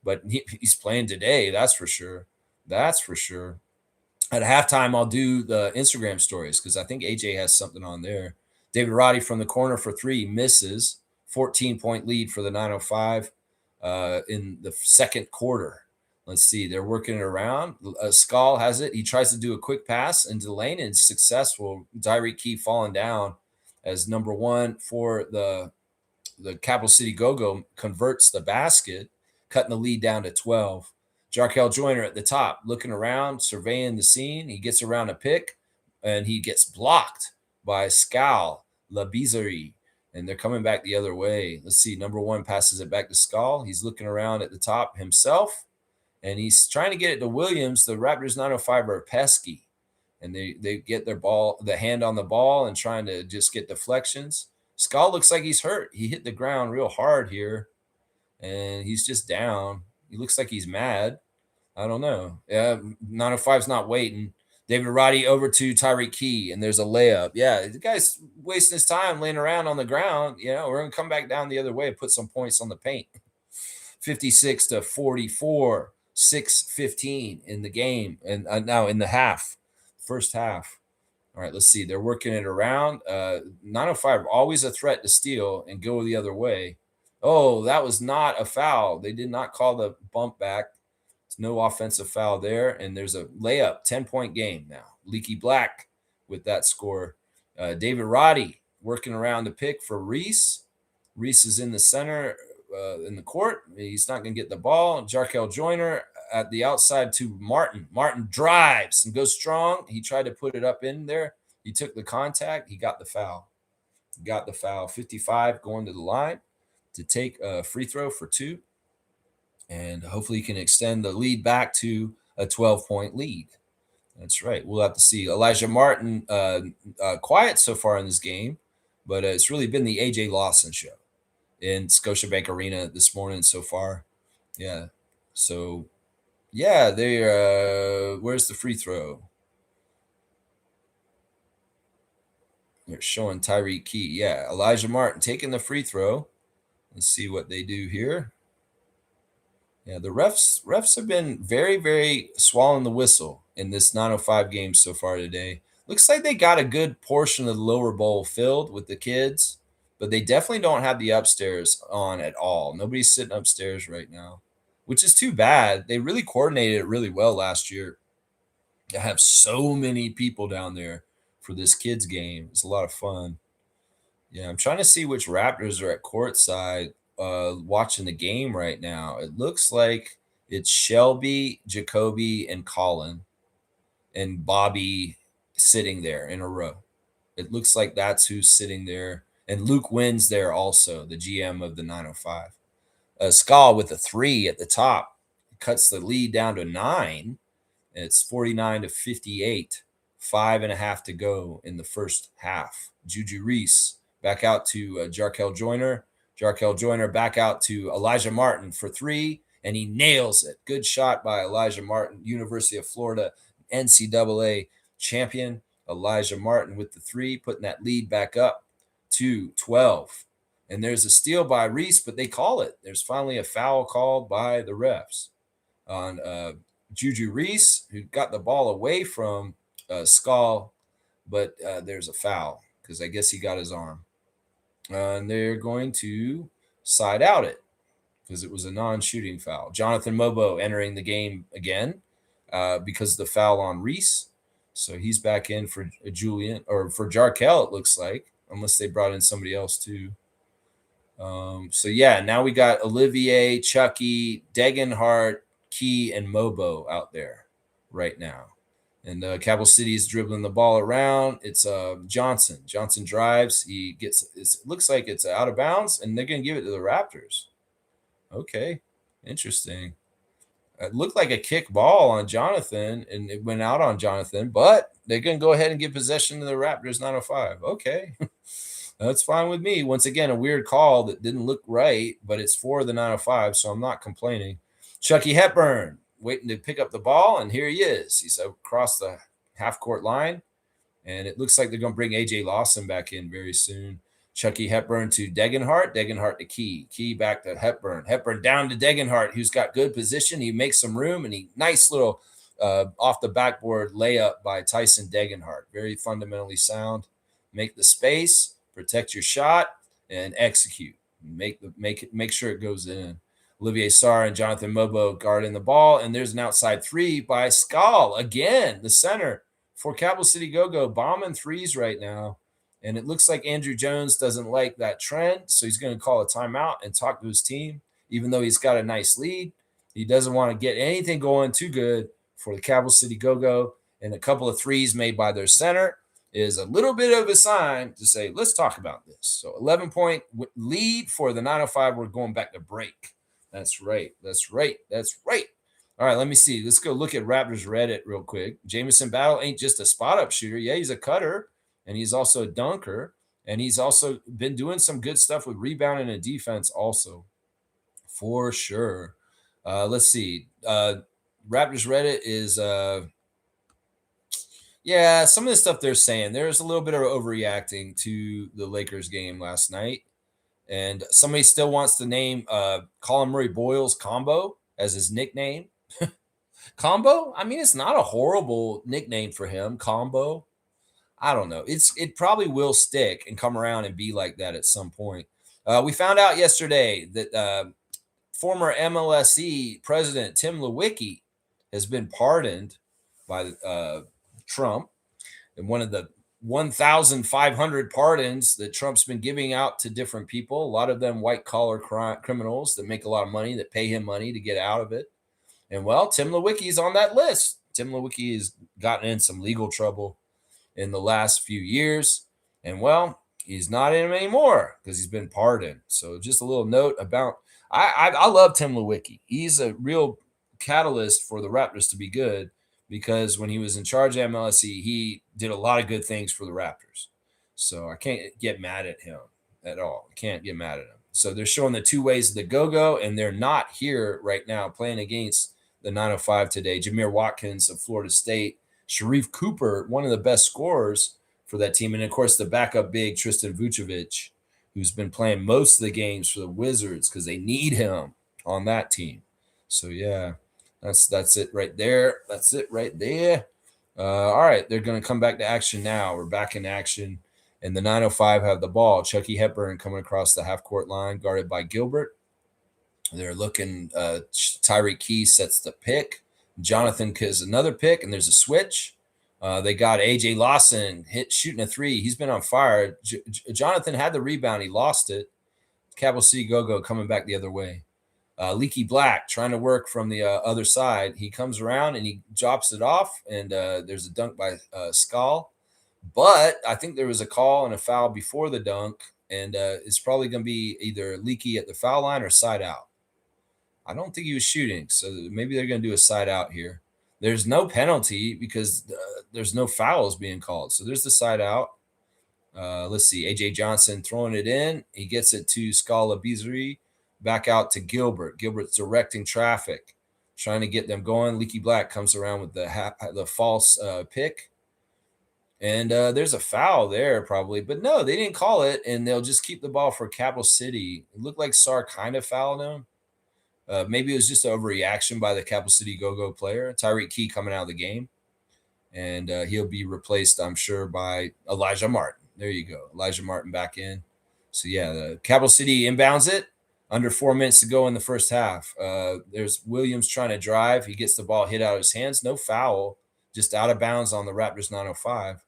Speaker 1: But he's playing today, that's for sure. At halftime, I'll do the Instagram stories because I think AJ has something on there. David Roddy from the corner for 3, misses. 14-point lead for the 905 in the second quarter. Let's see. They're working it around. Skull has it. He tries to do a quick pass into the lane and it's successful. Tyreek Key falling down as number 1 for the Capital City Go-Go converts the basket, cutting the lead down to 12. Jarkel Joyner at the top, looking around, surveying the scene. He gets around a pick, and he gets blocked by Skal Labizari, and they're coming back the other way. Let's see. Number 1 passes it back to Skal. He's looking around at the top himself, and he's trying to get it to Williams. The Raptors 905 are pesky, and they get the hand on the ball and trying to just get deflections. Skal looks like he's hurt. He hit the ground real hard here, and he's just down. He looks like he's mad. I don't know. Yeah, 905's not waiting. David Roddy over to Tyreek Key, and there's a layup. Yeah, the guy's wasting his time laying around on the ground. You know, we're going to come back down the other way and put some points on the paint. 56-44, 6:15 in the game, and now in the half, first half. All right, let's see. They're working it around. 905, always a threat to steal and go the other way. Oh, that was not a foul. They did not call the bump back. There's no offensive foul there. And there's a layup, 10-point game now. Leaky Black with that score. David Roddy working around the pick for Reese. Reese is in the center in the court. He's not going to get the ball. Jarkel Joyner at the outside to Martin. Martin drives and goes strong. He tried to put it up in there. He took the contact. He got the foul. 55 going to the line to take a free throw for 2. And hopefully he can extend the lead back to a 12-point lead. That's right. We'll have to see. Elijah Martin, quiet so far in this game, but it's really been the A.J. Lawson show in Scotiabank Arena this morning so far. Yeah. So, yeah, where's the free throw? They're showing Tyreek Key. Yeah, Elijah Martin taking the free throw. Let's see what they do here. Yeah, the refs have been very, very swallowing the whistle in this 905 game so far today. Looks like they got a good portion of the lower bowl filled with the kids, but they definitely don't have the upstairs on at all. Nobody's sitting upstairs right now, which is too bad. They really coordinated it really well last year. They have so many people down there for this kids game. It's a lot of fun. Yeah, I'm trying to see which Raptors are at courtside watching the game right now. It looks like it's Shelby, Jacoby, and Colin, and Bobby sitting there in a row. It looks like that's who's sitting there. And Luke Wynn's there also, the GM of the 905. Skal with a 3 at the top cuts the lead down to 9. It's 49-58. 5.5 to go in the first half. Juju Reese back out to Jarkel Joyner. Jarkel Joyner back out to Elijah Martin for 3, and he nails it. Good shot by Elijah Martin, University of Florida NCAA champion. Elijah Martin with the 3, putting that lead back up to 12. And there's a steal by Reese, but they call it. There's finally a foul called by the refs on Juju Reese, who got the ball away from Skal, but there's a foul because I guess he got his arm. And they're going to side out it because it was a non-shooting foul. Jonathan Mobo entering the game again because of the foul on Reese. So he's back in for Julian, or for Jarkel, it looks like, unless they brought in somebody else too. So yeah, now we got Olivier, Chucky, Degenhart, Key, and Mobo out there right now. And Capital City is dribbling the ball around. It's Johnson. Johnson drives. He gets. It looks like it's out of bounds, and they're going to give it to the Raptors. Okay, interesting. It looked like a kick ball on Jonathan, and it went out on Jonathan. But they're going to go ahead and give possession to the Raptors 905. Okay, that's fine with me. Once again, a weird call that didn't look right, but it's for the 905, so I'm not complaining. Chucky Hepburn waiting to pick up the ball, and here he is. He's across the half-court line, and it looks like they're going to bring A.J. Lawson back in very soon. Chucky Hepburn to Degenhart. Degenhart to Key. Key back to Hepburn. Hepburn down to Degenhart, who's got good position. He makes some room, and he nice little off the backboard layup by Tyson Degenhart. Very fundamentally sound. Make the space, protect your shot, and execute. Make sure it goes in. Olivier Sarr and Jonathan Mobo guarding the ball, and there's an outside 3 by Skal. Again, the center for Capital City Go-Go, bombing threes right now. And it looks like Andrew Jones doesn't like that trend, so he's going to call a timeout and talk to his team. Even though he's got a nice lead, he doesn't want to get anything going too good for the Capital City Go-Go. And a couple of threes made by their center is a little bit of a sign to say, let's talk about this. So 11-point lead for the 905. We're going back to break. That's right. All right, let me see. Let's go look at Raptors Reddit real quick. Jamison Battle ain't just a spot-up shooter. Yeah, he's a cutter, and he's also a dunker, and he's also been doing some good stuff with rebounding and defense also, for sure. Let's see. Raptors Reddit is some of the stuff they're saying. There's a little bit of overreacting to the Lakers game last night. And somebody still wants to name Colin Murray Boyle's Combo as his nickname. Combo? I mean, it's not a horrible nickname for him. Combo? I don't know. It probably will stick and come around and be like that at some point. We found out yesterday that former MLSE president Tim Lewicki has been pardoned by Trump. And one of the 1,500 pardons that Trump's been giving out to different people, a lot of them white-collar criminals that make a lot of money, that pay him money to get out of it. And well, Tim Lewicki's on that list. Tim Lewicki has gotten in some legal trouble in the last few years. And well, he's not in them anymore because he's been pardoned. So just a little note about I love Tim Lewicki. He's a real catalyst for the Raptors to be good because when he was in charge of MLSE, he did a lot of good things for the Raptors. So I can't get mad at him at all. I can't get mad at him. So they're showing the two ways of the go-go, and they're not here right now playing against the 905 today. Jameer Watkins of Florida State, Sharif Cooper, one of the best scorers for that team, and of course the backup big Tristan Vucevic, who's been playing most of the games for the Wizards because they need him on that team. So yeah, that's it right there. That's it right there. All right, they're going to come back to action now. We're back in action, and the 905 have the ball. Chucky Hepburn coming across the half-court line, guarded by Gilbert. They're looking. Tyreek Key sets the pick. Jonathan is another pick, and there's a switch. They got AJ Lawson shooting a three. He's been on fire. Jonathan had the rebound. He lost it. Capital City Go-Go coming back the other way. Leaky Black trying to work from the other side. He comes around and he drops it off, and there's a dunk by Skull. But I think there was a call and a foul before the dunk, and it's probably going to be either Leaky at the foul line or side out. I don't think he was shooting, so maybe they're going to do a side out here. There's no penalty because there's no fouls being called. So there's the side out. Let's see. AJ Johnson throwing it in. He gets it to Scala Bizri. Back out to Gilbert. Gilbert's directing traffic, trying to get them going. Leaky Black comes around with the false pick. And there's a foul there probably. But no, they didn't call it, and they'll just keep the ball for Capital City. It looked like Sarr kind of fouled him. Maybe it was just an overreaction by the Capital City Go-Go player. Tyreek Key coming out of the game. And he'll be replaced, I'm sure, by Elijah Martin. There you go. Elijah Martin back in. So, yeah, the Capital City inbounds it. Under 4 minutes to go in the first half. There's Williams trying to drive. He gets the ball hit out of his hands. No foul. Just out of bounds on the Raptors 905.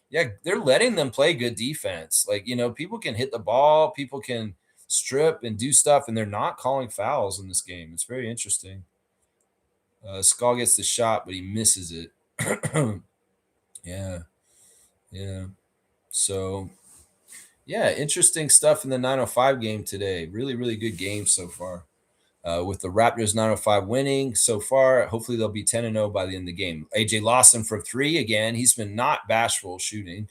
Speaker 1: Yeah, they're letting them play good defense. Like, people can hit the ball. People can strip and do stuff, and they're not calling fouls in this game. It's very interesting. Skull gets the shot, but he misses it. Yeah. So, yeah, interesting stuff in the 905 game today. Really, really good game so far. With the Raptors 905 winning so far, hopefully they'll be 10-0 by the end of the game. AJ Lawson for three again. He's been not bashful shooting.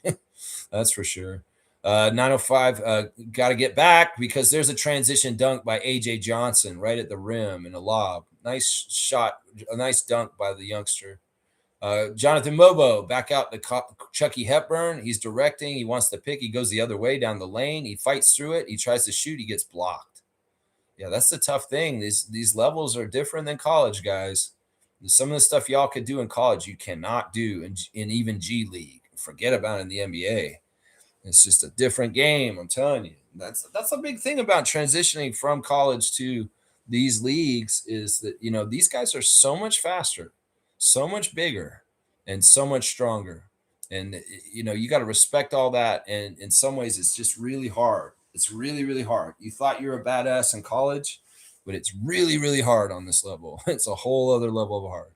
Speaker 1: That's for sure. 905 got to get back because there's a transition dunk by AJ Johnson right at the rim and a lob. Nice shot, a nice dunk by the youngster. Jonathan Mobo back out to Chucky Hepburn. He's directing. He wants to pick. He goes the other way down the lane. He fights through it. He tries to shoot. He gets blocked. Yeah, that's the tough thing. These levels are different than college, guys. Some of the stuff y'all could do in college, you cannot do in even G League. Forget about it in the NBA. It's just a different game. I'm telling you. That's a big thing about transitioning from college to these leagues is that, these guys are so much faster, so much bigger, and so much stronger. And, you got to respect all that. And in some ways, it's just really hard. It's really, really hard. You thought you were a badass in college, but it's really, really hard on this level. It's a whole other level of hard.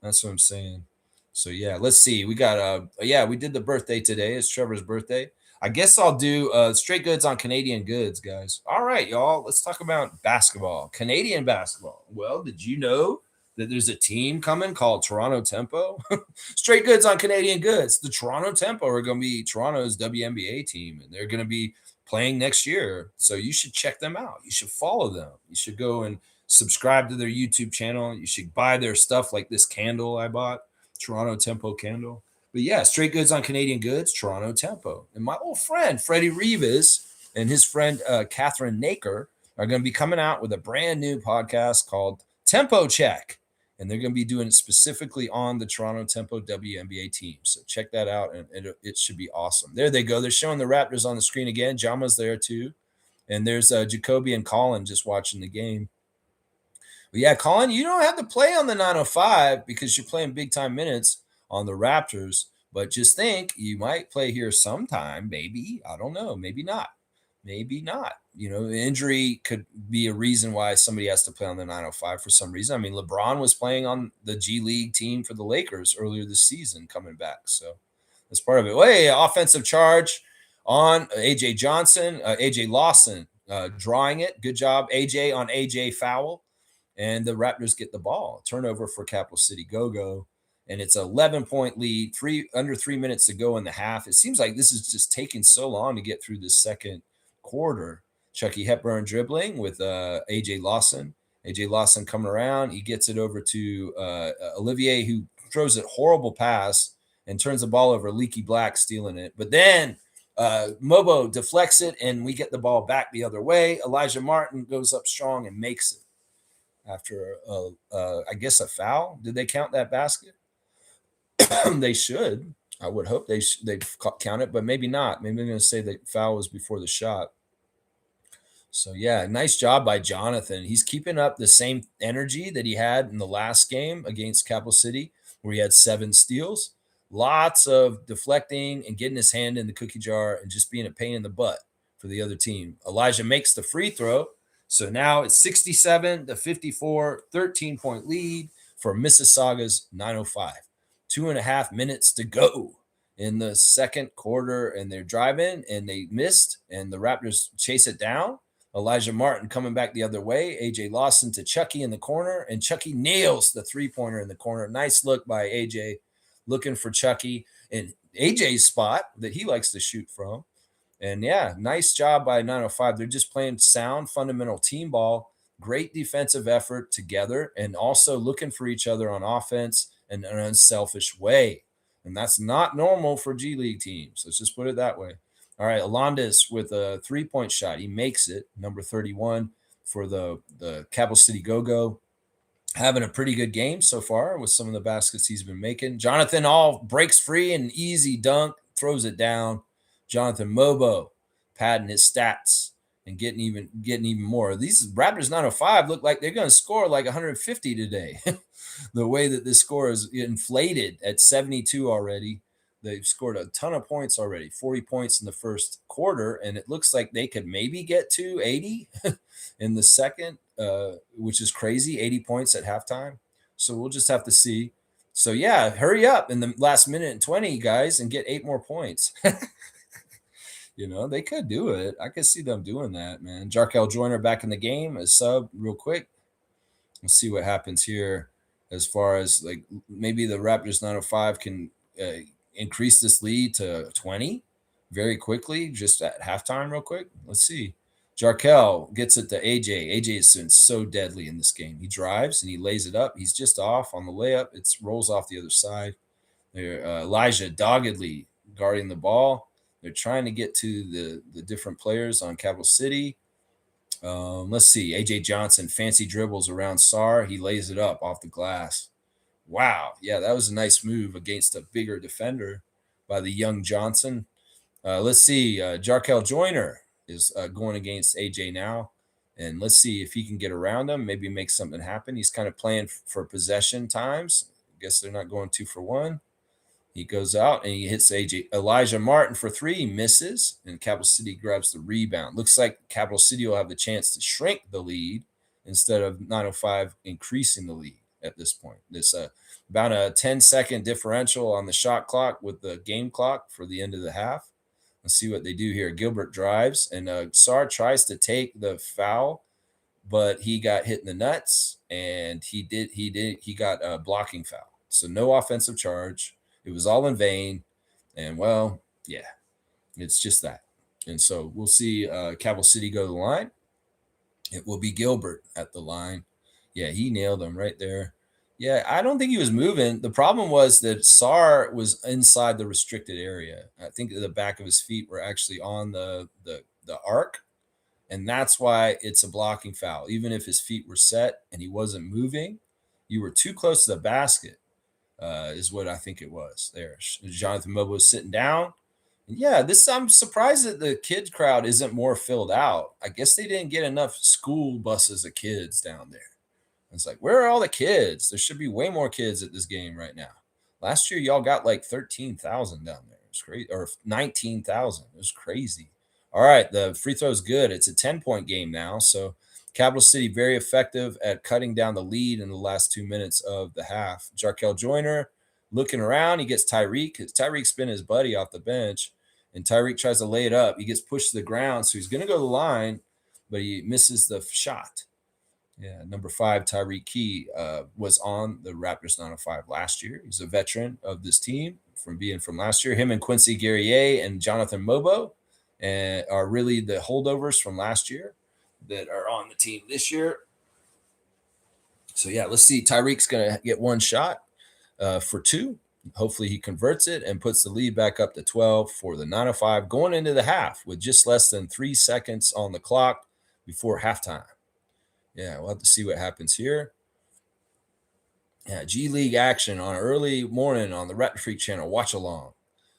Speaker 1: That's what I'm saying. So, yeah, let's see. We got, we did the birthday today. It's Trevor's birthday. I guess I'll do straight goods on Canadian goods, guys. All right, y'all. Let's talk about basketball. Canadian basketball. Well, did you know that there's a team coming called Toronto Tempo? Straight goods on Canadian goods. The Toronto Tempo are going to be Toronto's WNBA team, and they're going to be playing next year. So you should check them out. You should follow them. You should go and subscribe to their YouTube channel. You should buy their stuff like this candle I bought, Toronto Tempo candle. But yeah, straight goods on Canadian goods, Toronto Tempo. And my old friend, Freddie Rivas, and his friend, Catherine Naker, are going to be coming out with a brand new podcast called Tempo Check. And they're going to be doing it specifically on the Toronto Tempo WNBA team. So check that out, and it should be awesome. There they go. They're showing the Raptors on the screen again. Jama's there too. And there's Jacoby and Colin just watching the game. But yeah, Colin, you don't have to play on the 905 because you're playing big-time minutes on the Raptors, but just think you might play here sometime, maybe. I don't know. Maybe not. injury could be a reason why somebody has to play on the 905 for some reason. I mean, LeBron was playing on the G League team for the Lakers earlier this season, coming back. So that's part of it. Hey, offensive charge on AJ Johnson, AJ Lawson drawing it. Good job, AJ, on AJ foul. And the Raptors get the ball. Turnover for Capital City Go-Go. And it's an 11-point lead, under 3 minutes to go in the half. It seems like this is just taking so long to get through the second quarter. Chucky Hepburn dribbling with AJ Lawson. AJ Lawson coming around. He gets it over to Olivier, who throws a horrible pass and turns the ball over. Leaky Black stealing it. But then Mobo deflects it, and we get the ball back the other way. Elijah Martin goes up strong and makes it after, I guess, a foul. Did they count that basket? They should. I would hope they count it, but maybe not. Maybe they're going to say the foul was before the shot. So, yeah, nice job by Jonathan. He's keeping up the same energy that he had in the last game against Capital City, where he had 7 steals. Lots of deflecting and getting his hand in the cookie jar and just being a pain in the butt for the other team. Elijah makes the free throw. So now it's 67-54, 13-point lead for Mississauga's 905. 2.5 minutes to go in the second quarter, and they're driving, and they missed, and the Raptors chase it down. Elijah Martin coming back the other way. AJ Lawson to Chucky in the corner, and Chucky nails the three-pointer in the corner. Nice look by AJ, looking for Chucky in AJ's spot that he likes to shoot from. And, yeah, nice job by 905. They're just playing sound, fundamental team ball, great defensive effort together, and also looking for each other on offense in an unselfish way. And that's not normal for G League teams. Let's just put it that way. All right, Alondas with a three-point shot. He makes it, number 31 for the Capital City Go-Go. Having a pretty good game so far with some of the baskets he's been making. Jonathan all breaks free and easy dunk, throws it down. Jonathan Mobo padding his stats and getting even more. These Raptors 905 look like they're going to score like 150 today. The way that this score is inflated at 72 already. They've scored a ton of points already, 40 points in the first quarter, and it looks like they could maybe get to 80 in the second, which is crazy, 80 points at halftime. So we'll just have to see. So, yeah, hurry up in the last minute and 20, guys, and get 8 more points. They could do it. I could see them doing that, man. Jarkel Joyner back in the game as sub real quick. Let's see what happens here as far as, like, maybe the Raptors 905 can increase this lead to 20 very quickly, just at halftime real quick. Let's see. Jarkel gets it to AJ. AJ has been so deadly in this game. He drives and he lays it up. He's just off on the layup. It rolls off the other side. Elijah doggedly guarding the ball. They're trying to get to the different players on Capital City. Let's see. AJ Johnson, fancy dribbles around Sarr. He lays it up off the glass. Wow. Yeah, that was a nice move against a bigger defender by the young Johnson. Let's see. Jarkel Joyner is going against AJ now. And let's see if he can get around him, maybe make something happen. He's kind of playing for possession times. I guess they're not going 2 for 1. He goes out and he hits Elijah Martin for 3. He misses, and Capital City grabs the rebound. Looks like Capital City will have the chance to shrink the lead instead of 905 increasing the lead at this point. This about a 10-second differential on the shot clock with the game clock for the end of the half. Let's see what they do here. Gilbert drives, and Sarr tries to take the foul, but he got hit in the nuts, and he got a blocking foul. So no offensive charge. It was all in vain. And, well, yeah, it's just that. And so we'll see Capital City go to the line. It will be Gilbert at the line. Yeah, he nailed him right there. Yeah, I don't think he was moving. The problem was that Sarr was inside the restricted area. I think the back of his feet were actually on the arc, and that's why it's a blocking foul. Even if his feet were set and he wasn't moving, you were too close to the basket. Is what I think it was there. Jonathan Mobo was sitting down. And yeah, I'm surprised that the kids crowd isn't more filled out. I guess they didn't get enough school buses of kids down there. It's like, where are all the kids? There should be way more kids at this game right now. Last year, y'all got like 13,000 down there. It's crazy. Or 19,000. It was crazy. All right, the free throw is good. It's a 10-point game now. So Capital City very effective at cutting down the lead in the last 2 minutes of the half. Jarkel Joyner looking around. He gets Tyreek. Tyreek's been his buddy off the bench, and Tyreek tries to lay it up. He gets pushed to the ground, so he's going to go to the line, but he misses the shot. Yeah, number 5, Tyreek Key, was on the Raptors 905 last year. He's a veteran of this team from last year. Him and Quincy Guerrier and Jonathan Mobo and are really the holdovers from last year that are on the team this year. So, yeah, let's see. Tyreek's going to get one shot for 2. Hopefully he converts it and puts the lead back up to 12 for the 905 going into the half with just less than 3 seconds on the clock before halftime. Yeah, we'll have to see what happens here. Yeah, G League action on early morning on the Raptor Freak channel. Watch along.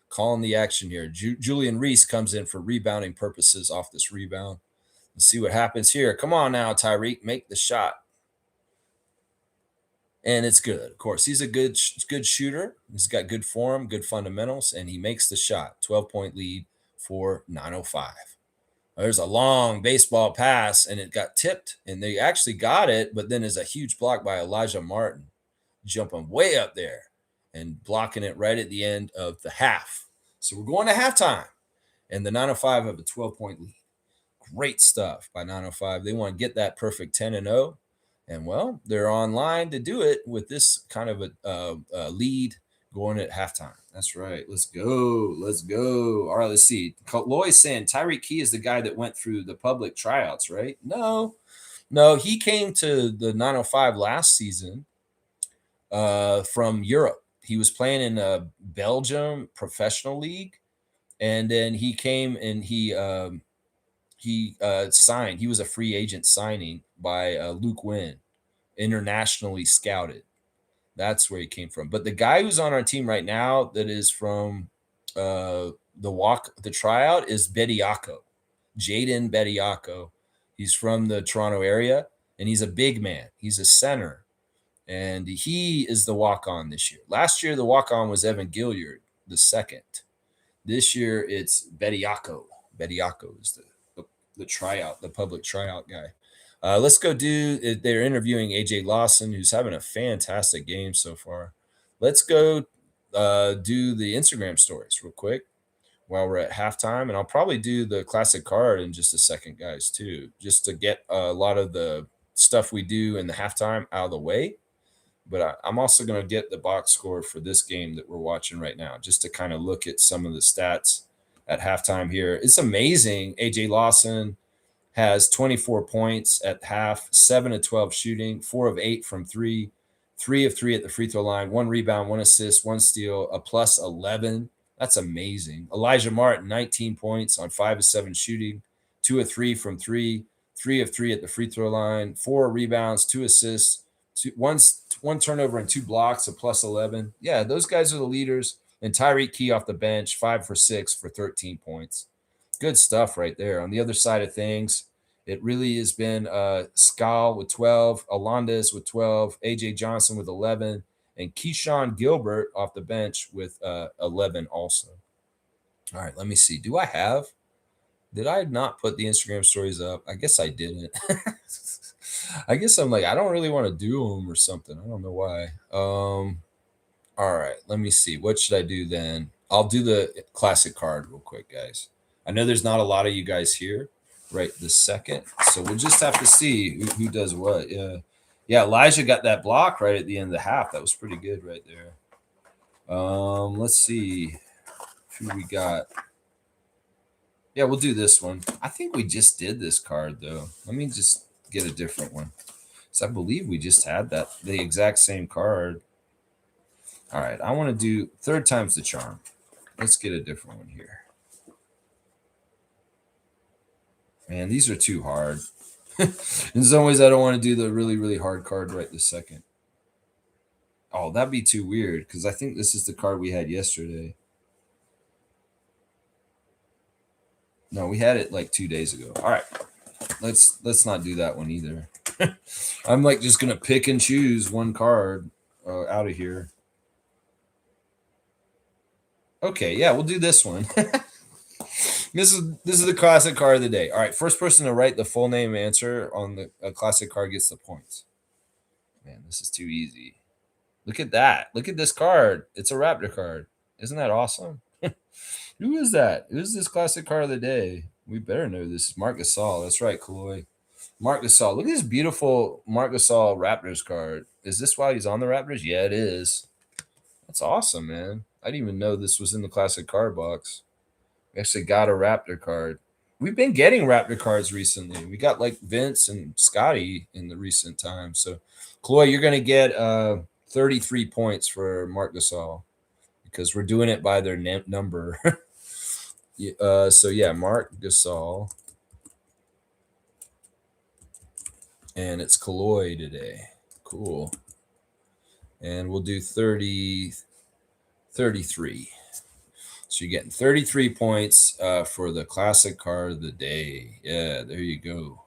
Speaker 1: Calling the action here. Julian Reese comes in for rebounding purposes off this rebound. Let's see what happens here. Come on now, Tyreek. Make the shot. And it's good. Of course, he's a good shooter. He's got good form, good fundamentals, and he makes the shot. 12-point lead for 905. There's a long baseball pass, and it got tipped, and they actually got it, but then there's a huge block by Elijah Martin jumping way up there and blocking it right at the end of the half. So we're going to halftime, and the 905 have a 12-point lead. Great stuff by 905. They want to get that perfect 10-0, and, well, they're online to do it with this kind of a lead going at halftime. That's right. Let's go. Let's go. All right, let's see. Loy's saying Tyreek Key is the guy that went through the public tryouts, right? No, he came to the 905 last season from Europe. He was playing in a Belgium professional league, and then he came and he signed. He was a free agent signing by Luke Wynn, internationally scouted. That's where he came from. But the guy who's on our team right now that is from the tryout is Bediako, Jaden Bediako. He's from the Toronto area, and he's a big man. He's a center, and he is the walk-on this year. Last year, the walk-on was Evan Gilliard, the second. This year, it's Bediako. Bediako is the tryout, the public tryout guy. Let's go do. They're interviewing AJ Lawson, who's having a fantastic game so far. Let's go do the Instagram stories real quick while we're at halftime, and I'll probably do the classic card in just a second, guys, too, just to get a lot of the stuff we do in the halftime out of the way. But I'm also going to get the box score for this game that we're watching right now, just to kind of look at some of the stats at halftime here. It's amazing. AJ Lawson has 24 points at half, 7 of 12 shooting, 4 of 8 from 3, 3 of 3 at the free throw line, 1 rebound, 1 assist, 1 steal, a plus 11. That's amazing. Elijah Martin, 19 points on 5 of 7 shooting, 2 of 3 from 3, 3 of 3 at the free throw line, 4 rebounds, 2 assists, 1 turnover and 2 blocks, a plus 11. Yeah, those guys are the leaders. And Tyreek Key off the bench, 5 for 6 for 13 points. Good stuff right there. On the other side of things, it really has been Skal with 12, Alondes with 12, AJ Johnson with 11, and Keyshawn Gilbert off the bench with 11 also. All right, let me see. Did I not put the Instagram stories up? I guess I didn't. I guess I'm like, I don't really want to do them or something. I don't know why. All right, let me see. What should I do then? I'll do the classic card real quick, guys. I know there's not a lot of you guys here right this second, so we'll just have to see who does what. Yeah, Elijah got that block right at the end of the half. That was pretty good right there. Let's see who we got. Yeah, we'll do this one. I think we just did this card, though. Let me just get a different one. So I believe we just had the exact same card. All right, I want to do third time's the charm. Let's get a different one here. Man, these are too hard. In some ways, I don't want to do the really, really hard card right this second. Oh, that'd be too weird because I think this is the card we had yesterday. No, we had it like 2 days ago. All right, let's not do that one either. I'm like just gonna pick and choose one card out of here. Okay, yeah, we'll do this one. This is the classic card of the day. All right, first person to write the full name answer on the classic card gets the points. Man, this is too easy. Look at that. Look at this card. It's a Raptor card. Isn't that awesome? Who is that? Who's this classic card of the day? We better know this. Marc Gasol. That's right, Kaloy. Marc Gasol. Look at this beautiful Marc Gasol Raptors card. Is this why he's on the Raptors? Yeah, it is. That's awesome, man. I didn't even know this was in the classic card box. We actually got a Raptor card. We've been getting Raptor cards recently. We got like Vince and Scotty in the recent time. So, Chloe, you're going to get 33 points for Marc Gasol because we're doing it by their number. So, yeah, Marc Gasol. And it's Kaloy today. Cool. And we'll do 33. So you're getting 33 points for the classic card of the day. Yeah, there you go.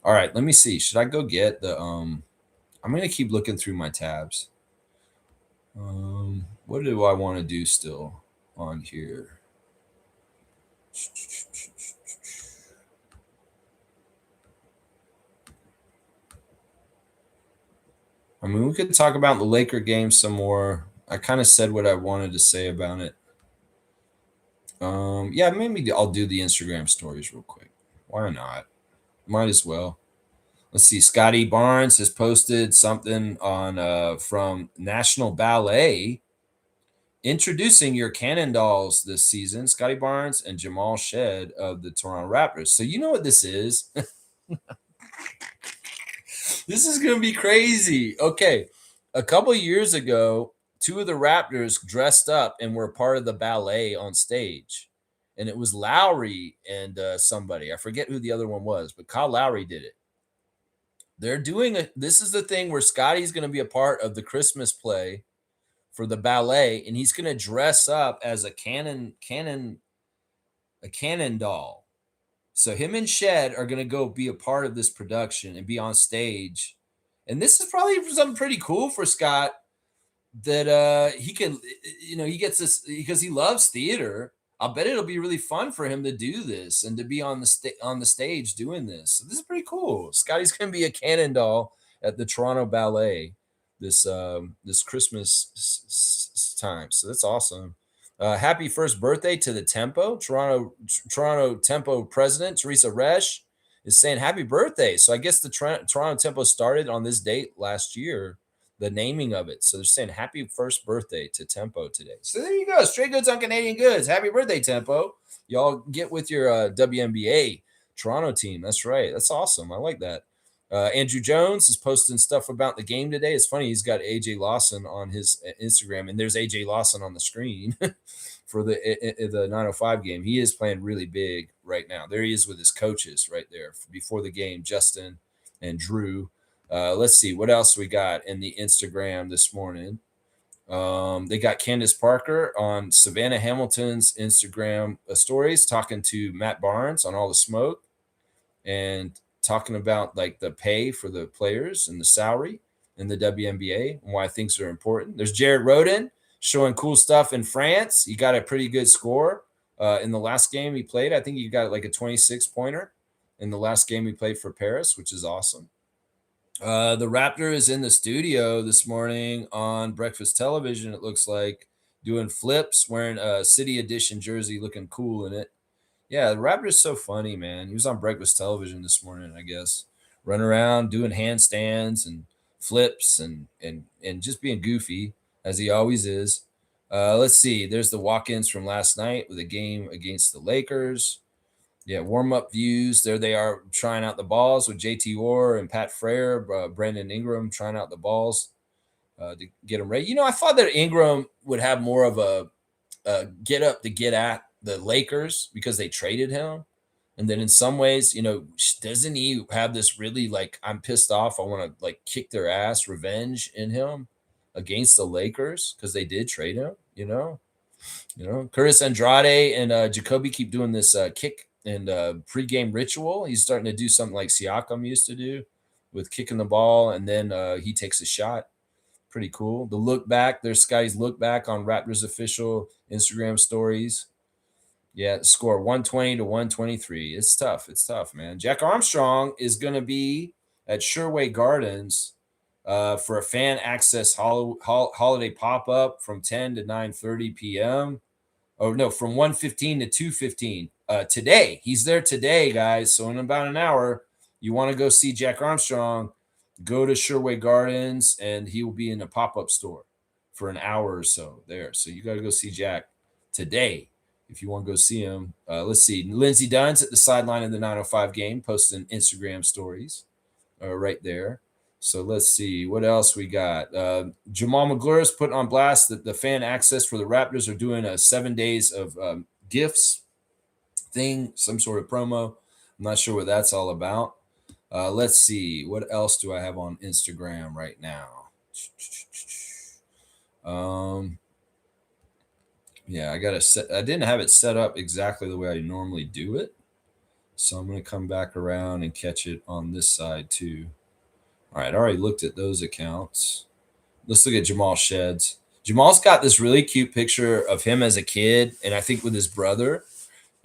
Speaker 1: All right, let me see. Should I go get the I'm going to keep looking through my tabs. What do I want to do still on here? I mean, we could talk about the Laker game some more. I kind of said what I wanted to say about it. Yeah, maybe I'll do the Instagram stories real quick. Why not? Might as well. Let's see. Scotty Barnes has posted something on from National Ballet introducing your Cannondalls this season. Scotty Barnes and Jamal Shed of the Toronto Raptors. So you know what this is. This is going to be crazy. Okay. A couple years ago, two of the Raptors dressed up and were part of the ballet on stage. And it was Lowry and somebody. I forget who the other one was, but Kyle Lowry did it. They're doing this is the thing where Scotty's going to be a part of the Christmas play for the ballet, and he's going to dress up as a cannon doll. So him and Shed are going to go be a part of this production and be on stage. And this is probably something pretty cool for Scott that he can, he gets this because he loves theater. I'll bet it'll be really fun for him to do this and to be on the stage doing this. So this is pretty cool. Scotty's going to be a cannon doll at the Toronto Ballet this Christmas time. So that's awesome. Happy first birthday to the Tempo. Toronto Tempo president Teresa Resch is saying happy birthday. So I guess the Toronto Tempo started on this date last year, the naming of it. So they're saying happy first birthday to Tempo today. So there you go. Straight goods on Canadian goods. Happy birthday, Tempo. Y'all get with your WNBA Toronto team. That's right. That's awesome. I like that. Andrew Jones is posting stuff about the game today. It's funny. He's got AJ Lawson on his Instagram, and there's AJ Lawson on the screen for the 905 game. He is playing really big right now. There he is with his coaches right there before the game, Justin and Drew. Let's see what else we got in the Instagram this morning. They got Candace Parker on Savannah Hamilton's Instagram stories talking to Matt Barnes on All the Smoke and talking about like the pay for the players and the salary in the WNBA and why things are important. There's Jared Roden showing cool stuff in France. He got a pretty good score in the last game he played. I think he got like a 26-pointer in the last game he played for Paris, which is awesome. The Raptor is in the studio this morning on breakfast television. It looks like doing flips, wearing a City Edition jersey, looking cool in it. Yeah, the Raptor is so funny, man. He was on breakfast television this morning, I guess, running around doing handstands and flips and just being goofy as he always is. Let's see. There's the walk-ins from last night with a game against the Lakers. Yeah, warm-up views. There they are trying out the balls with JT Orr and Pat Frere, Brandon Ingram trying out the balls to get them ready. I thought that Ingram would have more of a get up to get at the Lakers because they traded him. And then in some ways, doesn't he have this really like, I'm pissed off, I want to like kick their ass revenge in him against the Lakers because they did trade him, Curtis Andrade and Jacoby keep doing this kick and pregame ritual. He's starting to do something like Siakam used to do with kicking the ball, and then he takes a shot. Pretty cool. The look back, there's Scotty's look back on Raptors official Instagram stories. Yeah, score 120 to 123. It's tough. It's tough, man. Jack Armstrong is going to be at Sherway Gardens for a fan access holiday pop up from 10 to 9:30 p.m. Oh no, from 1:15 to 2:15 today. He's there today, guys. So in about an hour, you want to go see Jack Armstrong, go to Sherway Gardens, and he will be in a pop-up store for an hour or so there. So you got to go see Jack today if you want to go see him. Let's see. Lindsey Dunn's at the sideline of the 905 game, posting Instagram stories right there. So let's see what else we got. Jamal McGlure's putting on blast that the fan access for the Raptors are doing a 7 days of gifts thing, some sort of promo. I'm not sure what that's all about. Let's see. What else do I have on Instagram right now? Yeah, I didn't have it set up exactly the way I normally do it. So I'm going to come back around and catch it on this side too. All right, I already looked at those accounts. Let's look at Jamal Sheds. Jamal's got this really cute picture of him as a kid, and I think with his brother.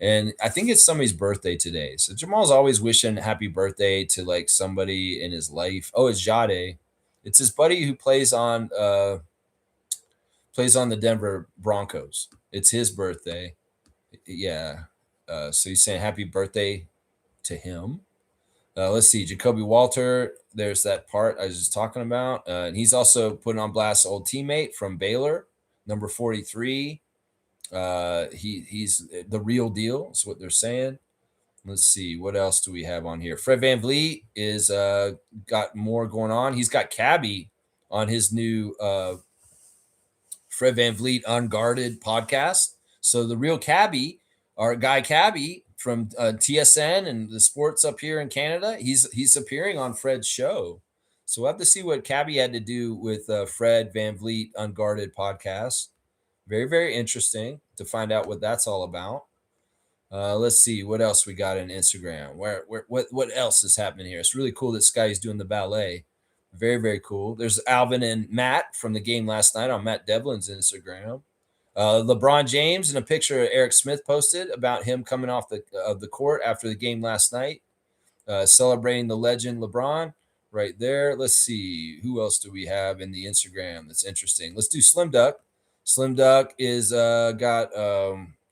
Speaker 1: And I think it's somebody's birthday today. So Jamal's always wishing happy birthday to like somebody in his life. Oh, it's Jade. It's his buddy who plays on the Denver Broncos. It's his birthday. Yeah. So he's saying happy birthday to him. Let's see. Jacoby Walter. There's that part I was just talking about. And he's also putting on blast old teammate from Baylor, number 43. He's the real deal. Is what they're saying. Let's see. What else do we have on here? Fred VanVleet is got more going on. He's got Cabby on his new Fred VanVleet Unguarded podcast. So the real Cabby, our guy Cabby from TSN and the sports up here in Canada, he's appearing on Fred's show. So we'll have to see what Cabby had to do with Fred VanVleet Unguarded podcast. Very, very interesting to find out what that's all about. Let's see what else we got in Instagram. What else is happening here? It's really cool that Sky's doing the ballet. Very, very cool. There's Alvin and Matt from the game last night on Matt Devlin's Instagram. LeBron James and a picture of Eric Smith posted about him coming off the court after the game last night, celebrating the legend LeBron right there. Let's see. Who else do we have in the Instagram that's interesting? Let's do Slim Duck. Slim Duck is got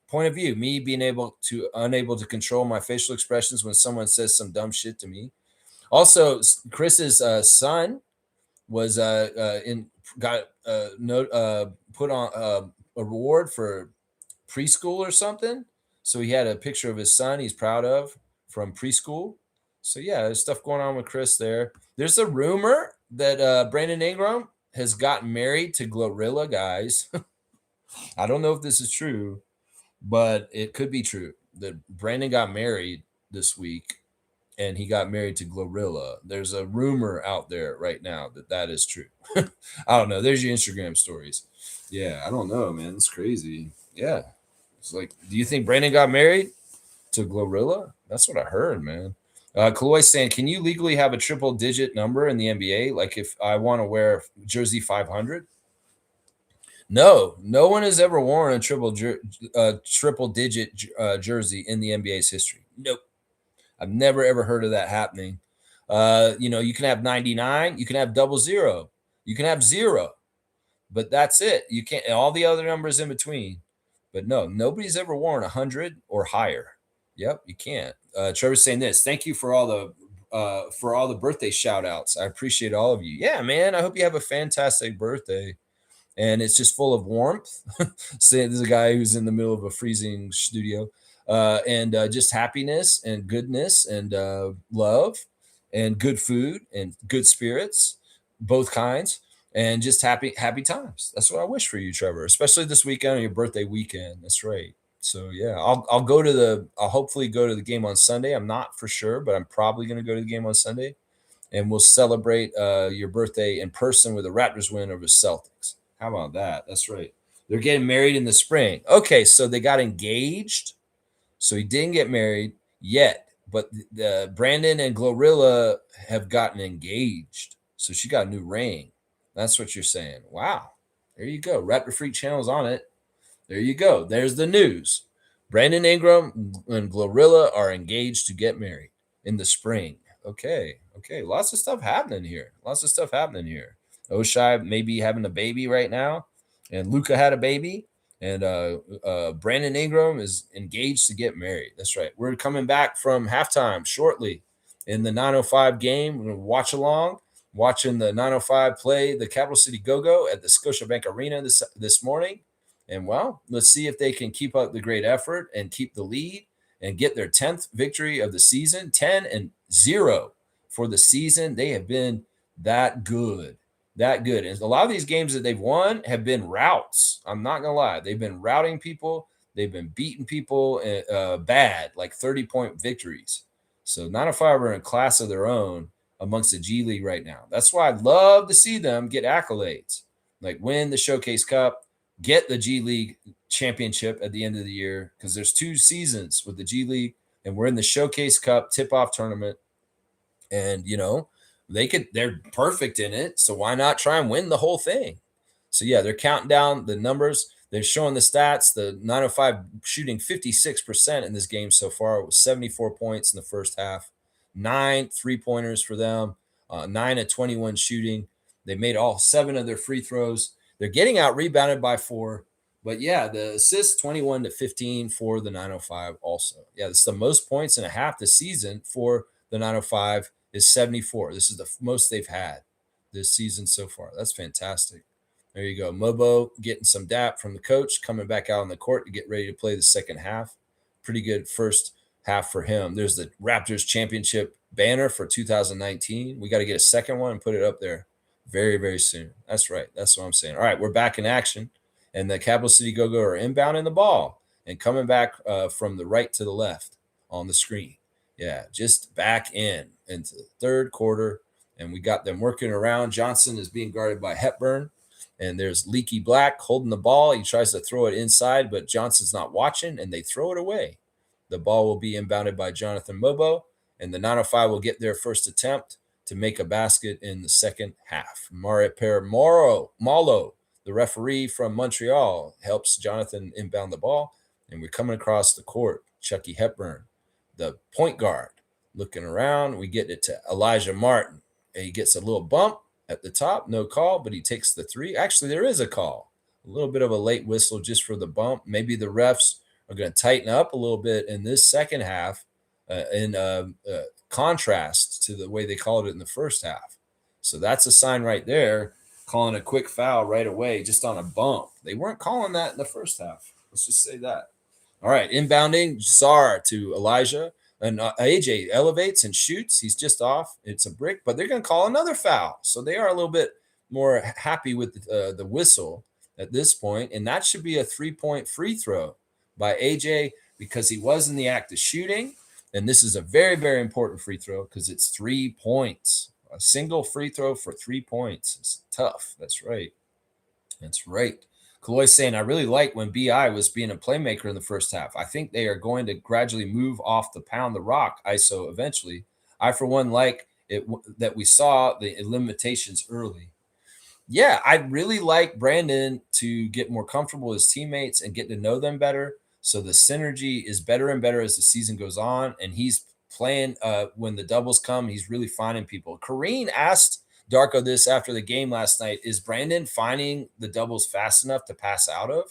Speaker 1: point of view, me being unable to control my facial expressions when someone says some dumb shit to me. Also, Chris's son was put on a reward for preschool or something. So he had a picture of his son he's proud of from preschool. So yeah, there's stuff going on with Chris there. There's a rumor that Brandon Ingram has gotten married to Glorilla, guys. I don't know if this is true, but it could be true that Brandon got married this week and he got married to Glorilla. There's a rumor out there right now that is true. I don't know. There's your Instagram stories. Yeah, I don't know, man. It's crazy. Yeah. It's like, do you think Brandon got married to Glorilla? That's what I heard, man. Kaloy saying, can you legally have a triple digit number in the NBA? Like if I want to wear jersey 500? No one has ever worn a triple digit jersey in the NBA's history. Nope. I've never, ever heard of that happening. You can have 99, you can have 00, you can have 0, but that's it. You can't, all the other numbers in between. But no, nobody's ever worn 100 or higher. Yep, you can't. Trevor's saying this. Thank you for all the birthday shout outs. I appreciate all of you. Yeah, man. I hope you have a fantastic birthday. And it's just full of warmth. Say there's a guy who's in the middle of a freezing studio. And just happiness and goodness and love and good food and good spirits, both kinds, and just happy times. That's what I wish for you, Trevor, especially this weekend or your birthday weekend. That's right. So yeah, I'll hopefully go to the game on Sunday. I'm not for sure, but I'm probably going to go to the game on Sunday, and we'll celebrate your birthday in person with a Raptors win over the Celtics. How about that? That's right. They're getting married in the spring. Okay, so they got engaged. So he didn't get married yet, but Brandon and Glorilla have gotten engaged. So she got a new ring. That's what you're saying. Wow. There you go. Raptor Freak Channel's on it. There you go. There's the news. Brandon Ingram and Glorilla are engaged to get married in the spring. Okay. Lots of stuff happening here. Oshai may be having a baby right now, and Luca had a baby, and Brandon Ingram is engaged to get married. That's right. We're coming back from halftime shortly in the 9:05 game. We're going to watch along, watching the 9:05 play the Capital City Go-Go at the Scotiabank Arena this morning. And well, let's see if they can keep up the great effort and keep the lead and get their 10th victory of the season. 10-0 for the season. They have been that good. And a lot of these games that they've won have been routes. I'm not going to lie. They've been routing people. They've been beating people bad, like 30-point victories. So 905 are in a class of their own amongst the G League right now. That's why I'd love to see them get accolades, like win the Showcase Cup, get the G League championship at the end of the year, because there's 2 seasons with the G League, and we're in the Showcase Cup tip-off tournament. And, they're perfect in it. So why not try and win the whole thing? So, yeah, they're counting down the numbers. They're showing the stats. The 905 shooting 56% in this game so far. It was 74 points in the first half. 9 3-pointers for them. 9 of 21 shooting. They made all 7 of their free throws. They're getting out rebounded by 4. But, yeah, the assists 21-15 for the 905 also. Yeah, it's the most points in a half this season for the 905 is 74. This is the most they've had this season so far. That's fantastic. There you go. Mobo getting some dap from the coach, coming back out on the court to get ready to play the second half. Pretty good first half for him. There's the Raptors championship banner for 2019. We got to get a second one and put it up there very, very soon. That's right. That's what I'm saying. All right, we're back in action, and the Capital City Go-Go are inbounding the ball and coming back from the right to the left on the screen. Yeah, just back into the third quarter, and we got them working around. Johnson is being guarded by Hepburn, and there's Leaky Black holding the ball. He tries to throw it inside, but Johnson's not watching, and they throw it away. The ball will be inbounded by Jonathan Mobo, and the 905 will get their first attempt to make a basket in the second half. Malo, the referee from Montreal, helps Jonathan inbound the ball, and we're coming across the court. Chucky Hepburn, the point guard, looking around. We get it to Elijah Martin. He gets a little bump at the top, no call, but he takes the 3. Actually, there is a call. A little bit of a late whistle just for the bump. Maybe the refs are going to tighten up a little bit in this second half in contrast to the way they called it in the first half. So that's a sign right there, calling a quick foul right away just on a bump. They weren't calling that in the first half. Let's just say that. All right, inbounding, Sar to Elijah. And AJ elevates and shoots. He's just off. It's a brick, but they're going to call another foul. So they are a little bit more happy with the whistle at this point. And that should be a 3-point free throw by AJ because he was in the act of shooting. And this is a very, very important free throw because it's 3 points. A single free throw for 3 points. It's tough. That's right. Kaloy saying, I really like when BI was being a playmaker in the first half. I think they are going to gradually move off the pound the rock ISO eventually. I, for one, like it that we saw the limitations early. Yeah, I'd really like Brandon to get more comfortable with his teammates and get to know them better. So the synergy is better and better as the season goes on. And he's playing when the doubles come, he's really finding people. Kareem asked Darko this after the game last night. Is Brandon finding the doubles fast enough to pass out of?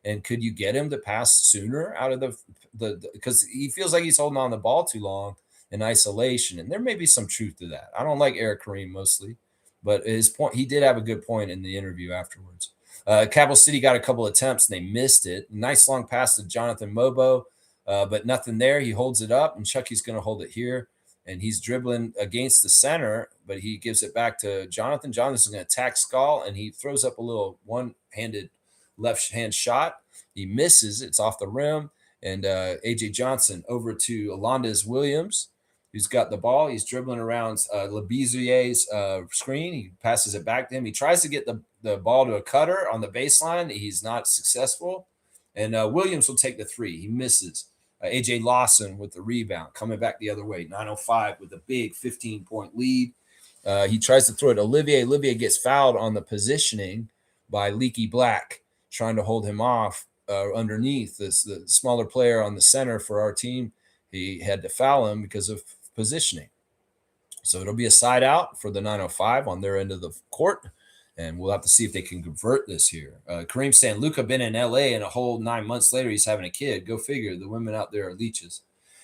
Speaker 1: And could you get him to pass sooner out of the because he feels like he's holding on the ball too long in isolation. And there may be some truth to that. I don't like Eric Kareem mostly, but his point, he did have a good point in the interview afterwards. Capital City got a couple attempts and they missed it. Nice long pass to Jonathan Mobo, but nothing there. He holds it up, and Chucky's going to hold it here. And he's dribbling against the center, but he gives it back to Jonathan. Jonathan's going to attack Skull, and he throws up a little one-handed left-hand shot. He misses. It's off the rim. And A.J. Johnson over to Alondes Williams, who's got the ball. He's dribbling around Labizier's screen. He passes it back to him. He tries to get the ball to a cutter on the baseline. He's not successful. And Williams will take the 3. He misses. A.J. Lawson with the rebound, coming back the other way. 9:05 with a big 15-point lead. He tries to throw it to Olivier. Olivier gets fouled on the positioning by Leaky Black, trying to hold him off. underneath the smaller player on the center for our team. He had to foul him because of positioning. So it'll be a side out for the 905 on their end of the court. And we'll have to see if they can convert this here. Kareem saying, Luka been in LA and a whole 9 months later, he's having a kid. Go figure. The women out there are leeches.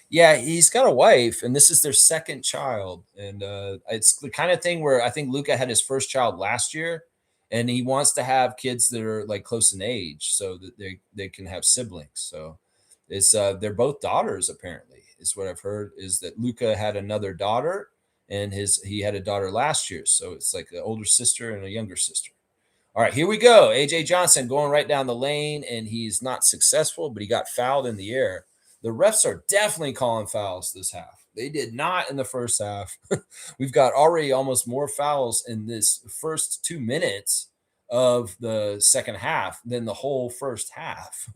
Speaker 1: Yeah, he's got a wife, and this is their second child. And it's the kind of thing where I think Luka had his first child last year, and he wants to have kids that are like close in age so that they can have siblings. So it's they're both daughters, apparently, is what I've heard, is that Luka had another daughter, and he had a daughter last year. So it's like an older sister and a younger sister. All right, here we go. AJ Johnson going right down the lane, and he's not successful, but he got fouled in the air. The refs are definitely calling fouls this half. They did not in the first half. We've got already almost more fouls in this first 2 minutes of the second half than the whole first half.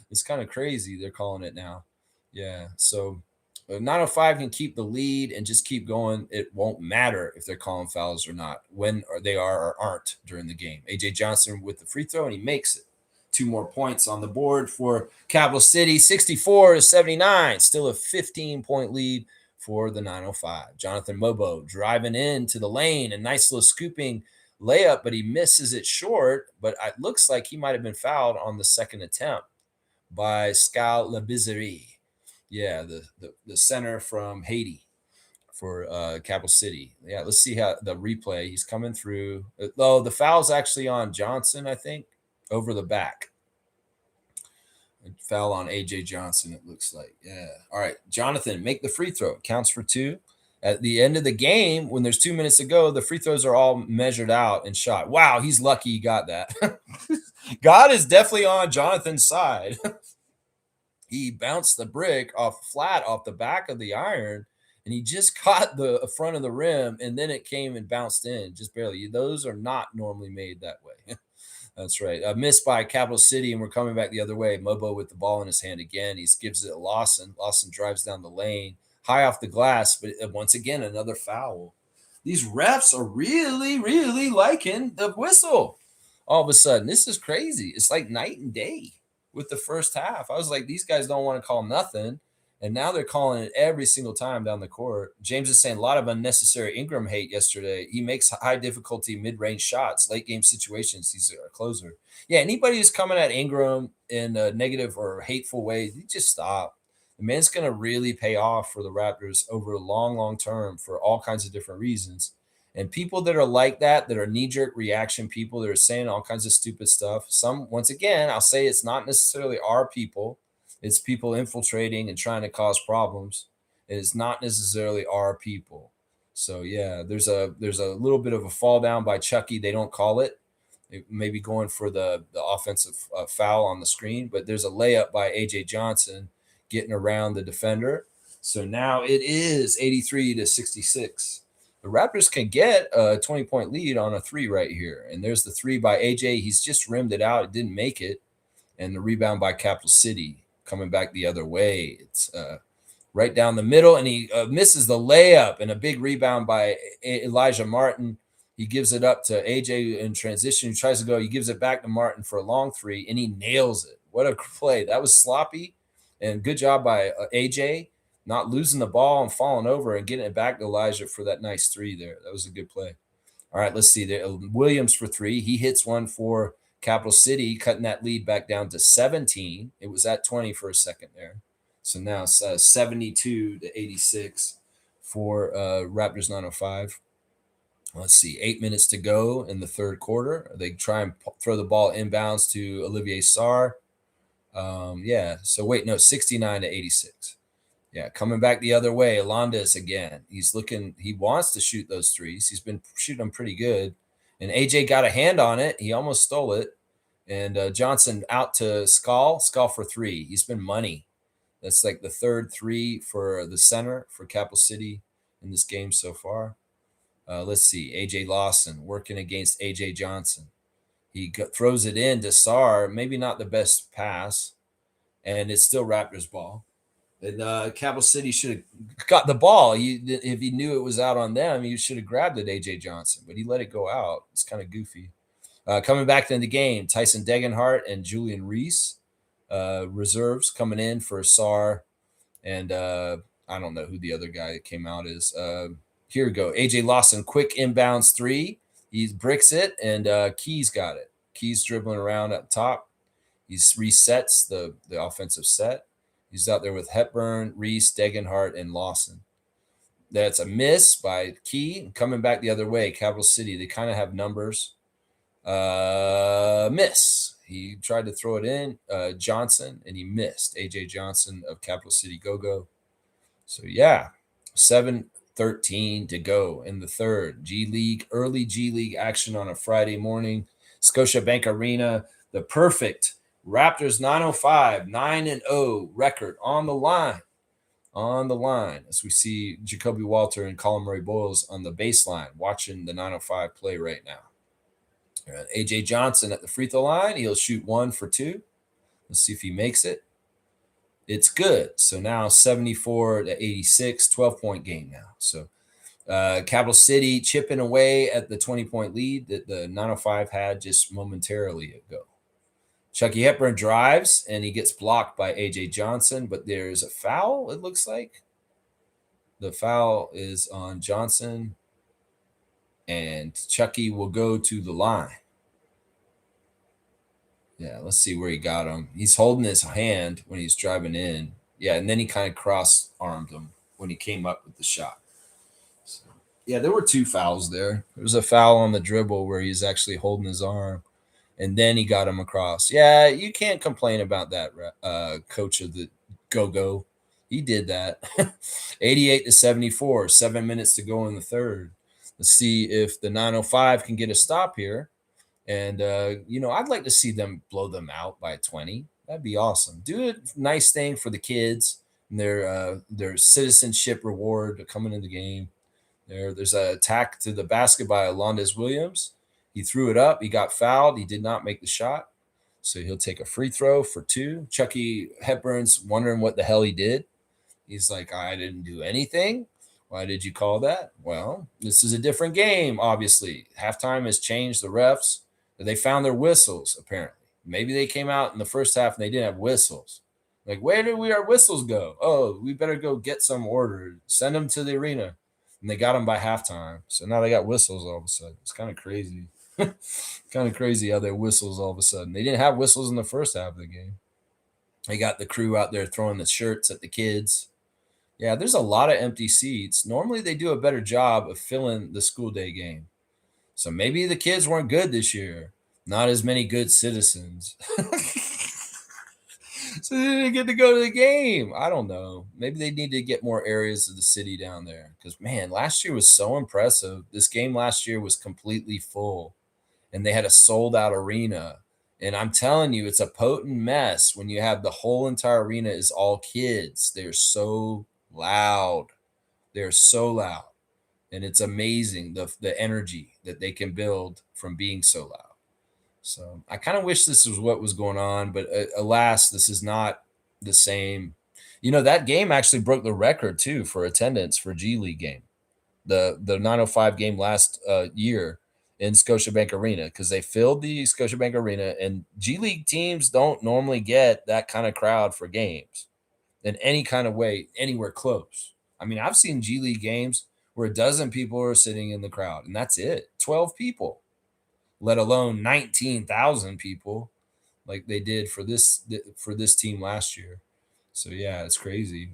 Speaker 1: It's kind of crazy. They're calling it now. Yeah. So 905 can keep the lead and just keep going. It won't matter if they're calling fouls or not, when they are or aren't during the game. AJ Johnson with the free throw, and he makes it. 2 more points on the board for Capital City, 64-79. Still a 15-point lead for the 905. Jonathan Mobo driving into the lane, a nice little scooping layup, but he misses it short. But it looks like he might have been fouled on the second attempt by Scal Labizerie. Yeah, the center from Haiti for Capital City. Yeah, let's see how the replay. He's coming through. Oh, the foul's actually on Johnson, I think, over the back. Foul on AJ Johnson, it looks like. Yeah. All right, Jonathan, make the free throw. It counts for 2. At the end of the game, when there's 2 minutes to go, the free throws are all measured out and shot. Wow, he's lucky he got that. God is definitely on Jonathan's side. He bounced the brick flat off the back of the iron, and he just caught the front of the rim, and then it came and bounced in just barely. Those are not normally made that way. That's right. A miss by Capital City, and we're coming back the other way. Mobo with the ball in his hand again. He gives it to Lawson. Lawson drives down the lane, high off the glass, but once again, another foul. These refs are really, really liking the whistle. All of a sudden, this is crazy. It's like night and day with the first half. I was like, these guys don't want to call nothing. And now they're calling it every single time down the court. James is saying a lot of unnecessary Ingram hate yesterday. He makes high difficulty mid-range shots, late game situations. He's a closer. Yeah, anybody who's coming at Ingram in a negative or hateful way, you just stop. The man's going to really pay off for the Raptors over a long, long term for all kinds of different reasons. And people that are like that are knee-jerk reaction people that are saying all kinds of stupid stuff. Some, once again, I'll say it's not necessarily our people. It's people infiltrating and trying to cause problems. It is not necessarily our people. So yeah, there's a little bit of a fall down by Chucky. They don't call it. It may be going for the offensive foul on the screen, but there's a layup by AJ Johnson getting around the defender. So now it is 83-66. The Raptors can get a 20-point lead on a 3 right here. And there's the 3 by AJ. He's just rimmed it out. It didn't make it. And the rebound by Capital City coming back the other way. It's right down the middle, and he misses the layup, and a big rebound by Elijah Martin. He gives it up to AJ in transition. He tries to go. He gives it back to Martin for a long 3, and he nails it. What a play. That was sloppy, and good job by AJ, not losing the ball and falling over and getting it back to Elijah for that nice 3 there. That was a good play. All right, let's see. Williams for 3. He hits one for Capital City, cutting that lead back down to 17. It was at 20 for a second there. So now it's 72-86 for Raptors 905. Let's see, 8 minutes to go in the third quarter. They try and throw the ball inbounds to Olivier Sarr. Yeah, so wait, no, 69-86. Yeah, coming back the other way, Alondas again. He wants to shoot those 3s. He's been shooting them pretty good. And AJ got a hand on it. He almost stole it. And Johnson out to Skal for 3. He's been money. That's like the third 3 for the center for Capital City in this game so far. Let's see. AJ Lawson working against AJ Johnson. He throws it in to Sarr. Maybe not the best pass. And it's still Raptors ball. And Capital City should have got the ball. If he knew it was out on them, he should have grabbed it, AJ Johnson. But he let it go out. It's kind of goofy. Coming back into the game, Tyson Degenhart and Julian Reese. reserves coming in for Sar, and I don't know who the other guy that came out is. Here we go. AJ Lawson, quick inbounds three. He bricks it, and Keys got it. Keys dribbling around at the top. He resets the offensive set. He's out there with Hepburn, Reese, Degenhart, and Lawson. That's a miss by Key. Coming back the other way, Capital City, they kind of have numbers. Miss. He tried to throw it in, Johnson, and he missed. AJ Johnson of Capital City Go-Go. So, yeah, 7:13 to go in the third. G League, early G League action on a Friday morning. Scotiabank Arena, the perfect Raptors 905, 9-0 record on the line. On the line, as we see Jacoby Walter and Colin Murray Boyles on the baseline watching the 905 play right now. AJ Johnson at the free throw line. He'll shoot 1 for 2. Let's see if he makes it. It's good. So now 74-86, 12-point game now. So Capital City chipping away at the 20-point lead that the 905 had just momentarily ago. Chucky Hepburn drives, and he gets blocked by AJ Johnson, but there's a foul, it looks like. The foul is on Johnson, and Chucky will go to the line. Yeah, let's see where he got him. He's holding his hand when he's driving in. Yeah, and then he kind of cross-armed him when he came up with the shot. So, yeah, there were 2 fouls there. There was a foul on the dribble where he's actually holding his arm, and then he got him across. Yeah, you can't complain about that, coach of the Go-Go. He did that. 88-74, 7 minutes to go in the third. Let's see if the 905 can get a stop here. And, I'd like to see them blow them out by 20. That'd be awesome. Do a nice thing for the kids and their citizenship reward to coming in the game. There's an attack to the basket by Alondes Williams. He threw it up. He got fouled. He did not make the shot. So he'll take a free throw for 2. Chucky Hepburn's wondering what the hell he did. He's like, I didn't do anything. Why did you call that? Well, this is a different game, obviously. Halftime has changed the refs. They found their whistles, apparently. Maybe they came out in the first half and they didn't have whistles. Like, where did our whistles go? Oh, we better go get some ordered. Send them to the arena. And they got them by halftime. So now they got whistles all of a sudden. It's kind of crazy. Kind of crazy how they're whistles all of a sudden. They didn't have whistles in the first half of the game. They got the crew out there throwing the shirts at the kids. Yeah, there's a lot of empty seats. Normally they do a better job of filling the school day game. So maybe the kids weren't good this year. Not as many good citizens. So they didn't get to go to the game. I don't know. Maybe they need to get more areas of the city down there. Because, man, last year was so impressive. This game last year was completely full. And they had a sold-out arena. And I'm telling you, it's a potent mess when you have the whole entire arena is all kids. They're so loud. They're so loud. And it's amazing the energy that they can build from being so loud. So I kind of wish this was what was going on, but alas, this is not the same. That game actually broke the record too for attendance for G League game, the 905 game last year in Scotiabank Arena, because they filled the Scotiabank Arena, and G League teams don't normally get that kind of crowd for games in any kind of way anywhere close. I mean, I've seen G League games where 12 people are sitting in the crowd, and that's it. 12 people, let alone 19,000 people like they did for this team last year. So, yeah, it's crazy.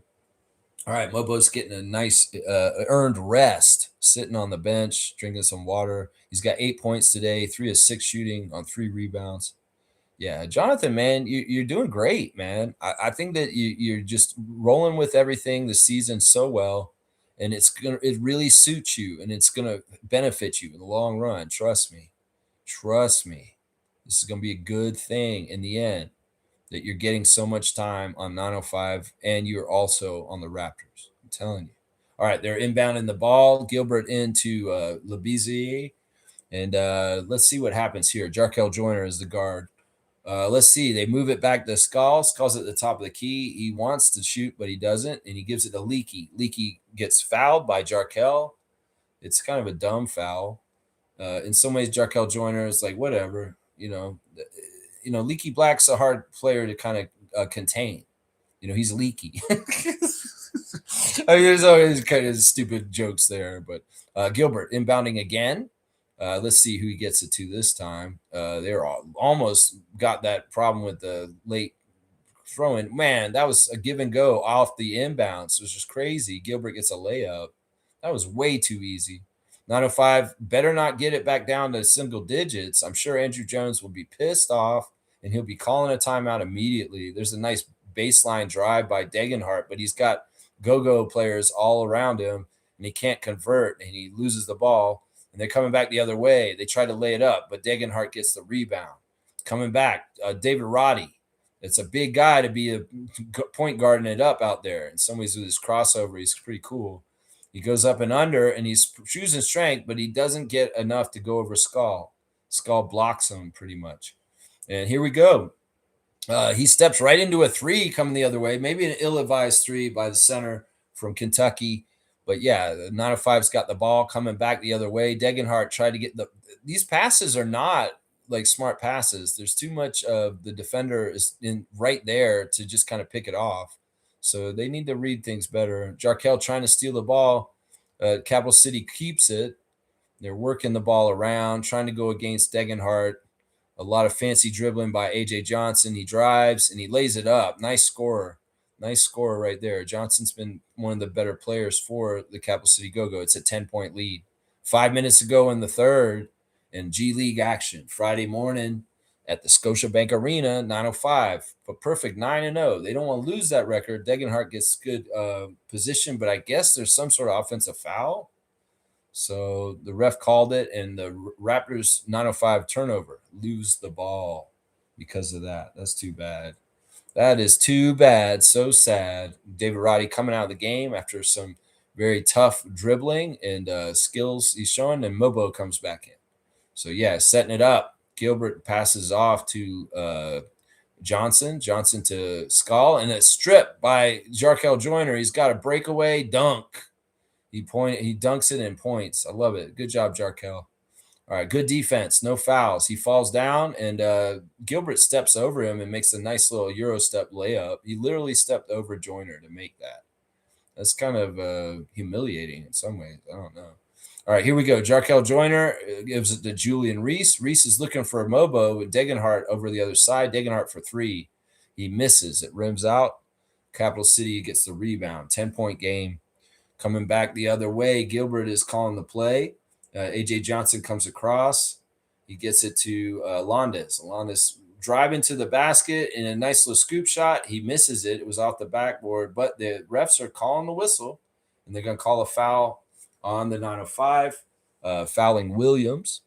Speaker 1: All right, Mobo's getting a nice earned rest, sitting on the bench, drinking some water. He's got 8 points today, 3 of 6 shooting on 3 rebounds. Yeah, Jonathan, man, you're doing great, man. I think that you're just rolling with everything this season so well. And it really suits you, and it's gonna benefit you in the long run. Trust me. This is gonna be a good thing in the end, that you're getting so much time on 905, and you're also on the Raptors. I'm telling you. All right, they're inbounding the ball. Gilbert into Labizier, and let's see what happens here. Jarkel Joyner is the guard. Let's see. They move it back to Skull. Skull's at the top of the key. He wants to shoot, but he doesn't, and he gives it to Leaky. Leaky gets fouled by Jarkel. It's kind of a dumb foul. In some ways, Jarkel Joyner is like, whatever. Leaky Black's a hard player to kind of contain. He's leaky. I mean, there's always kind of stupid jokes there, but Gilbert inbounding again. Let's see who he gets it to this time. They're almost got that problem with the late throwing. Man, that was a give and go off the inbounds. It was just crazy. Gilbert gets a layup. That was way too easy. 905 better not get it back down to single digits. I'm sure Andrew Jones will be pissed off and he'll be calling a timeout immediately. There's a nice baseline drive by Degenhart, but he's got go-go players all around him and he can't convert and he loses the ball and they're coming back the other way. They try to lay it up, but Degenhart gets the rebound. Coming back, David Roddy. It's a big guy to be a point guarding it up out there. In some ways with his crossover, he's pretty cool. He goes up and under, and he's choosing strength, but he doesn't get enough to go over Skull. Skull blocks him pretty much. And here we go. He steps right into a three coming the other way, maybe an ill-advised three by the center from Kentucky. But yeah, the 905's got the ball coming back the other way. Degenhart tried to get these passes are not like smart passes. There's too much of the defender is in right there to just kind of pick it off. So they need to read things better. Jarkel trying to steal the ball. Capital City keeps it. They're working the ball around, trying to go against Degenhart. A lot of fancy dribbling by A.J. Johnson. He drives, and he lays it up. Nice scorer. Nice scorer right there. Johnson's been one of the better players for the Capital City Go-Go. It's a 10-point lead. 5 minutes to go in the third, and G League action. Friday morning at the Scotiabank Arena, 905. A perfect 9-0. They don't want to lose that record. Degenhart gets good position, but I guess there's some sort of offensive foul. So the ref called it, and the Raptors 905 turnover, lose the ball because of that. That's too bad. That is too bad. So sad. David Roddy coming out of the game after some very tough dribbling and skills he's showing, and Mobo comes back in. So, yeah, setting it up. Gilbert passes off to Johnson to Skull, and a strip by Jarkel Joyner. He's got a breakaway dunk. He dunks it in points. I love it. Good job, Jarkel. All right, good defense. No fouls. He falls down, and Gilbert steps over him and makes a nice little Euro step layup. He literally stepped over Joyner to make that. That's kind of humiliating in some ways. I don't know. All right, here we go. Jarkel Joyner gives it to Julian Reese. Reese is looking for a Mobo with Degenhart over the other side. Degenhart for three. He misses. It rims out. Capital City gets the rebound. 10-point game. Coming back the other way, Gilbert is calling the play. A.J. Johnson comes across. He gets it to Londes. Londes driving to the basket in a nice little scoop shot. He misses it. It was off the backboard, but the refs are calling the whistle, and they're going to call a foul on the 905, fouling Williams.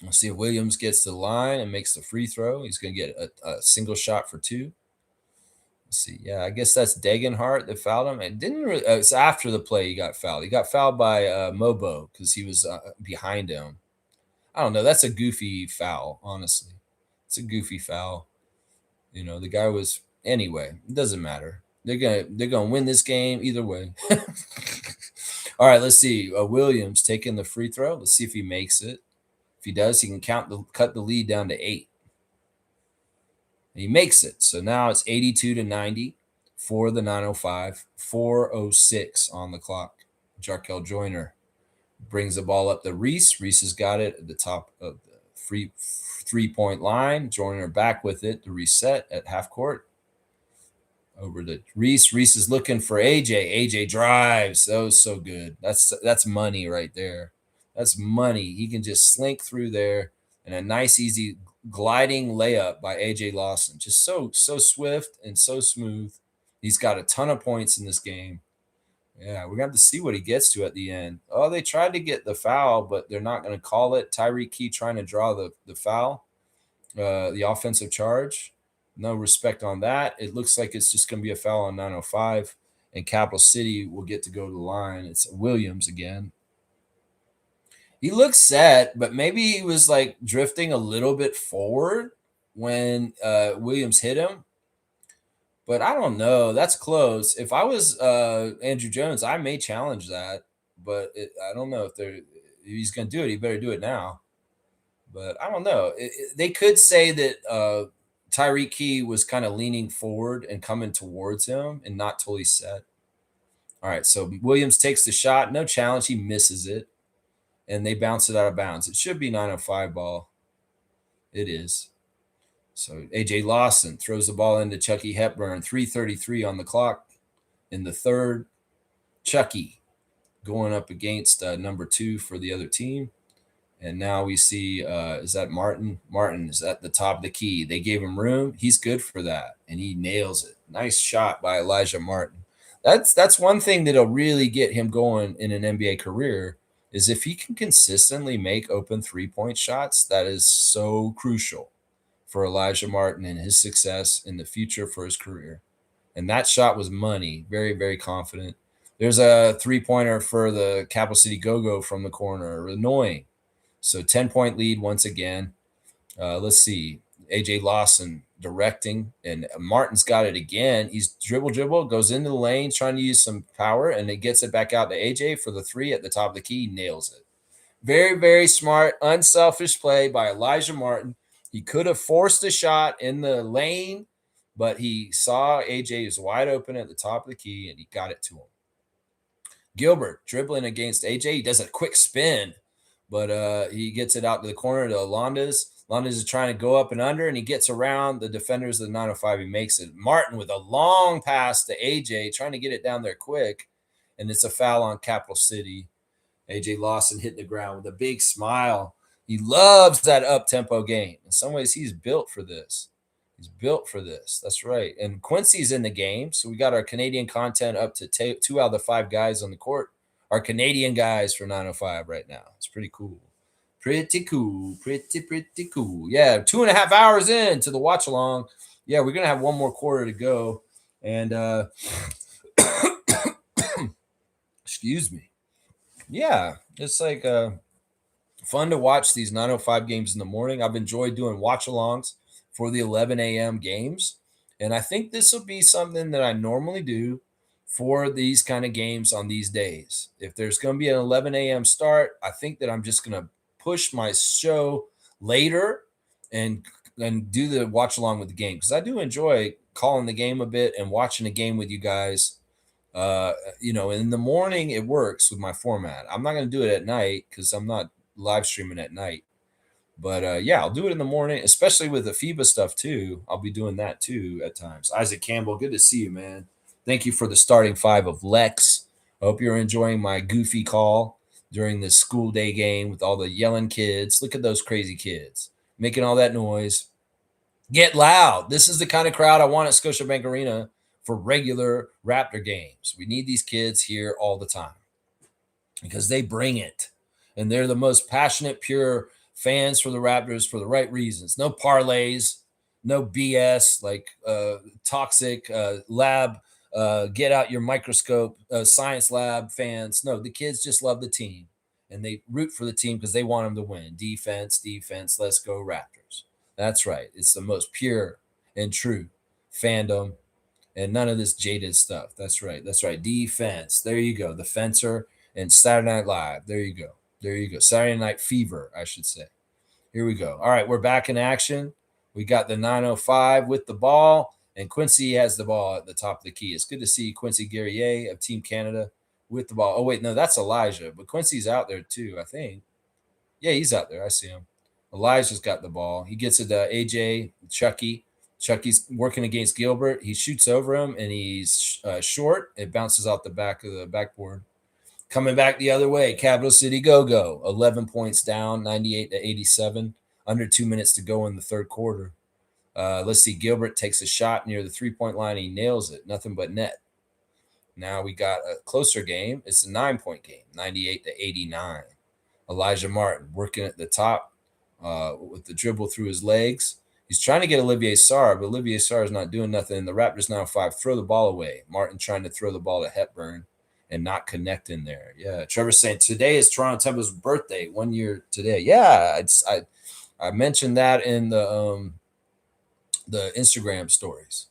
Speaker 1: We'll see if Williams gets to the line and makes the free throw. He's going to get a single shot for two. Let's see. Yeah, I guess that's Degenhart that fouled him. It didn't really, it's after the play he got fouled. He got fouled by Mobo because he was behind him. I don't know. That's a goofy foul, honestly. It's a goofy foul. The guy was anyway. It doesn't matter. They're gonna win this game either way. All right, let's see. Williams taking the free throw. Let's see if he makes it. If he does, he can cut the lead down to 8. He makes it. So now it's 82-90 for the 905. 4:06 on the clock. Jarkel Joyner brings the ball up to Reese. Reese has got it at the top of the three-point line. Joyner back with it to reset at half court. Over to Reese. Reese is looking for AJ. AJ drives. That was so good. That's money right there. That's money. He can just slink through there, and a nice, easy gliding layup by AJ Lawson. Just so swift and so smooth. He's got a ton of points in this game. Yeah, we're going to have to see what he gets to at the end. Oh, they tried to get the foul, but they're not going to call it. Tyreek Key trying to draw the foul, the offensive charge. No respect on that. It looks like it's just going to be a foul on 905, and Capital City will get to go to the line. It's Williams again. He looks set, but maybe he was like drifting a little bit forward when Williams hit him. But I don't know. That's close. If I was Andrew Jones, I may challenge that. But I don't know if he's going to do it. He better do it now. But I don't know. They could say that Tyreek Key was kind of leaning forward and coming towards him and not totally set. All right, so Williams takes the shot. No challenge. He misses it, and they bounce it out of bounds. It should be 905 ball. It is. So A.J. Lawson throws the ball into Chucky Hepburn. 3:33 on the clock in the third. Chucky going up against number 2 for the other team. And now we see, is that Martin? Martin is at the top of the key. They gave him room. He's good for that, and he nails it. Nice shot by Elijah Martin. That's one thing that'll really get him going in an NBA career is if he can consistently make open three-point shots. That is so crucial for Elijah Martin and his success in the future for his career. And that shot was money. Very, very confident. There's a three-pointer for the Capital City Go-Go from the corner. Annoying. So 10-point lead once again. Let's see. A.J. Lawson directing, and Martin's got it again. He's dribble, goes into the lane, trying to use some power, and it gets it back out to A.J. for the three at the top of the key. Nails it. Very, very smart, unselfish play by Elijah Martin. He could have forced a shot in the lane, but he saw A.J. is wide open at the top of the key, and he got it to him. Gilbert dribbling against A.J. He does a quick spin, but he gets it out to the corner to Londas. Londas is trying to go up and under, and he gets around the defenders of the 905. He makes it. Martin with a long pass to A.J., trying to get it down there quick, and it's a foul on Capital City. A.J. Lawson hitting the ground with a big smile. He loves that up-tempo game. In some ways, he's built for this. He's built for this. That's right. And Quincy's in the game, so we got our Canadian content up to 2 out of the 5 guys on the court. Our Canadian guys for 905 right now. It's pretty cool. Pretty cool. Pretty cool. Yeah, 2.5 hours into the watch along. Yeah, we're going to have one more quarter to go. And excuse me. Yeah, it's like fun to watch these 905 games in the morning. I've enjoyed doing watch alongs for the 11 a.m. games. And I think this will be something that I normally do for these kind of games on these days. If there's going to be an 11 a.m. start, I think that I'm just going to push my show later and do the watch along with the game, because I do enjoy calling the game a bit and watching the game with you guys. In the morning it works with my format. I'm not going to do it at night because I'm not live streaming at night. But yeah, I'll do it in the morning, especially with the FIBA stuff too. I'll be doing that too at times. Isaac Campbell, good to see you, man. Thank you for the starting 5 of Lex. I hope you're enjoying my goofy call during this school day game with all the yelling kids. Look at those crazy kids making all that noise. Get loud. This is the kind of crowd I want at Scotiabank Arena for regular Raptor games. We need these kids here all the time because they bring it. And they're the most passionate, pure fans for the Raptors for the right reasons. No parlays, no BS, like toxic lab, get out your microscope, science lab fans. No, the kids just love the team, and they root for the team because they want them to win. Defense, let's go Raptors. That's right. It's the most pure and true fandom, and none of this jaded stuff. That's right. Defense. There you go. The Fencer and Saturday Night Live. There you go. Saturday Night Fever, I should say. Here we go. All right, we're back in action. We got the 905 with the ball, and Quincy has the ball at the top of the key. It's good to see Quincy Guerrier of Team Canada with the ball. Oh, wait, no, that's Elijah, but Quincy's out there too, I think. Yeah, he's out there. I see him. Elijah's got the ball. He gets it to AJ, Chucky. Chucky's working against Gilbert. He shoots over him, and he's short. It bounces off the back of the backboard. Coming back the other way, Capital City Go-Go, 11 points down, 98-87, under 2 minutes to go in the third quarter. Let's see, Gilbert takes a shot near the three-point line. He nails it, nothing but net. Now we got a closer game. It's a 9-point game, 98-89. Elijah Martin working at the top with the dribble through his legs. He's trying to get Olivier Sarr, but Olivier Sarr is not doing nothing. The Raptors now 5 throw the ball away. Martin trying to throw the ball to Hepburn and not connecting there. Yeah, Trevor's saying today is Toronto Tempo's birthday, 1 year today. Yeah, I mentioned that in the Instagram stories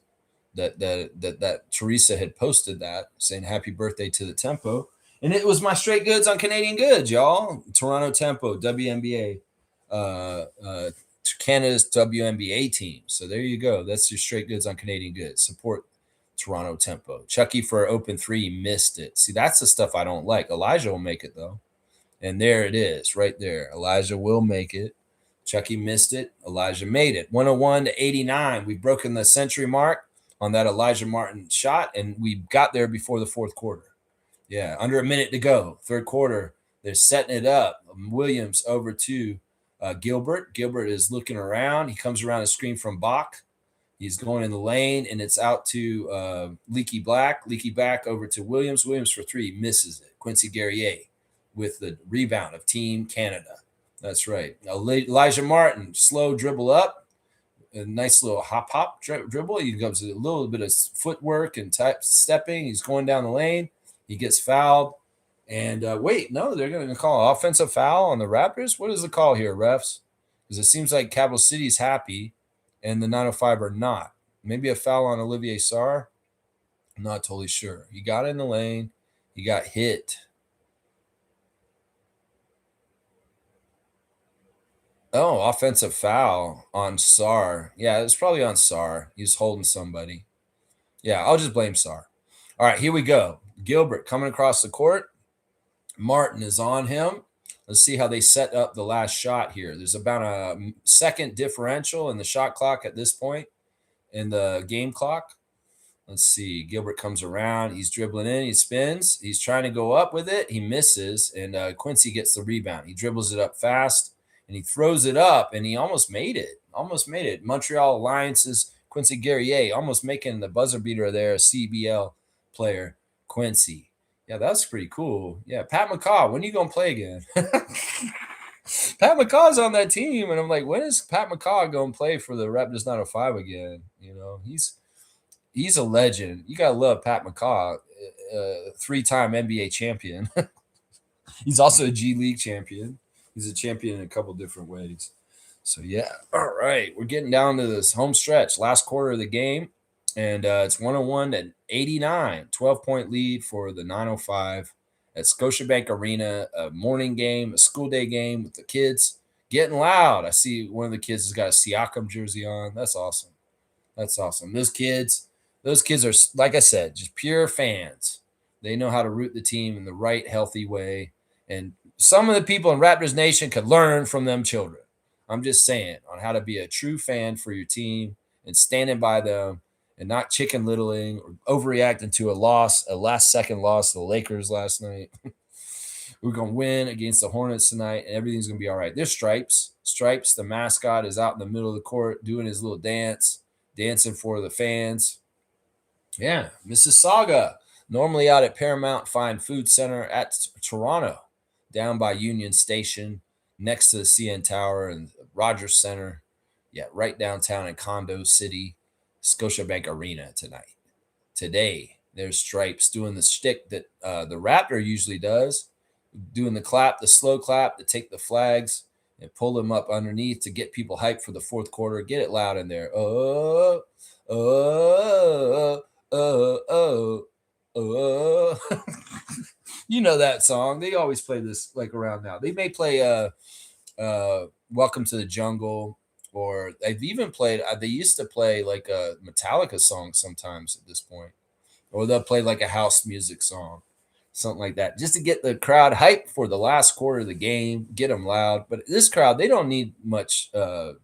Speaker 1: that Teresa had posted that saying happy birthday to the Tempo, and it was my straight goods on Canadian goods, y'all. Toronto Tempo, WNBA Canada's WNBA team. So there you go. That's your straight goods on Canadian goods. Support Toronto tempo. Chucky for an open three, missed it. See, that's the stuff I don't like. Elijah will make it though. And there it is, right there. Elijah will make it. Chucky missed it. Elijah made it. 101 to 89. We've broken the century mark on that Elijah Martin shot, and we got there before the fourth quarter. Yeah, under a minute to go. Third quarter, they're setting it up. Williams over to Gilbert. Gilbert is looking around. He comes around a screen from Bach. He's going in the lane, and it's out to Leaky Black. Leaky back over to Williams. Williams for three, misses it. Quincy Guerrier with the rebound of Team Canada. That's right. Elijah Martin, slow dribble up. A nice little hop dribble. He comes a little bit of footwork and stepping. He's going down the lane. He gets fouled. And wait, no, they're going to call an offensive foul on the Raptors? What is the call here, refs? Because it seems like Capital City's happy and the 905 are not. Maybe a foul on Olivier Sarr? I'm not totally sure. He got in the lane. He got hit. Oh, offensive foul on Sarr. Yeah, it's probably on Sarr. He's holding somebody. Yeah, I'll just blame Sarr. All right, here we go. Gilbert coming across the court. Martin is on him. Let's see how they set up the last shot here. There's about a second differential in the shot clock at this point in the game clock. Let's see. Gilbert comes around. He's dribbling in. He spins. He's trying to go up with it. He misses, and Quincy gets the rebound. He dribbles it up fast, and he throws it up, and he almost made it. Almost made it. Montreal Alliance's Quincy Guerrier almost making the buzzer beater there, a CBL player, Quincy. Yeah, that's pretty cool. Yeah, Pat McCaw, when are you going to play again? Pat McCaw's on that team, and I'm like, when is Pat McCaw going to play for the Raptors 905 again? You know, he's a legend. You got to love Pat McCaw, three-time NBA champion. He's also a G League champion. He's a champion in a couple different ways. So, yeah. All right. We're getting down to this home stretch, last quarter of the game. And it's 101 to 89, 12-point lead for the 905 at Scotiabank Arena, a morning game, a school day game with the kids getting loud. I see one of the kids has got a Siakam jersey on. That's awesome. That's awesome. Those kids are, like I said, just pure fans. They know how to root the team in the right, healthy way. And some of the people in Raptors Nation could learn from them children. I'm just saying on how to be a true fan for your team and standing by them and not chicken littling or overreacting to a last-second loss to the Lakers last night. We're going to win against the Hornets tonight, and everything's going to be all right. There's Stripes. Stripes, the mascot, is out in the middle of the court doing his little dance, dancing for the fans. Yeah, Mississauga, normally out at Paramount Fine Food Center at Toronto, down by Union Station, next to the CN Tower and Rogers Center. Yeah, right downtown in Condo City. Scotiabank Arena tonight. Today, there's Stripes doing the shtick that the Raptor usually does, doing the clap, the slow clap, to take the flags and pull them up underneath to get people hyped for the fourth quarter. Get it loud in there. Oh, oh, oh, oh, oh. You know that song. They always play this like around now. They may play Welcome to the Jungle. Or they've even played, they used to play like a Metallica song sometimes at this point. Or they'll play like a house music song, something like that, just to get the crowd hyped for the last quarter of the game, get them loud. But this crowd, they don't need much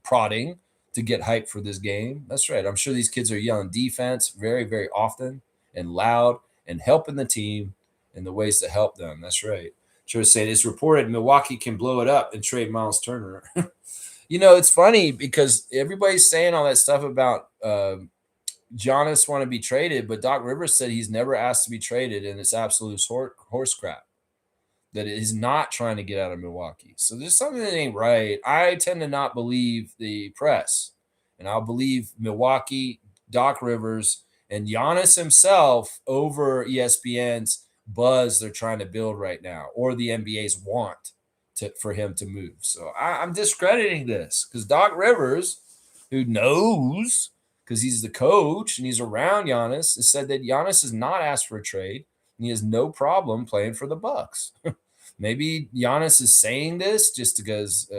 Speaker 1: prodding to get hyped for this game. That's right. I'm sure these kids are yelling defense very, very often and loud and helping the team in the ways to help them. That's right. Sure saying it's reported Milwaukee can blow it up and trade Miles Turner. You know, it's funny because everybody's saying all that stuff about Giannis want to be traded, but Doc Rivers said he's never asked to be traded, and it's absolute horse crap. That he's not trying to get out of Milwaukee. So there's something that ain't right. I tend to not believe the press, and I'll believe Milwaukee, Doc Rivers, and Giannis himself over ESPN's buzz they're trying to build right now, or the NBA's want for him to move. So I'm discrediting this because Doc Rivers, who knows because he's the coach and he's around Giannis, has said that Giannis has not asked for a trade and he has no problem playing for the Bucks. Maybe Giannis is saying this just because,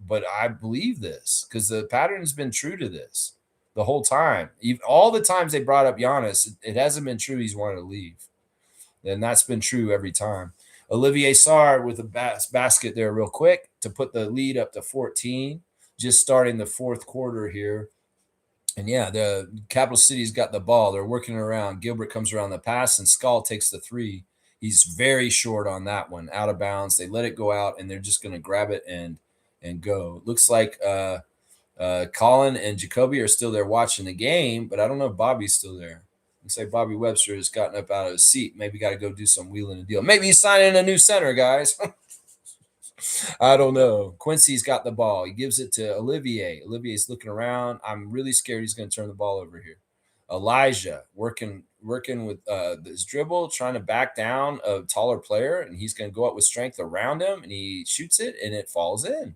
Speaker 1: but I believe this because the pattern has been true to this the whole time. All the times they brought up Giannis, it hasn't been true he's wanted to leave. And that's been true every time. Olivier Sarr with a basket there real quick to put the lead up to 14, just starting the fourth quarter here. And yeah, the Capital City's got the ball. They're working around. Gilbert comes around the pass, and Skull takes the three. He's very short on that one, out of bounds. They let it go out, and they're just going to grab it and go. Looks like Colin and Jacoby are still there watching the game, but I don't know if Bobby's still there. Looks like Bobby Webster has gotten up out of his seat. Maybe got to go do some wheeling and deal. Maybe he's signing a new center, guys. I don't know. Quincy's got the ball. He gives it to Olivier. Olivier's looking around. I'm really scared he's going to turn the ball over here. Elijah working with this dribble, trying to back down a taller player, and he's going to go up with strength around him, and he shoots it, and it falls in.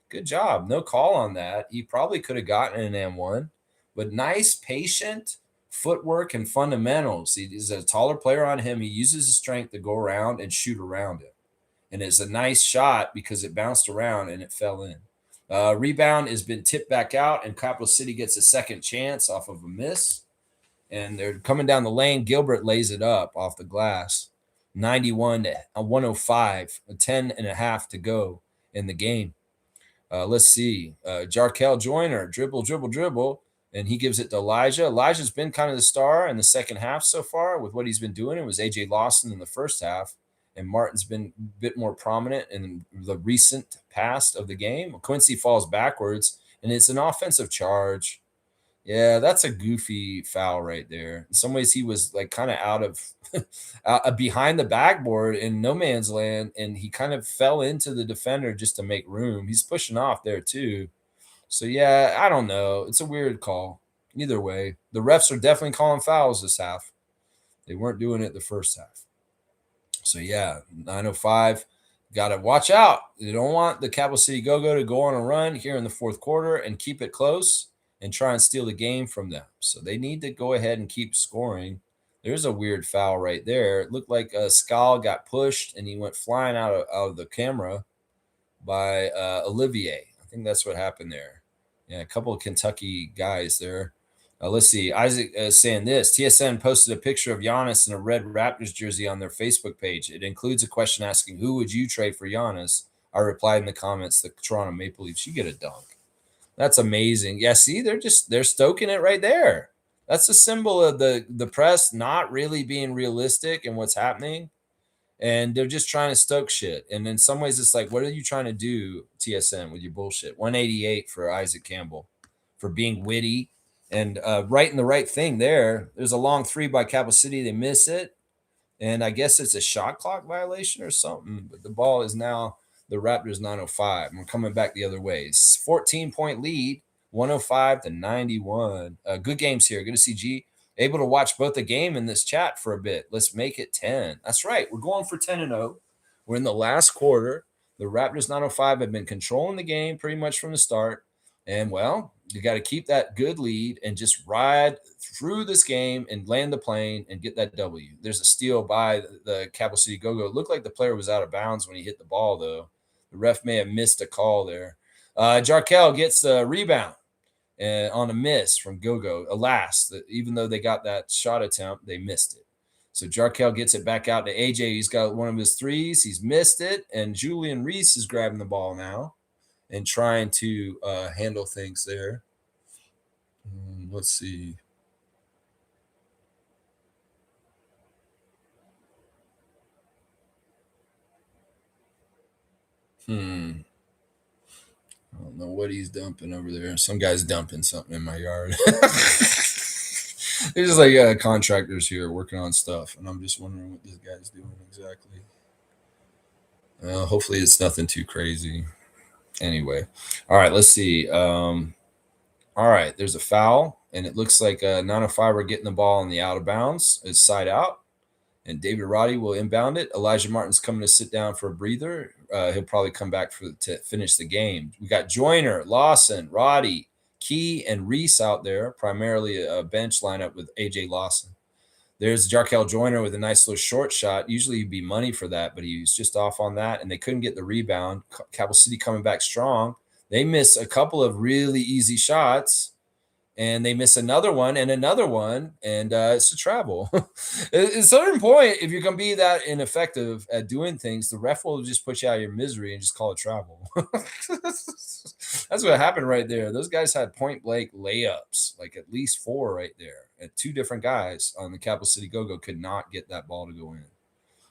Speaker 1: Good job. No call on that. He probably could have gotten an M1, but nice, patient footwork and fundamentals. He's a taller player on him. He uses his strength to go around and shoot around him. And it's a nice shot because it bounced around and it fell in. Rebound has been tipped back out, and Capital City gets a second chance off of a miss. And they're coming down the lane. Gilbert lays it up off the glass. 91 to 105, 10 and a half to go in the game. Let's see. Jarkel Joyner, dribble, and he gives it to Elijah. Elijah's been kind of the star in the second half so far with what he's been doing. It was A.J. Lawson in the first half, and Martin's been a bit more prominent in the recent past of the game. Quincy falls backwards, and it's an offensive charge. Yeah, that's a goofy foul right there. In some ways, he was like kind of out of behind the backboard in no man's land, and he kind of fell into the defender just to make room. He's pushing off there too. So yeah, I don't know. It's a weird call. Either way, the refs are definitely calling fouls this half. They weren't doing it the first half. So yeah, 9:05. Got to watch out. You don't want the Capital City Go-Go to go on a run here in the fourth quarter and keep it close and try and steal the game from them. So they need to go ahead and keep scoring. There's a weird foul right there. It looked like Skal got pushed and he went flying out of the camera by Olivier. I think that's what happened there. Yeah, a couple of Kentucky guys there. Let's see. Isaac is saying this. TSN posted a picture of Giannis in a red Raptors jersey on their Facebook page. It includes a question asking, who would you trade for Giannis? I replied in the comments, the Toronto Maple Leafs. You get a dunk. That's amazing. Yeah, see, they're stoking it right there. That's a symbol of the press not really being realistic in what's happening. And they're just trying to stoke shit. And in some ways, it's like, what are you trying to do, TSN, with your bullshit? 188 for Isaac Campbell for being witty and writing the right thing there. There's a long three by Capital City. They miss it. And I guess it's a shot clock violation or something. But the ball is now the Raptors 9:05. We're coming back the other way. 14-point lead, 105 to 91. Good games here. Good to see G able to watch both the game in this chat for a bit. Let's make it 10. That's right. We're going for 10-0. We're in the last quarter. The Raptors 9:05 have been controlling the game pretty much from the start. And, well, you got to keep that good lead and just ride through this game and land the plane and get that W. There's a steal by the Capital City Go-Go. It looked like the player was out of bounds when he hit the ball, though. The ref may have missed a call there. Jarkel gets the rebound on a miss from Go-Go. Alas, even though they got that shot attempt, they missed it. So Jarkel gets it back out to AJ. He's got one of his threes. He's missed it. And Julian Reese is grabbing the ball now and trying to handle things there. Let's see. I don't know what he's dumping over there. Some guy's dumping something in my yard. There's just like contractors here working on stuff, and I'm just wondering what this guy's doing exactly. Hopefully it's nothing too crazy. Anyway, all right, let's see. All right, there's a foul, and it looks like 9:05 are getting the ball in the out of bounds. It's side out, and David Roddy will inbound it. Elijah Martin's coming to sit down for a breather. He'll probably come back to finish the game. We got Joyner, Lawson, Roddy, Key, and Reese out there, primarily a bench lineup with A.J. Lawson. There's Jarkel Joyner with a nice little short shot. Usually you'd be money for that, but he was just off on that, and they couldn't get the rebound. Capital City coming back strong. They miss a couple of really easy shots, and they miss another one, and it's a travel. At a certain point, if you're going to be that ineffective at doing things, the ref will just put you out of your misery and just call it travel. That's what happened right there. Those guys had point blank layups, like at least 4 right there. And 2 different guys on the Capital City Go-Go could not get that ball to go in.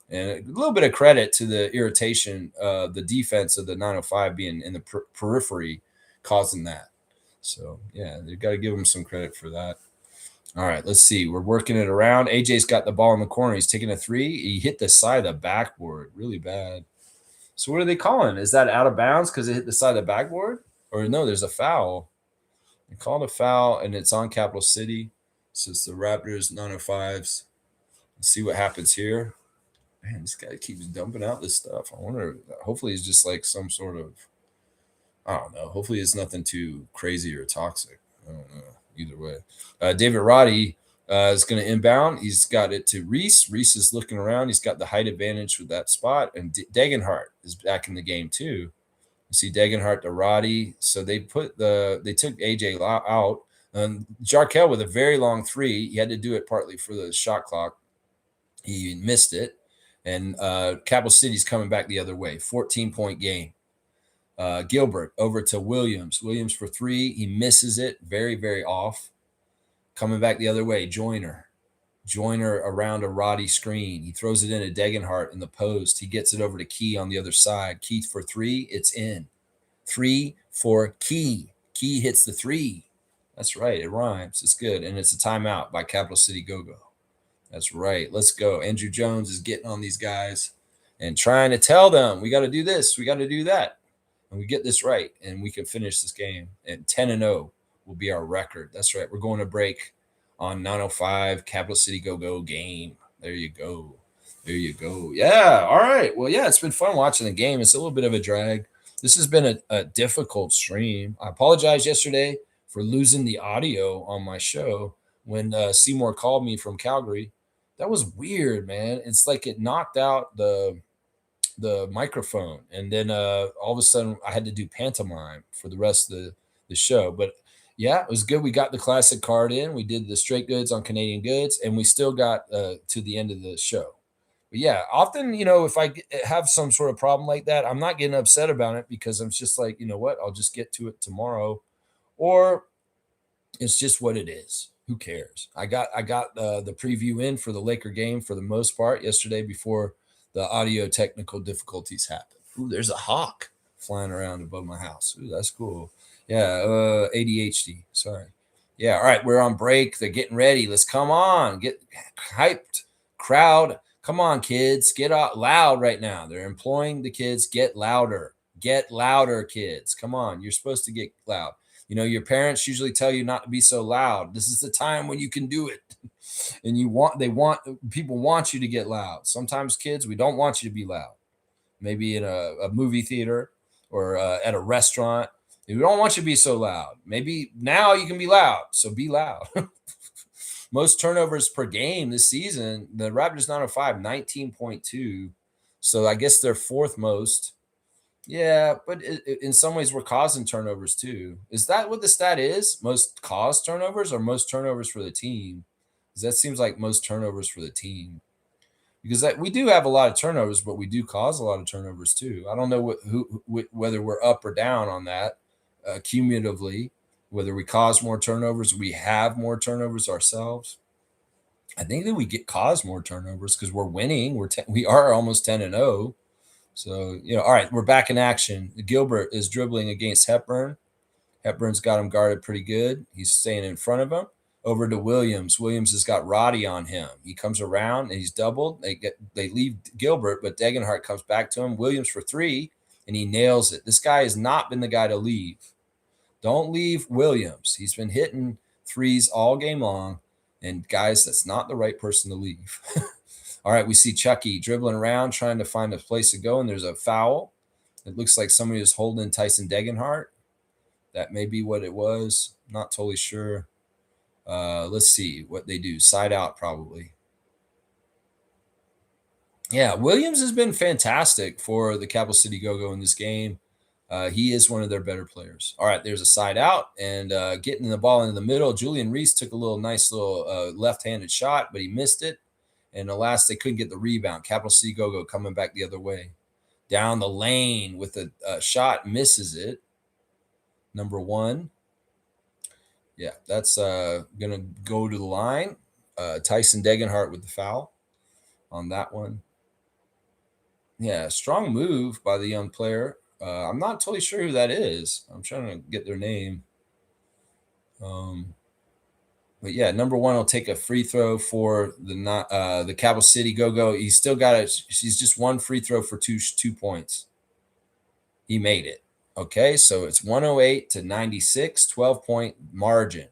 Speaker 1: And a little bit of credit to the irritation, the defense of the 905 being in the periphery causing that. So, yeah, they've got to give them some credit for that. All right, let's see. We're working it around. AJ's got the ball in the corner. He's taking a 3. He hit the side of the backboard really bad. So what are they calling? Is that out of bounds because it hit the side of the backboard? Or no, there's a foul. They called a foul, and it's on Capital City. So it's the Raptors 905s. Let's see what happens here. Man, this guy keeps dumping out this stuff. I wonder, hopefully it's just like some sort of, I don't know. Hopefully it's nothing too crazy or toxic. I don't know. Either way. David Roddy is going to inbound. He's got it to Reese. Reese is looking around. He's got the height advantage with that spot. And Degenhart is back in the game too. You see Degenhart to Roddy. So they took AJ out. Jarkel with a very long 3. He had to do it partly for the shot clock. He missed it. And Capital City's coming back the other way. 14-point game. Gilbert over to Williams. Williams for 3. He misses it. Very, very off. Coming back the other way. Joyner around a Roddy screen. He throws it into Degenhart in the post. He gets it over to Key on the other side. Key for 3. It's in. 3 for Key. Key hits the 3. That's right. It rhymes. It's good. And it's a timeout by Capital City Go-Go. That's right. Let's go. Andrew Jones is getting on these guys and trying to tell them, we got to do this. We got to do that. And we get this right, and we can finish this game. And 10-0 will be our record. That's right. We're going to break on 905 Capital City Go-Go game. There you go. There you go. Yeah. All right. Well, yeah, it's been fun watching the game. It's a little bit of a drag. This has been a difficult stream. I apologize yesterday for losing the audio on my show when Seymour called me from Calgary. That was weird, man. It's like it knocked out the microphone, and then all of a sudden I had to do pantomime for the rest of the show. But yeah, it was good. We got the classic card in. We did the straight goods on Canadian goods, and we still got to the end of the show. But yeah, often, if I have some sort of problem like that, I'm not getting upset about it because I'm just like, you know what, I'll just get to it tomorrow, or it's just what it is. Who cares? I got the preview in for the Laker game for the most part yesterday before the audio technical difficulties happened. Ooh, there's a hawk flying around above my house. Ooh, that's cool. Yeah, ADHD. Sorry. Yeah, all right, we're on break. They're getting ready. Let's come on. Get hyped. Crowd. Come on, kids. Get out loud right now. They're employing the kids. Get louder. Get louder, kids. Come on. You're supposed to get loud. Your parents usually tell you not to be so loud. This is the time when you can do it. And people want you to get loud. Sometimes kids, we don't want you to be loud. Maybe in a movie theater or at a restaurant. We don't want you to be so loud. Maybe now you can be loud. So be loud. Most turnovers per game this season, the Raptors 905, 19.2. So I guess they're 4th most. Yeah, but in some ways we're causing turnovers too. Is that what the stat is? Most caused turnovers or most turnovers for the team? Because that seems like most turnovers for the team. Because we do have a lot of turnovers, but we do cause a lot of turnovers too. I don't know whether we're up or down on that cumulatively, whether we cause more turnovers, we have more turnovers ourselves. I think that we cause more turnovers because we're winning. We are almost 10-0. So, all right, we're back in action. Gilbert is dribbling against Hepburn. Hepburn's got him guarded pretty good. He's staying in front of him. Over to Williams. Williams has got Roddy on him. He comes around and he's doubled. They leave Gilbert, but Degenhart comes back to him. Williams for 3, and he nails it. This guy has not been the guy to leave. Don't leave Williams. He's been hitting 3s all game long, and guys, that's not the right person to leave. All right, we see Chucky dribbling around, trying to find a place to go, and there's a foul. It looks like somebody is holding Tyson Degenhart. That may be what it was. Not totally sure. Let's see what they do. Side out, probably. Yeah, Williams has been fantastic for the Capital City Go-Go in this game. He is one of their better players. All right, there's a side out and getting the ball into the middle. Julian Reese took a nice little left-handed shot, but he missed it. And alas, they couldn't get the rebound. Capital City Go-Go coming back the other way. Down the lane with a shot, misses it. Number 1. Yeah, that's going to go to the line. Tyson Degenhart with the foul on that one. Yeah, strong move by the young player. I'm not totally sure who that is. I'm trying to get their name. But yeah, number 1 will take a free throw for the Capital City Go-Go. He's still got it. He's just one free throw for two points. He made it. Okay, so it's 108-96, 12-point margin.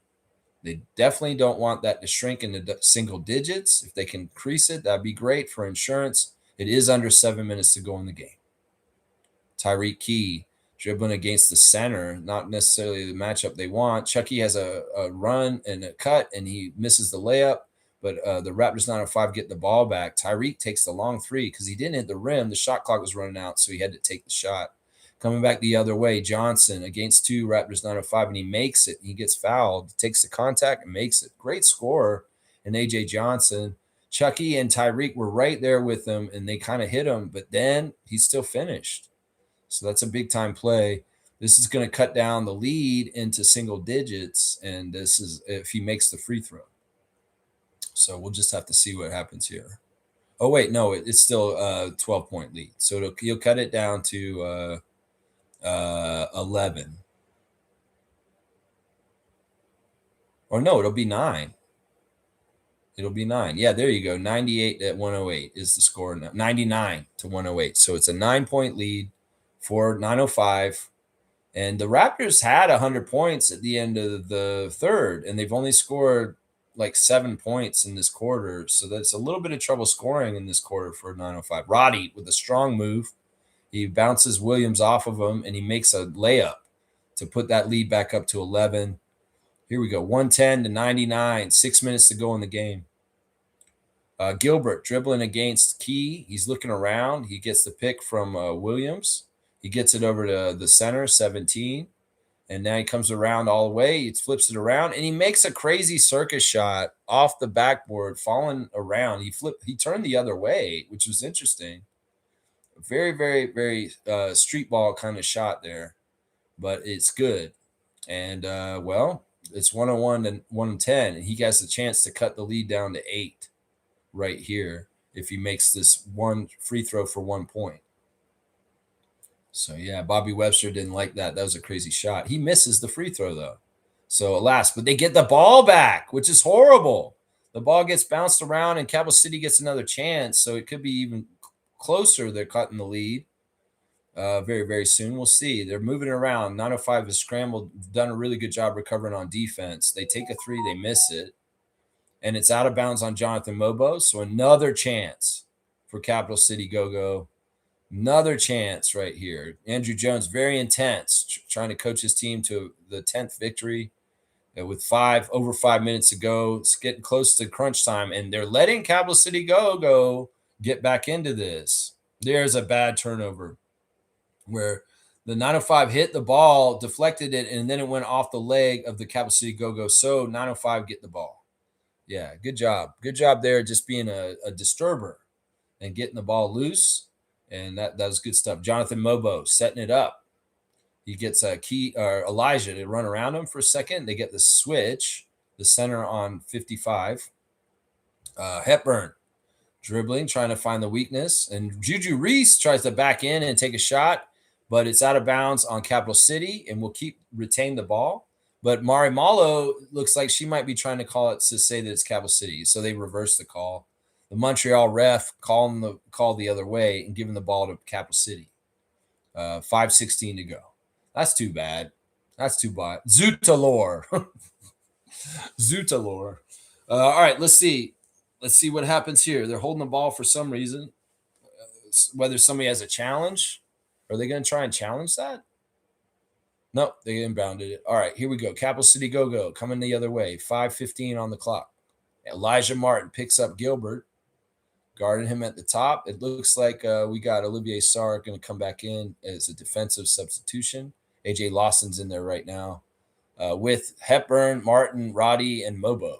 Speaker 1: They definitely don't want that to shrink into single digits. If they can increase it, that'd be great for insurance. It is under 7 minutes to go in the game. Tyreek Key dribbling against the center, not necessarily the matchup they want. Chucky has a run and a cut, and he misses the layup, but the Raptors 905 get the ball back. Tyreek takes the long three because he didn't hit the rim. The shot clock was running out, so he had to take the shot. Coming back the other way, Johnson against 2 Raptors 905, and he makes it. He gets fouled, takes the contact, and makes it. Great scorer in A.J. Johnson. Chucky and Tyreek were right there with him, and they kind of hit him, but then he still finished. So that's a big-time play. This is going to cut down the lead into single digits, and this is if he makes the free throw. So we'll just have to see what happens here. Oh, wait, no, it's still a 12-point lead. So you'll cut it down to 11. Or no, it'll be 9. It'll be 9. Yeah, there you go. 98-108 is the score now. 99-108. So it's a 9-point lead for 905. And the Raptors had 100 points at the end of the third, and they've only scored like 7 points in this quarter. So that's a little bit of trouble scoring in this quarter for 905. Roddy with a strong move. He bounces Williams off of him, and he makes a layup to put that lead back up to 11. Here we go, 110-99, 6 minutes to go in the game. Gilbert dribbling against Key. He's looking around. He gets the pick from Williams. He gets it over to the center, 17. And now he comes around all the way. He flips it around, and he makes a crazy circus shot off the backboard, falling around. He turned the other way, which was interesting. Very, very, very street ball kind of shot there, but it's good. And, it's 101-110, and he has the chance to cut the lead down to 8 right here if he makes this one free throw for 1 point. So, yeah, Bobby Webster didn't like that. That was a crazy shot. He misses the free throw, though. So, alas, but they get the ball back, which is horrible. The ball gets bounced around, and Capital City gets another chance, so it could be even closer. They're cutting the lead very, very soon. We'll see. They're moving around. 905 has scrambled, done a really good job recovering on defense. They take a three, they miss it, and it's out of bounds on Jonathan Mobo. So another chance for Capital City Go-Go. Another chance right here. Andrew Jones, very intense, trying to coach his team to the 10th victory with over 5 minutes to go. It's getting close to crunch time, and they're letting Capital City Go-Go get back into this. There's a bad turnover where the 905 hit the ball, deflected it, and then it went off the leg of the Capital City Go-Go. So 905 get the ball. Yeah, good job. Good job there, just being a disturber and getting the ball loose. And that was good stuff. Jonathan Mobo setting it up. He gets Elijah to run around him for a second. They get the switch, the center on 55. Hepburn dribbling, trying to find the weakness. And Juju Reese tries to back in and take a shot, but it's out of bounds on Capital City, and will retain the ball. But Mari Malo looks like she might be trying to call it to say that it's Capital City. So they reverse the call. The Montreal ref calling the call the other way and giving the ball to Capital City. 5:16 to go. That's too bad. That's too bad. Zutalor. Zutalor. All right, let's see. Let's see what happens here. They're holding the ball for some reason. Whether somebody has a challenge. Are they going to try and challenge that? Nope, they inbounded it. All right, here we go. Capital City Go-Go coming the other way. 5:15 on the clock. Elijah Martin picks up Gilbert. guarding him at the top. It looks like we got Olivier Sarr going to come back in as a defensive substitution. AJ Lawson's in there right now with Hepburn, Martin, Roddy, and Mobo.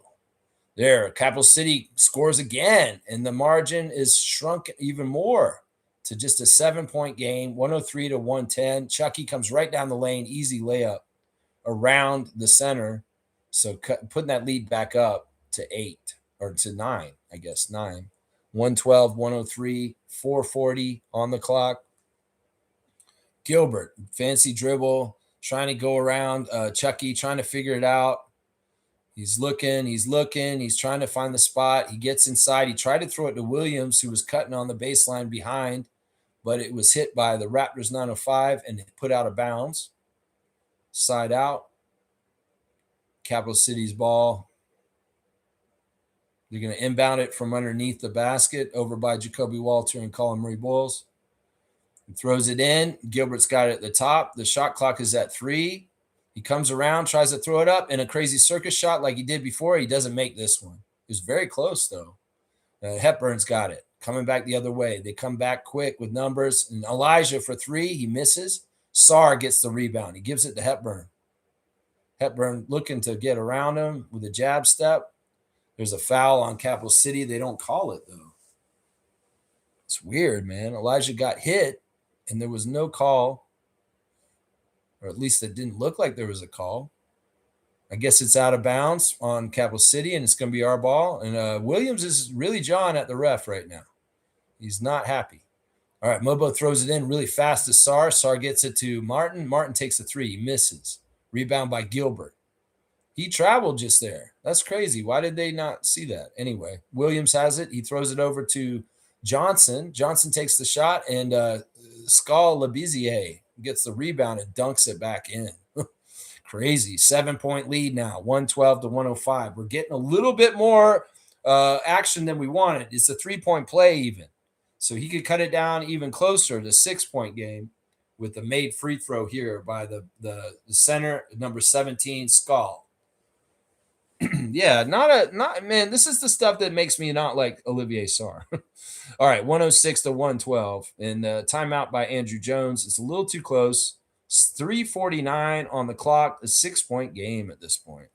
Speaker 1: There, Capital City scores again, and the margin is shrunk even more to just a 7-point game, 103 to 110. Chucky comes right down the lane, easy layup around the center. So putting that lead back up to 8 or to 9, I guess, 9. 112, 103, 440 on the clock. Gilbert, fancy dribble, trying to go around Chucky, trying to figure it out. He's looking, he's trying to find the spot. He gets inside. He tried to throw it to Williams, who was cutting on the baseline behind, but it was hit by the Raptors 905 and put out of bounds. Side out. Capital City's ball. They're going to inbound it from underneath the basket over by Jacoby Walter and Colin Murray Bowles. He throws it in. Gilbert's got it at the top. The shot clock is at 3. He comes around, tries to throw it up in a crazy circus shot like he did before. He doesn't make this one. It was very close, though. Hepburn's got it. Coming back the other way. They come back quick with numbers. And Elijah for 3. He misses. Sarr gets the rebound. He gives it to Hepburn. Hepburn looking to get around him with a jab step. There's a foul on Capital City. They don't call it, though. It's weird, man. Elijah got hit, and there was no call. Or at least it didn't look like there was a call. I guess it's out of bounds on Capital City, and it's going to be our ball. And Williams is really jawing at the ref right now. He's not happy. All right, Mobo throws it in really fast to Sarr. Sarr gets it to Martin. Martin takes a 3. He misses. Rebound by Gilbert. He traveled just there. That's crazy. Why did they not see that? Anyway, Williams has it. He throws it over to Johnson. Johnson takes the shot, and Skal Labizier gets the rebound and dunks it back in. Crazy. 7-point lead now, 112 to 105. We're getting a little bit more action than we wanted. It's a 3-point play even. So he could cut it down even closer to 6-point game with the made free throw here by the center, number 17, Skal. Yeah, man, this is the stuff that makes me not like Olivier Sarr. All right, 106 to 112. And timeout by Andrew Jones. It's a little too close. It's 3:49 on the clock, a 6-point game at this point.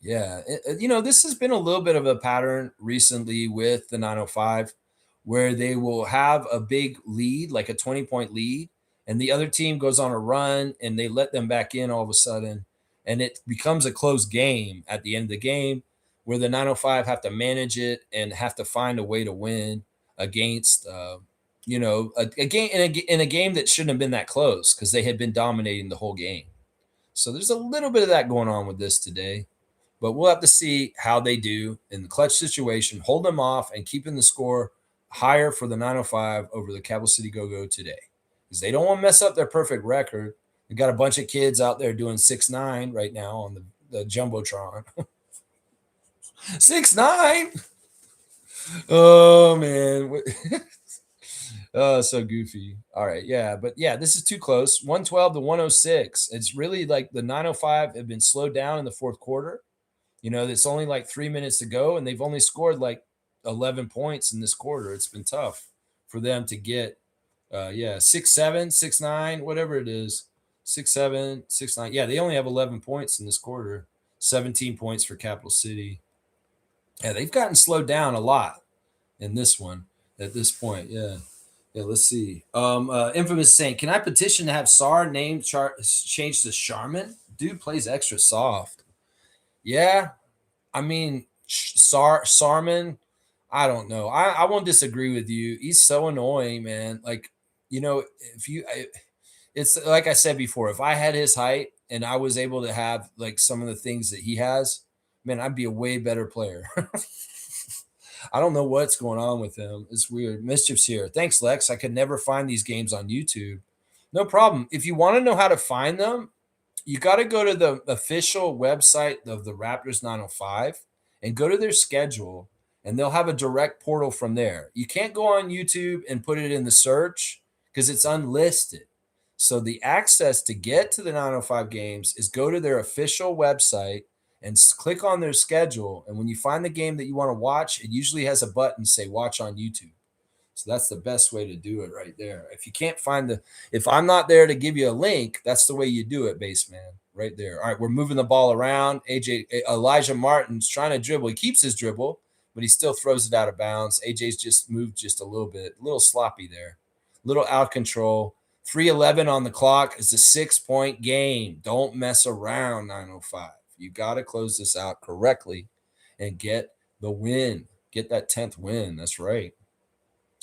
Speaker 1: Yeah, this has been a little bit of a pattern recently with the 905 where they will have a big lead, like a 20-point lead, and the other team goes on a run and they let them back in all of a sudden. And it becomes a close game at the end of the game where the 905 have to manage it and have to find a way to win against, a game in a game that shouldn't have been that close because they had been dominating the whole game. So there's a little bit of that going on with this today, but we'll have to see how they do in the clutch situation, hold them off and keeping the score higher for the 905 over the Capital City Go-Go today because they don't want to mess up their perfect record. We got a bunch of kids out there doing 6'9" right now on the Jumbotron. 6'9". Oh, man. Oh, so goofy. All right. Yeah. But yeah, this is too close. 112 to 106. It's really like the 905 have been slowed down in the fourth quarter. It's only like 3 minutes to go, and they've only scored like 11 points in this quarter. It's been tough for them to get, 6'7", 6'9", whatever it is. 6'7", 6'9". Yeah, they only have 11 points in this quarter. 17 points for Capital City. Yeah, they've gotten slowed down a lot in this one at this point. Yeah, let's see. Infamous saying, can I petition to have Sarr name changed to Sharman? Dude plays extra soft. Yeah, I mean, Sarman, I don't know. I won't disagree with you. He's so annoying, man. Like, it's like I said before, if I had his height and I was able to have like some of the things that he has, man, I'd be a way better player. I don't know what's going on with him. It's weird. Mischief's here. Thanks, Lex. I could never find these games on YouTube. No problem. If you want to know how to find them, you got to go to the official website of the Raptors 905 and go to their schedule, and they'll have a direct portal from there. You can't go on YouTube and put it in the search because it's unlisted. So the access to get to the 905 games is go to their official website and click on their schedule. And when you find the game that you want to watch, it usually has a button say watch on YouTube. So that's the best way to do it right there. If you can't find if I'm not there to give you a link, that's the way you do it, Baseman, right there. All right, we're moving the ball around. Elijah Martin's trying to dribble. He keeps his dribble, but he still throws it out of bounds. AJ's just moved just a little sloppy there, a little out of control. 3:11 on the clock. It's a 6-point game. Don't mess around, 905. You got to close this out correctly and get the win. Get that 10th win. That's right.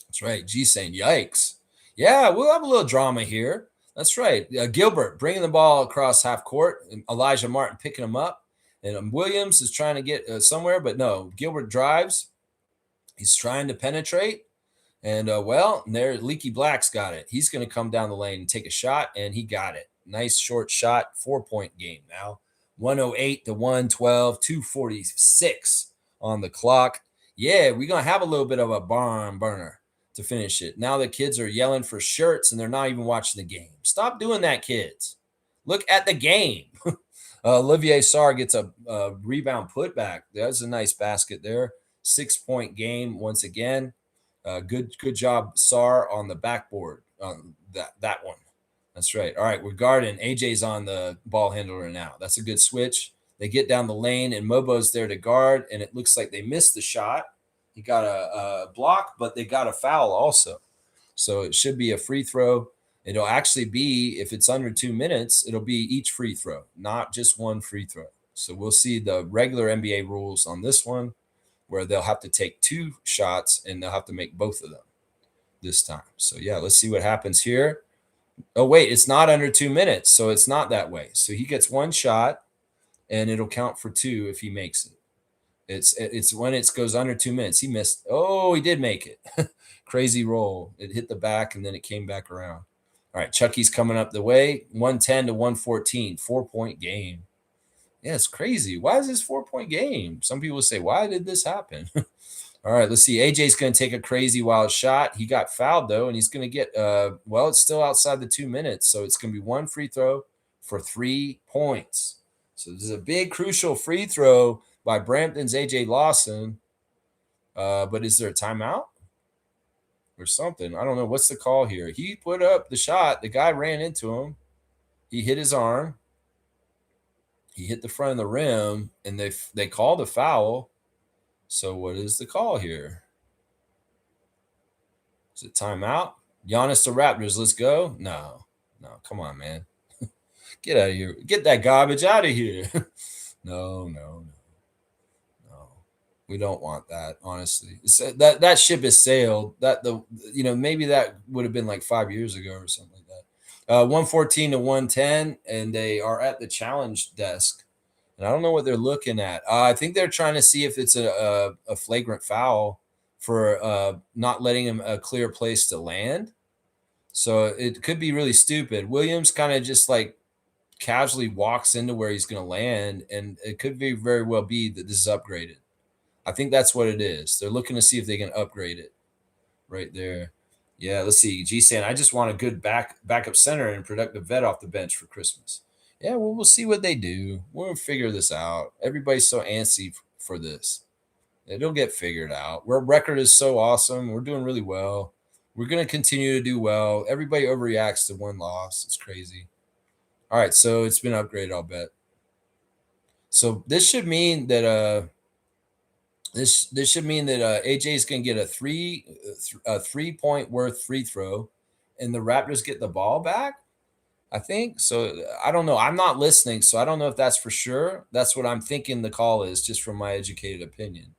Speaker 1: That's right. G saying, yikes. Yeah, we'll have a little drama here. That's right. Gilbert bringing the ball across half court. And Elijah Martin picking him up. And Williams is trying to get somewhere, but no. Gilbert drives. He's trying to penetrate. And, there, Leaky Black's got it. He's going to come down the lane and take a shot, and he got it. Nice short shot, 4-point game now. 108 to 112, 2:46 on the clock. Yeah, we're going to have a little bit of a barn burner to finish it. Now the kids are yelling for shirts, and they're not even watching the game. Stop doing that, kids. Look at the game. Olivier Sarr gets a rebound putback. That's a nice basket there. 6-point game once again. Good job, Sarr, on the backboard. That one. That's right. All right, we're guarding. AJ's on the ball handler now. That's a good switch. They get down the lane, and Mobo's there to guard, and it looks like they missed the shot. He got a block, but they got a foul also. So it should be a free throw. It'll actually be, if it's under 2 minutes, it'll be each free throw, not just one free throw. So we'll see the regular NBA rules on this one, where they'll have to take 2 shots, and they'll have to make both of them this time. So, yeah, let's see what happens here. Oh, wait, it's not under 2 minutes, so it's not that way. So he gets 1 shot, and it'll count for 2 if he makes it. It's when it goes under 2 minutes. He missed. Oh, he did make it. Crazy roll. It hit the back, and then it came back around. All right, Chucky's coming up the way. 110 to 114, 4-point game. Yeah, it's crazy. Why is this 4-point game? Some people say, why did this happen? All right, let's see. AJ's going to take a crazy wild shot. He got fouled, though, and he's going to get, it's still outside the 2 minutes. So it's going to be 1 free throw for 3 points. So this is a big, crucial free throw by Brampton's AJ Lawson. But is there a timeout or something? I don't know. What's the call here? He put up the shot. The guy ran into him. He hit his arm. He hit the front of the rim, and they called a foul. So what is the call here? Is it timeout? Giannis to Raptors. Let's go. No, come on, man. Get out of here. Get that garbage out of here. No. We don't want that, honestly. That ship has sailed. Maybe that would have been like 5 years ago or something like that. 114 to 110, and they are at the challenge desk. And I don't know what they're looking at. I think they're trying to see if it's a flagrant foul for not letting him a clear place to land. So it could be really stupid. Williams kind of just like casually walks into where he's going to land, and it could very well be that this is upgraded. I think that's what it is. They're looking to see if they can upgrade it right there. Yeah, let's see. G saying, I just want a good backup center and productive vet off the bench for Christmas. Yeah, well, we'll see what they do. We'll figure this out. Everybody's so antsy for this. It'll get figured out. Our record is so awesome. We're doing really well. We're going to continue to do well. Everybody overreacts to 1 loss. It's crazy. All right, so it's been upgraded, I'll bet. So this should mean that this should mean that AJ is going to get a 3-point worth free throw, and the Raptors get the ball back. I think so. I don't know. I'm not listening, so I don't know if that's for sure. That's what I'm thinking the call is, just from my educated opinion.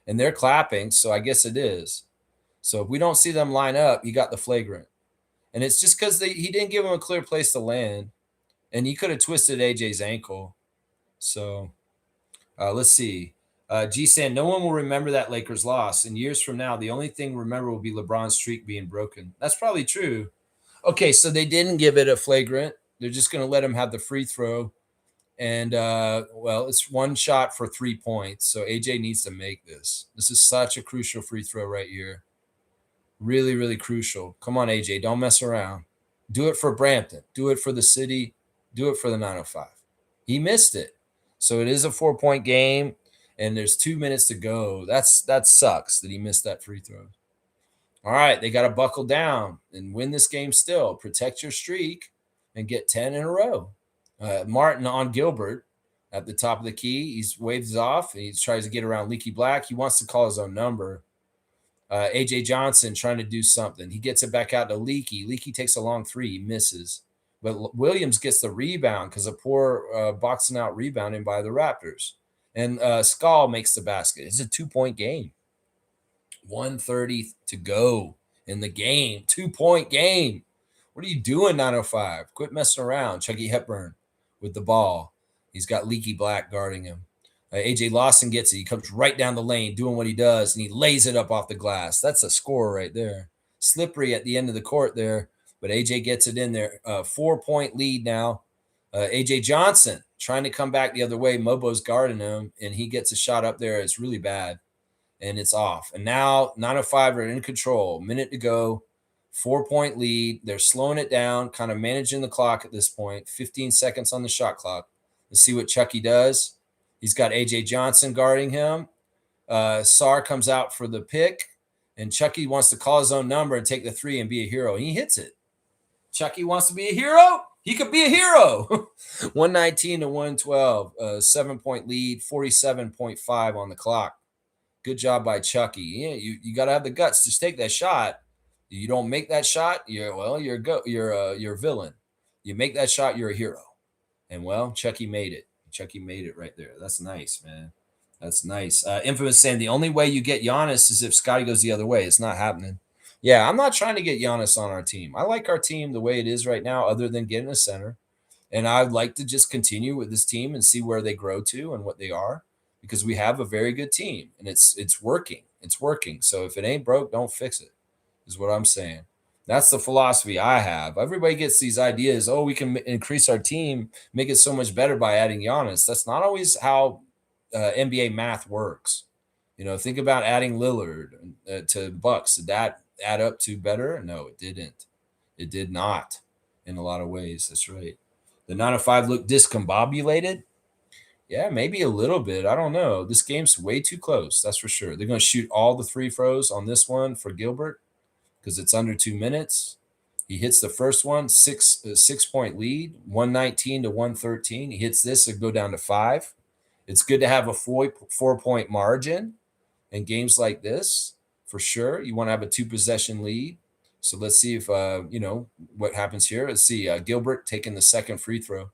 Speaker 1: And they're clapping, so I guess it is. So if we don't see them line up, you got the flagrant. And it's just because he didn't give him a clear place to land, and he could have twisted AJ's ankle. So let's see. G saying, no one will remember that Lakers loss. And years from now, the only thing remember will be LeBron's streak being broken. That's probably true. Okay, so they didn't give it a flagrant. They're just going to let him have the free throw. And, it's 1 shot for 3 points. So AJ needs to make this. This is such a crucial free throw right here. Really, really crucial. Come on, AJ. Don't mess around. Do it for Brampton. Do it for the city. Do it for the 905. He missed it. So it is a 4-point game, and there's 2 minutes to go. That sucks that he missed that free throw. All right, they got to buckle down and win this game still. Protect your streak and get 10 in a row. Martin on Gilbert at the top of the key. He's waves off. And he tries to get around Leaky Black. He wants to call his own number. A.J. Johnson trying to do something. He gets it back out to Leaky. Leaky takes a long three. He misses. But Williams gets the rebound because of poor boxing out rebounding by the Raptors. And Skull makes the basket. It's a 2-point game. 1:30 to go in the game. 2-point game. What are you doing, 905? Quit messing around. Chucky Hepburn with the ball. He's got Leaky Black guarding him. AJ Lawson gets it. He comes right down the lane doing what he does, and he lays it up off the glass. That's a score right there. Slippery at the end of the court there, but AJ gets it in there. 4-point lead now. AJ Johnson trying to come back the other way. Mobo's guarding him, and he gets a shot up there. It's really bad, and it's off. And now 905 are in control. Minute to go. 4-point lead. They're slowing it down, kind of managing the clock at this point. 15 seconds on the shot clock. Let's see what Chucky does. He's got A.J. Johnson guarding him. Sarr comes out for the pick, and Chucky wants to call his own number and take the three and be a hero. And he hits it. Chucky wants to be a hero. He could be a hero. 119 to 112, 7-point lead, 47.5 on the clock. Good job by Chucky. Yeah, you got to have the guts to take that shot. You don't make that shot, you're a villain. You make that shot, you're a hero. And well, Chucky made it. Chucky made it right there. That's nice, man. That's nice. Infamous saying the only way you get Giannis is if Scotty goes the other way. It's not happening. Yeah, I'm not trying to get Giannis on our team. I like our team the way it is right now, other than getting a center. And I'd like to just continue with this team and see where they grow to and what they are, because we have a very good team and it's working. It's working. So if it ain't broke, don't fix it, is what I'm saying. That's the philosophy I have. Everybody gets these ideas. Oh, we can increase our team, make it so much better by adding Giannis. That's not always how NBA math works. Think about adding Lillard to Bucks. Did that add up to better? No, it didn't. It did not in a lot of ways. That's right. The 905 look discombobulated. Yeah, maybe a little bit. I don't know. This game's way too close. That's for sure. They're going to shoot all the free throws on this one for Gilbert, because it's under 2 minutes. He hits the first one, 6-point lead, 119 to 113. He hits this and go down to 5. It's good to have a 4-point margin in games like this, for sure. You want to have a 2-possession lead. So let's see if, what happens here. Let's see, Gilbert taking the second free throw.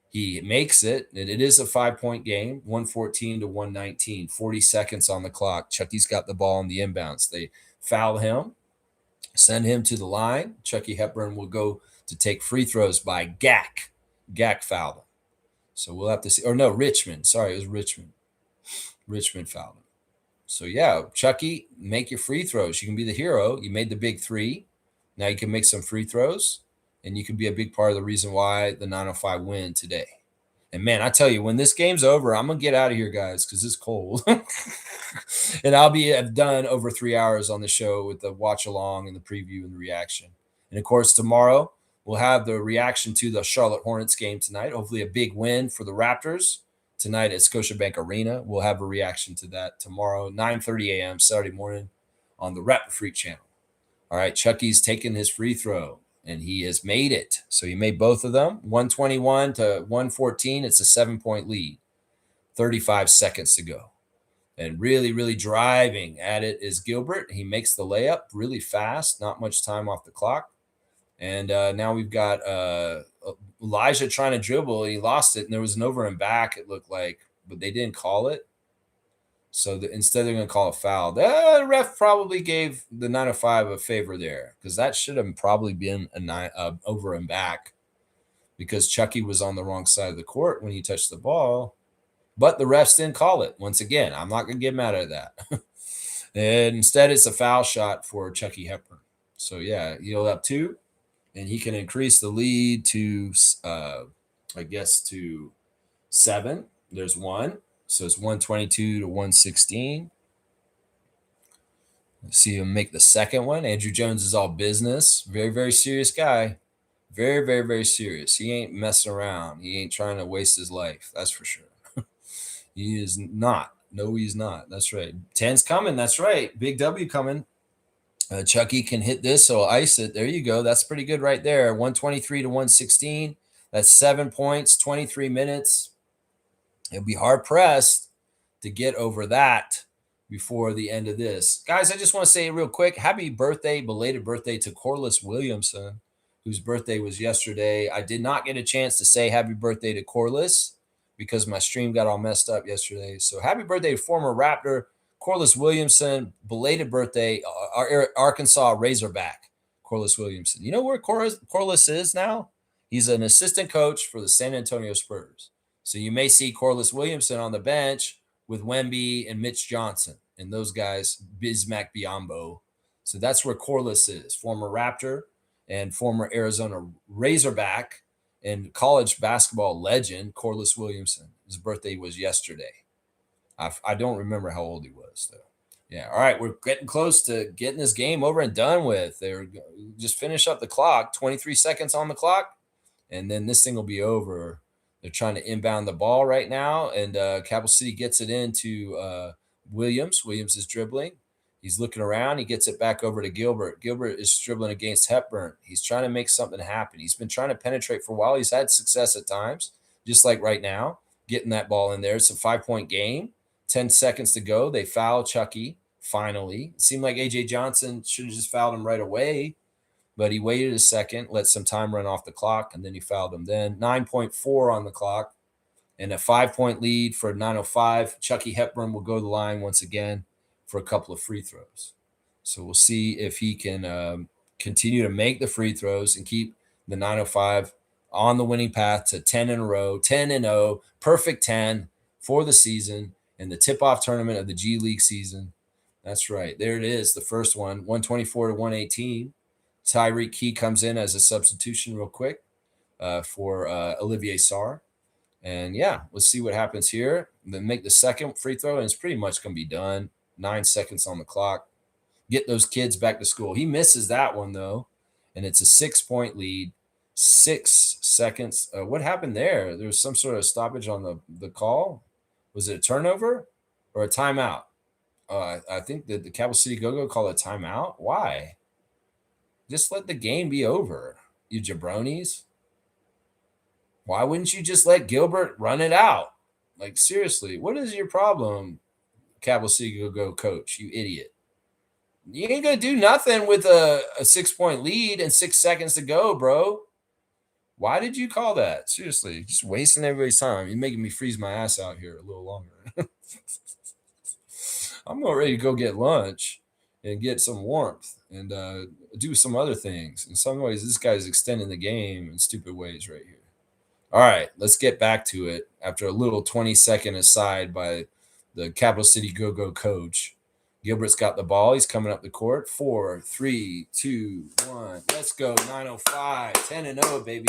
Speaker 1: He makes it, and it is a 5-point game, 114 to 119, 40 seconds on the clock. Chucky's got the ball in the inbounds. They foul him. Send him to the line. Chucky Hepburn will go to take free throws by Gak. Gak fouled him. So we'll have to see. Or no, Richmond. Sorry, it was Richmond. Richmond fouled him. So yeah, Chucky, make your free throws. You can be the hero. You made the big three. Now you can make some free throws, and you can be a big part of the reason why the 905 win today. And man, I tell you, when this game's over, I'm going to get out of here, guys, because it's cold. And I'll be done over 3 hours on the show with the watch along and the preview and the reaction. And of course, tomorrow we'll have the reaction to the Charlotte Hornets game tonight. Hopefully a big win for the Raptors tonight at Scotiabank Arena. We'll have a reaction to that tomorrow, 9:30 a.m. Saturday morning on the Raptor Freak channel. All right, Chucky's taken his free throw, and he has made it. So he made both of them, 121 to 114. It's a 7-point lead, 35 seconds to go. And really, really driving at it is Gilbert. He makes the layup really fast, not much time off the clock. And now we've got Elijah trying to dribble. He lost it, and there was an over and back, it looked like, but they didn't call it. So instead, they're going to call a foul. The ref probably gave the 905 a favor there, because that should have probably been a over and back, because Chucky was on the wrong side of the court when he touched the ball. But the refs didn't call it. Once again, I'm not going to get mad at that. And instead, it's a foul shot for Chucky Hepburn. So, yeah, he'll have 2, and he can increase the lead to, to 7. There's 1. So it's 122 to 116. Let's see him make the second one. Andrew Jones is all business. Very, very serious guy. Very, very, very serious. He ain't messing around. He ain't trying to waste his life. That's for sure. He is not. No, he's not. That's right. 10's coming. That's right. Big W coming. Chucky can hit this, so ice it. There you go. That's pretty good right there. 123 to 116. That's 7 points, 23 minutes. It'll be hard pressed to get over that before the end of this. Guys, I just want to say real quick, happy birthday, belated birthday to Corliss Williamson, whose birthday was yesterday. I did not get a chance to say happy birthday to Corliss because my stream got all messed up yesterday. So happy birthday, former Raptor Corliss Williamson, belated birthday, our Arkansas Razorback, Corliss Williamson. You know where Corliss is now? He's an assistant coach for the San Antonio Spurs. So you may see Corliss Williamson on the bench with Wemby and Mitch Johnson and those guys, Bismack Biyombo. So that's where Corliss is, former Raptor and former Arizona Razorback and college basketball legend, Corliss Williamson. His birthday was yesterday. I don't remember how old he was, though. Yeah. All right. We're getting close to getting this game over and done with. They're just finish up the clock, 23 seconds on the clock, and then this thing will be over. They're trying to inbound the ball right now, and Capital City gets it into Williams. Williams is dribbling. He's looking around. He gets it back over to Gilbert. Gilbert is dribbling against Hepburn. He's trying to make something happen. He's been trying to penetrate for a while. He's had success at times, just like right now, getting that ball in there. It's a 5-point game. 10 seconds to go. They foul Chucky, finally. It seemed like A.J. Johnson should have just fouled him right away, but he waited a second, let some time run off the clock, and then he fouled him then. 9.4 on the clock, and a 5-point lead for 9:05. Chucky Hepburn will go to the line once again for a couple of free throws. So we'll see if he can continue to make the free throws and keep the 9:05 on the winning path to 10 in a row, 10-0, perfect 10 for the season in the tip-off tournament of the G League season. That's right. There it is, the first one, 124 to 118. Tyreek Key comes in as a substitution real quick for Olivier Sarr. And, yeah, let's see what happens here. Then make the second free throw, and it's pretty much going to be done. 9 seconds on the clock. Get those kids back to school. He misses that one, though, and it's a 6-point lead. 6 seconds. What happened there? There was some sort of stoppage on the call. Was it a turnover or a timeout? I think that the Capital City Go-Go called a timeout. Why? Just let the game be over, you jabronis. Why wouldn't you just let Gilbert run it out? Like, seriously, what is your problem, Capital City Go-Go coach, you idiot? You ain't going to do nothing with a 6-point lead and 6 seconds to go, bro. Why did you call that? Seriously, just wasting everybody's time. You're making me freeze my ass out here a little longer. I'm not ready to go get lunch and get some warmth and do some other things. In some ways, this guy's extending the game in stupid ways right here. All right, let's get back to it after a little 20-second aside by the Capital City Go-Go coach. Gilbert's got the ball. He's coming up the court. 4, 3, 2, 1. Let's go. 9:05. 10-0, baby.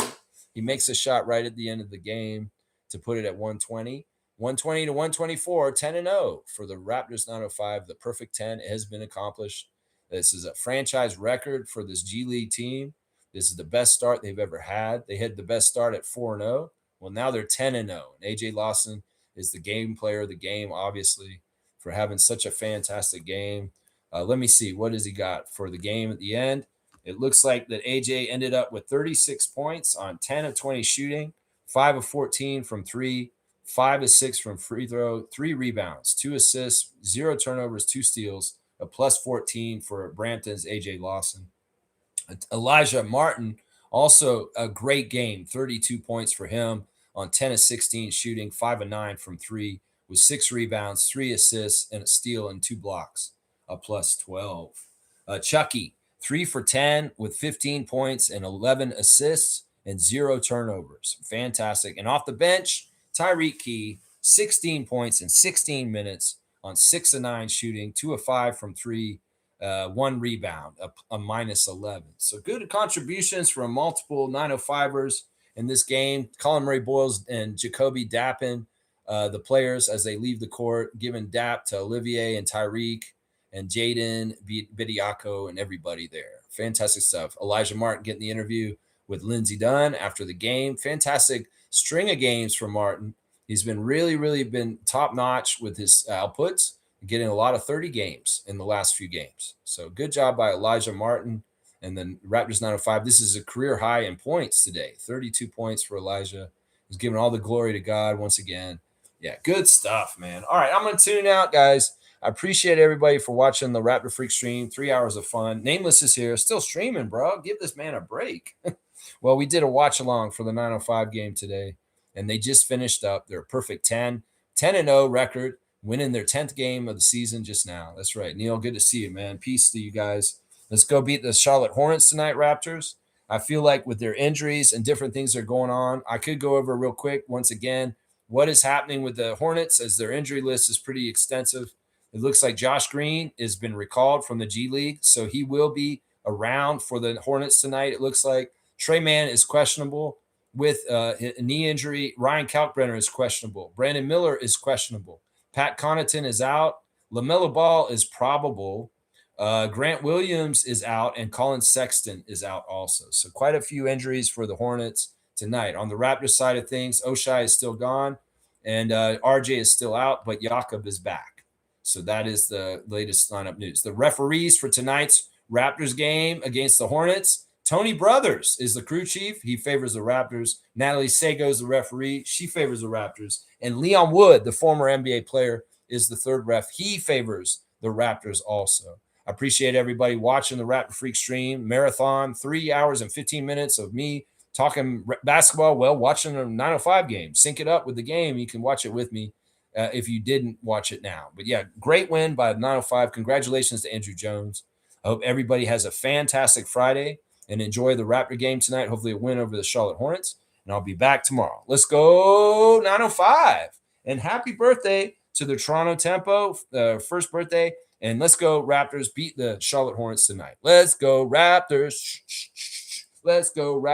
Speaker 1: He makes a shot right at the end of the game to put it at 120. 120 to 124. 10-0 for the Raptors 9:05. The perfect 10 has been accomplished. This is a franchise record for this G League team. This is the best start they've ever had. They had the best start at 4-0. Well, now they're 10-0. And A.J. Lawson is the game player of the game, obviously, for having such a fantastic game. Let me see. What has he got for the game at the end? It looks like that AJ ended up with 36 points on 10 of 20 shooting, 5 of 14 from 3, 5 of 6 from free throw, 3 rebounds, 2 assists, 0 turnovers, 2 steals, a plus 14 for Brampton's AJ Lawson. Elijah Martin, also a great game, 32 points for him on 10 of 16 shooting, 5 of 9 from 3, with 6 rebounds, 3 assists, and a steal and 2 blocks, a plus 12. Chucky, 3 for 10 with 15 points and 11 assists and 0 turnovers. Fantastic. And off the bench, Tyreek Key, 16 points in 16 minutes on 6 of 9 shooting, 2 of 5 from 3, 1 rebound, a minus 11. So good contributions from multiple 905ers in this game. Colin Murray Boyles and Jacoby Dappin, the players as they leave the court, giving dap to Olivier and Tyreek and Jaden, Bidiaco, and everybody there. Fantastic stuff. Elijah Martin getting the interview with Lindsey Dunn after the game. Fantastic string of games for Martin. He's been really been top notch with his outputs, getting a lot of 30 games in the last few games. So good job by Elijah Martin and then Raptors 905. This is a career high in points today. 32 points for Elijah. He's giving all the glory to God once again. Yeah, good stuff, man. All right, I'm going to tune out, guys. I appreciate everybody for watching the Raptor Freak stream. 3 hours of fun. Nameless is here, still streaming, bro. Give this man a break. Well, we did a watch along for the 905 game today, and they just finished up. They're a perfect 10-0 record, winning their 10th game of the season just now. That's right. Neil, good to see you, man. Peace to you guys. Let's go beat the Charlotte Hornets tonight, Raptors. I feel like with their injuries and different things that are going on, I could go over real quick once again what is happening with the Hornets as their injury list is pretty extensive. It looks like Josh Green has been recalled from the G League, so he will be around for the Hornets tonight, it looks like. Trey Mann is questionable with a knee injury. Ryan Kalkbrenner is questionable. Brandon Miller is questionable. Pat Connaughton is out. LaMelo Ball is probable. Grant Williams is out, and Colin Sexton is out also. So quite a few injuries for the Hornets tonight. On the Raptors side of things, Oshai is still gone, and RJ is still out, but Jakob is back. So that is the latest lineup news. The referees for tonight's Raptors game against the Hornets, Tony Brothers is the crew chief. He favors the Raptors. Natalie Sago is the referee. She favors the Raptors. And Leon Wood, the former NBA player, is the third ref. He favors the Raptors also. I appreciate everybody watching the Raptor Freak stream. Marathon, 3 hours and 15 minutes of me talking basketball, well, watching a 905 game. Sync it up with the game. You can watch it with me if you didn't watch it now. But yeah, great win by 905. Congratulations to Andrew Jones. I hope everybody has a fantastic Friday and enjoy the Raptor game tonight. Hopefully a win over the Charlotte Hornets. And I'll be back tomorrow. Let's go 905. And happy birthday to the Toronto Tempo, first birthday. And let's go Raptors beat the Charlotte Hornets tonight. Let's go Raptors. Let's go Raptors.